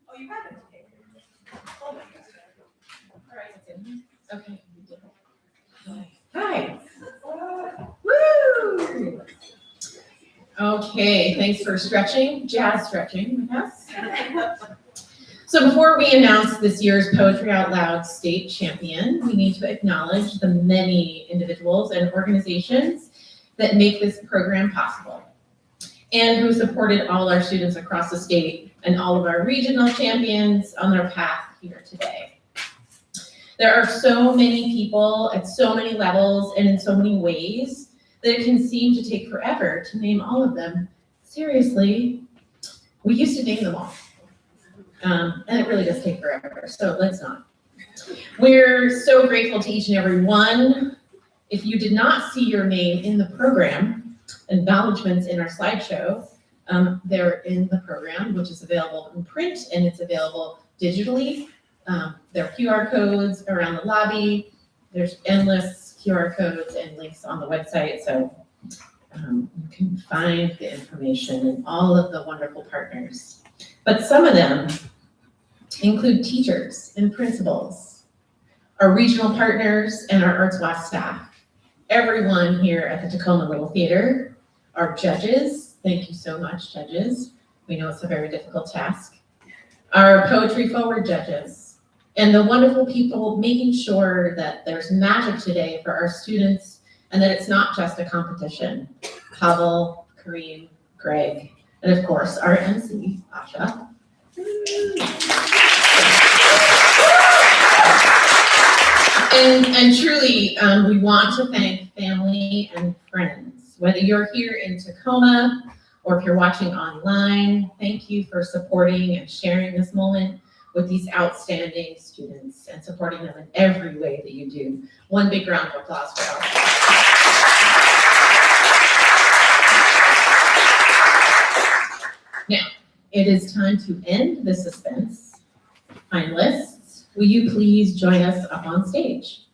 Oh, you have it. Okay. Hi. Woo! Okay, thanks for stretching, jazz stretching with us. So before we announce this year's Poetry Out Loud state champion, we need to acknowledge the many individuals and organizations that make this program possible and who supported all our students across the state and all of our regional champions on their path here today. There are so many people at so many levels and in so many ways that it can seem to take forever to name all of them. Seriously, we used to name them all. And it really does take forever, so let's not. We're so grateful to each and every one. If you did not see your name in the program, acknowledgements in our slideshow, they're in the program, which is available in print and it's available digitally. There are QR codes around the lobby. There's endless QR codes and links on the website, so you can find the information and all of the wonderful partners. But some of them include teachers and principals, our regional partners, and our ArtsWA staff. Everyone here at the Tacoma Little Theatre, our judges, thank you so much, judges. We know it's a very difficult task. Our Poetry Forward judges, and the wonderful people making sure that there's magic today for our students and that it's not just a competition. Pavel, Kareem, Greg, and of course, our MC, Asha. And truly, we want to thank family and friends. Whether you're here in Tacoma or if you're watching online, thank you for supporting and sharing this moment with these outstanding students and supporting them in every way that you do. One big round of applause for all. Now, it is time to end the suspense. Finalists, will you please join us up on stage?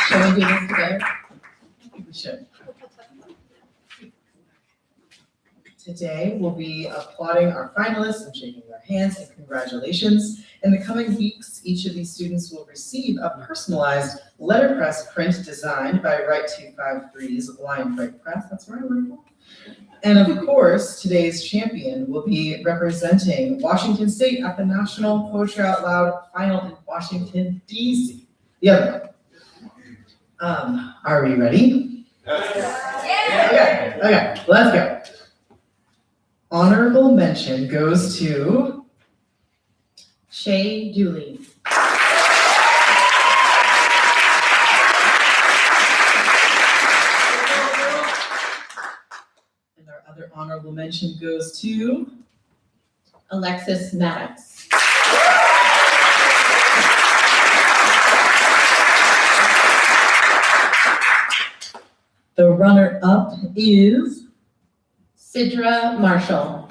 Shall we do this together? I think we should. Today, we'll be applauding our finalists and shaking their hands in congratulations. In the coming weeks, each of these students will receive a personalized letterpress print designed by Right 253's Line Break Press. That's where I work for. And of course, today's champion will be representing Washington State at the National Poetry Out Loud Final in Washington, D.C. The other one. Are we ready? Yeah. Okay, let's go. Honorable mention goes to Shay Dooley. And our other honorable mention goes to Alexis Maddox. the runner-up is Sidra Marshall.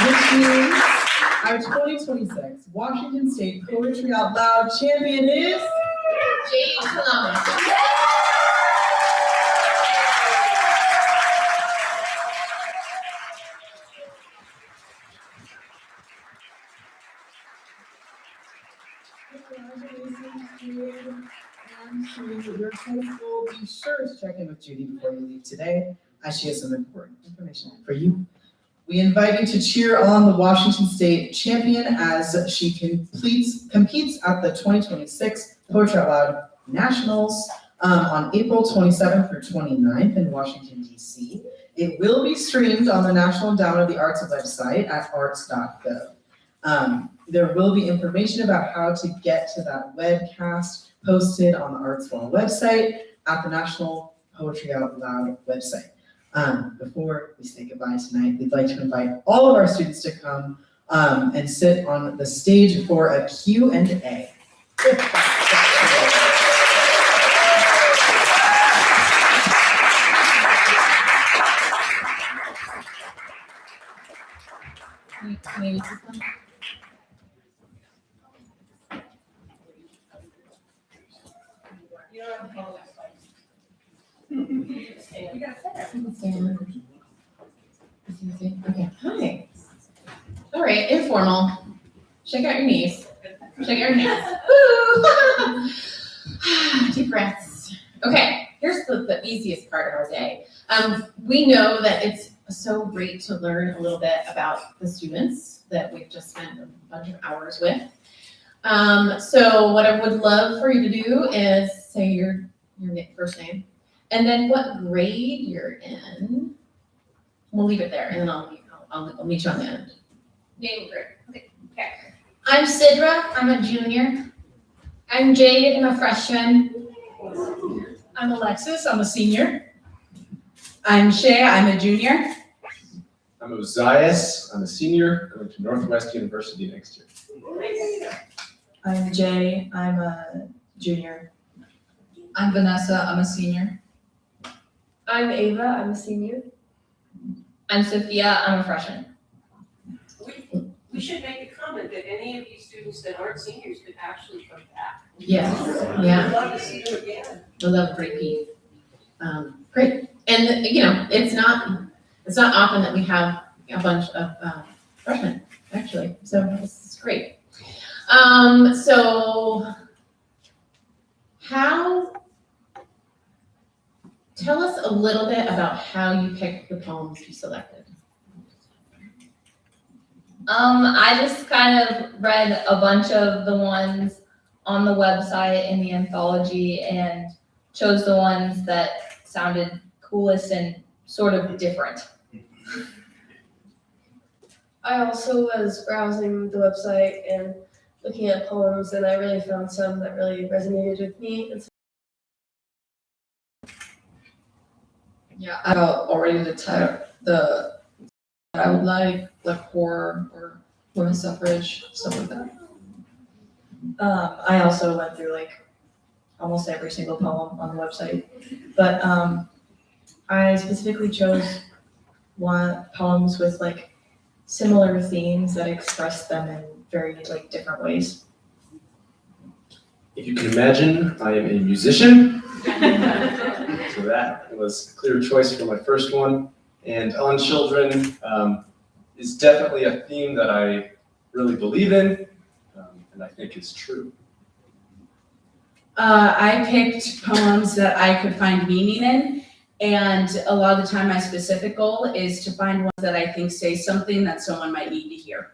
Which means our 2026 Washington State Poetry Out Loud champion is Jade Columbus. Congratulations, Jude. And to your hopeful, be sure to check in with Judy before you leave today, as she has some important information for you. We invite you to cheer on the Washington State champion as she competes at the 2026 Poetry Out Loud Nationals on April 27th through 29th in Washington, D.C. It will be streamed on the National Endowment of the Arts website at arts.gov. There will be information about how to get to that webcast posted on the ArtsWA website at the National Poetry Out Loud website. Before we say goodbye tonight, we'd like to invite all of our students to come and sit on the stage for a Q&A. Okay, hi. All right, informal. Shake out your knees. Shake out your hands. Woo! Deep breaths. Okay, here's the easiest part of our day. We know that it's so great to learn a little bit about the students that we've just spent a bunch of hours with. So what I would love for you to do is say your first name, and then what grade you're in. We'll leave it there, and then I'll meet you on the end. Name grade. Okay. I'm Sidra. I'm a junior. I'm Jade. I'm a freshman. I'm Alexis. I'm a senior. I'm Shea. I'm a junior. I'm Ozias. I'm a senior going to Northwest University next year. I'm Jay. I'm a junior. I'm Vanessa. I'm a senior. I'm Ava. I'm a senior. I'm Sophia. I'm a freshman. We should make a comment that any of these students that aren't seniors could actually come back. Yes, We'd yeah. love to see them again. We love repeat. Great. And it's not often that we have a bunch of freshmen, actually. So this is great. So tell us a little bit about how you picked the poems you selected. I just kind of read a bunch of the ones on the website in the anthology and chose the ones that sounded coolest and sort of different. I also was browsing the website and looking at poems, and I really found some that really resonated with me. And Yeah, I felt already the I would like horror or women's suffrage, stuff like that. I also went through like almost every single poem on the website, but I specifically chose poems with like similar themes that express them in very like different ways. If you can imagine, I am a musician. So that was a clear choice for my first one. And on children is definitely a theme that I really believe in and I think is true. I picked poems that I could find meaning in, and a lot of the time my specific goal is to find ones that I think say something that someone might need to hear.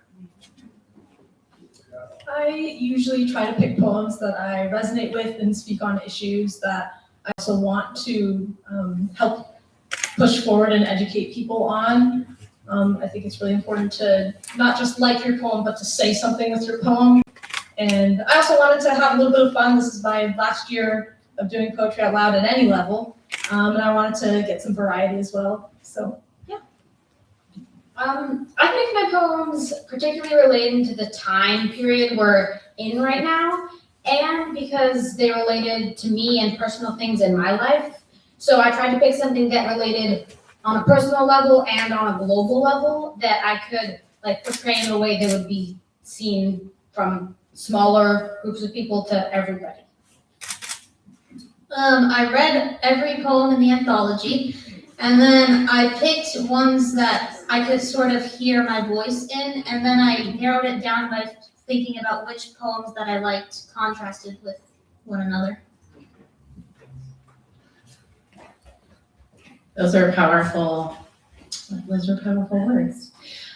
I usually try to pick poems that I resonate with and speak on issues that I also want to help push forward and educate people on. I think it's really important to not just like your poem, but to say something with your poem. And I also wanted to have a little bit of fun. This is my last year of doing poetry out loud at any level. And I wanted to get some variety as well. So, yeah. I picked my poems particularly relating to the time period we're in right now, and because they related to me and personal things in my life. So I tried to pick something that related on a personal level and on a global level that I could like portray in a way that would be seen from smaller groups of people to everybody. I read every poem in the anthology, and then I picked ones that I could sort of hear my voice in, and then I narrowed it down by thinking about which poems that I liked contrasted with one another. Those are powerful words.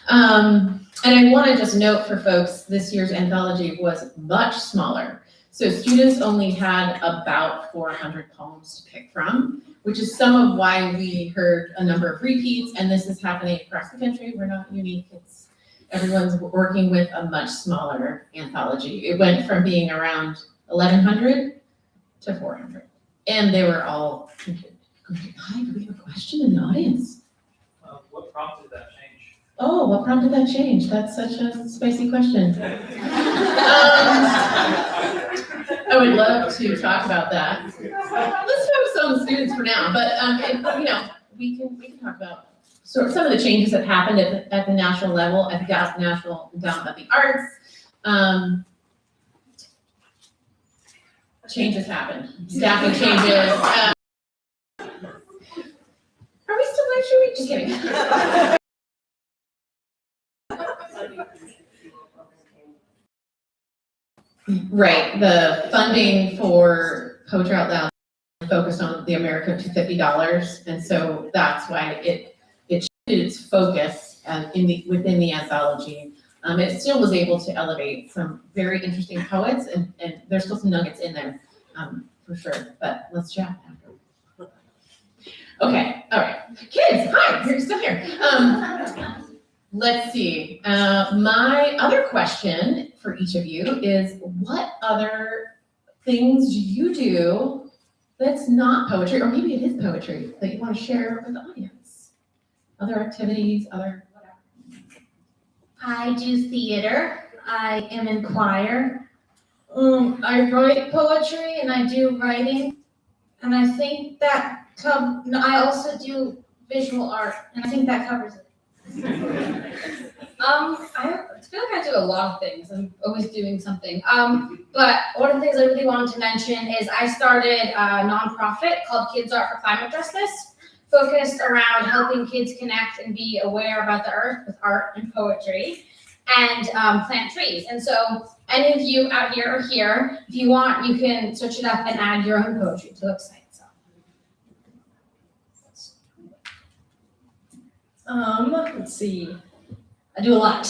And I want to just note for folks, this year's anthology was much smaller. So students only had about 400 poems to pick from, which is some of why we heard a number of repeats, and this is happening across the country. We're not unique. Everyone's working with a much smaller anthology. It went from being around 1,100 to 400, and they were all completed. Hi, do we have a question in the audience? What prompted that change? Oh, what prompted that change? That's such a spicy question. I would love to talk about that. Let's focus on the students for now, but we can talk about some of the changes that happened at the national level, at the National Endowment of the Arts. Changes happened. Staffing changes. Are we still live streaming? Just kidding. Right, the funding for Poetry Out Loud focused on the America to $50, and so that's why it shifted its focus within the anthology. It still was able to elevate some very interesting poets, and there's still some nuggets in there, for sure. But let's chat after. Okay, all right, kids, hi, you're still here. Let's see. My other question for each of you is, what other things do you do that's not poetry, or maybe it is poetry, that you want to share with the audience? Other activities, other whatever. I do theater. I am in choir. I write poetry and I do writing. And I think that I also do visual art, and I think that covers it. I feel like I do a lot of things. I'm always doing something. But one of the things I really wanted to mention is I started a nonprofit called Kids Art for Climate Justice, focused around helping kids connect and be aware about the earth with art and poetry, and plant trees. And so any of you out here or here, if you want, you can search it up and add your own poetry to the website. Let's see. I do a lot.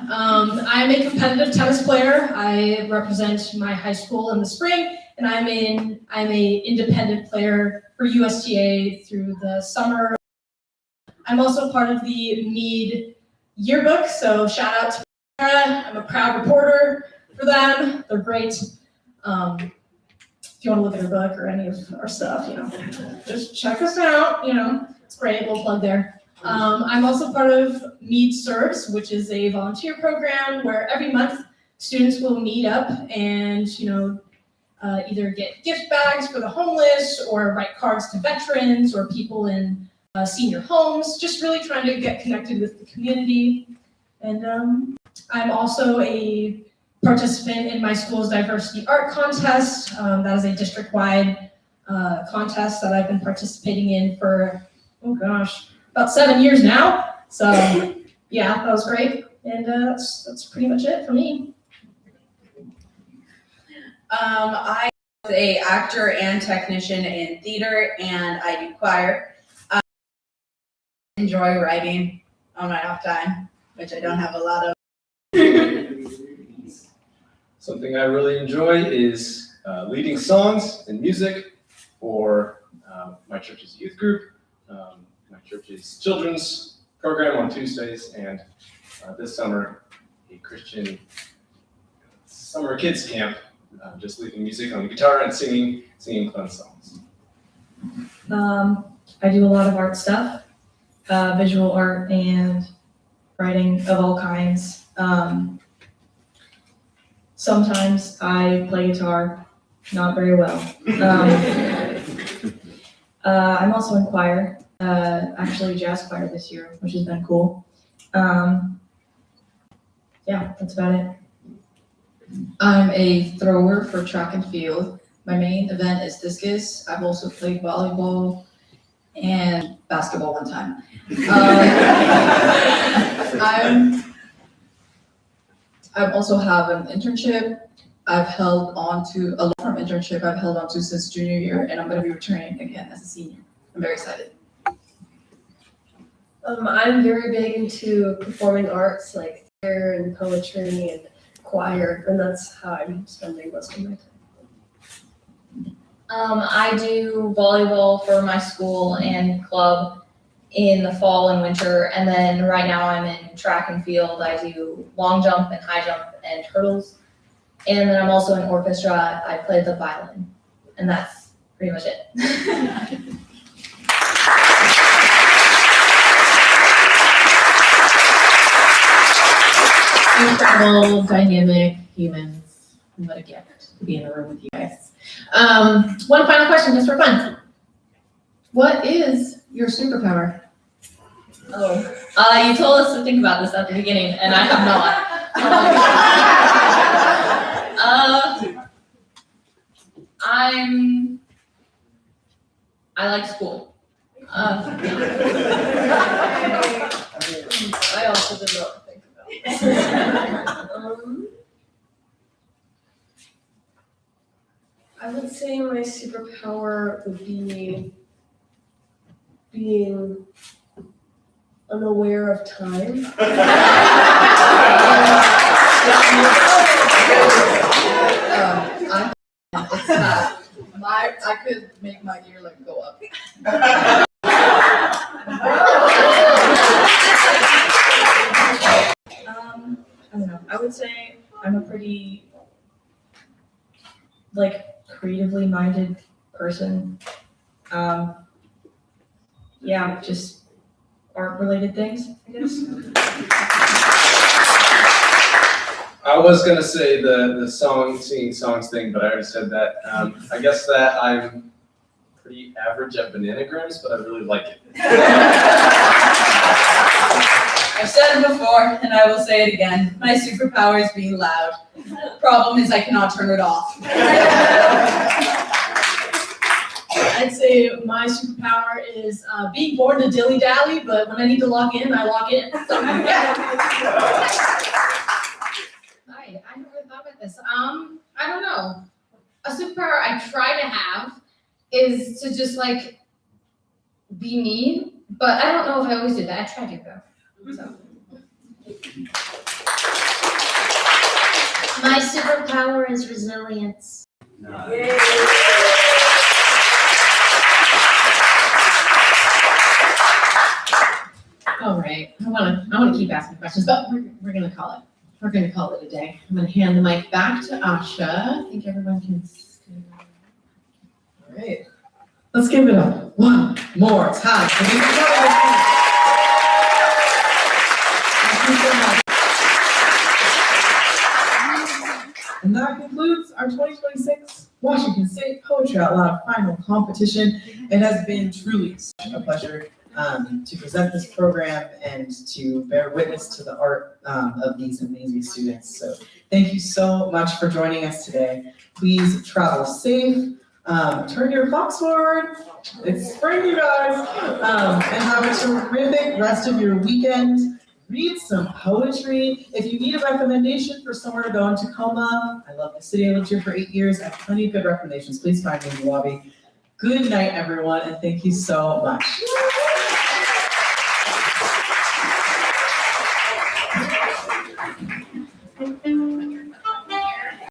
I'm a competitive tennis player. I represent my high school in the spring, and I'm a independent player for USTA through the summer. I'm also part of the Mead yearbook, so shout out to Sarah. I'm a proud reporter for them. They're great. If you want to look at her book or any of our stuff, just check us out. It's great. We'll plug there. I'm also part of Mead Serves, which is a volunteer program where every month students will meet up and, either get gift bags for the homeless or write cards to veterans or people in senior homes, just really trying to get connected with the community. And I'm also a participant in my school's diversity art contest. That is a district-wide contest that I've been participating in for, about 7 years now. So yeah, that was great. And that's pretty much it for me. I was an actor and technician in theater, and I do choir. I enjoy writing on my off time, which I don't have a lot of. Something I really enjoy is leading songs and music for my church's youth group, my church's children's program on Tuesdays, and this summer, a Christian summer kids camp, just leading music on the guitar and singing fun songs. I do a lot of art stuff, visual art and writing of all kinds. Sometimes I play guitar, not very well. I'm also in choir, actually jazz choir this year, which has been cool. Yeah, that's about it. I'm a thrower for track and field. My main event is discus. I've also played volleyball and basketball one time. I also have an internship. I've held on to a long-term internship I've held on to since junior year, and I'm going to be returning again as a senior. I'm very excited. I'm very big into performing arts like theater and poetry and choir, and that's how I'm spending most of my time. I do volleyball for my school and club in the fall and winter, and then right now I'm in track and field. I do long jump and high jump and hurdles, and then I'm also in orchestra. I play the violin, and that's pretty much it. Incredible, dynamic humans. What a gift to be in a room with you guys. One final question, just for fun. What is your superpower? Oh, you told us to think about this at the beginning, and I have not. I like school. I also did not think about this. I would say my superpower would be being unaware of time. I could make my ear like go up. I don't know. I would say I'm a pretty creatively minded person. Yeah, just art related things, I guess. I was gonna say the singing songs thing, but I already said that. I guess that I'm pretty average at bananagrams, but I really like it. I've said it before, and I will say it again. My superpower is being loud. Problem is I cannot turn it off. I'd say my superpower is being born to dilly-dally, but when I need to log in, I log in. So, yeah. I never really thought about this. I don't know. A superpower I try to have is to just be me, but I don't know if I always do that. I try to though. So. My superpower is resilience. Yay. All right. I want to keep asking questions, but we're gonna call it. We're gonna call it a day. I'm gonna hand the mic back to Asha. I think everyone can stay. All right. Let's give it up one more time. And that concludes our 2026 Washington State Poetry Out Loud Final Competition. It has been truly such a pleasure to present this program and to bear witness to the art of these amazing students. So thank you so much for joining us today. Please travel safe. Turn your clocks forward. It's spring, you guys. And have a terrific rest of your weekend. Read some poetry. If you need a recommendation for somewhere to go in Tacoma, I love the city. I lived here for 8 years. I have plenty of good recommendations. Please find me in the lobby. Good night, everyone, and thank you so much.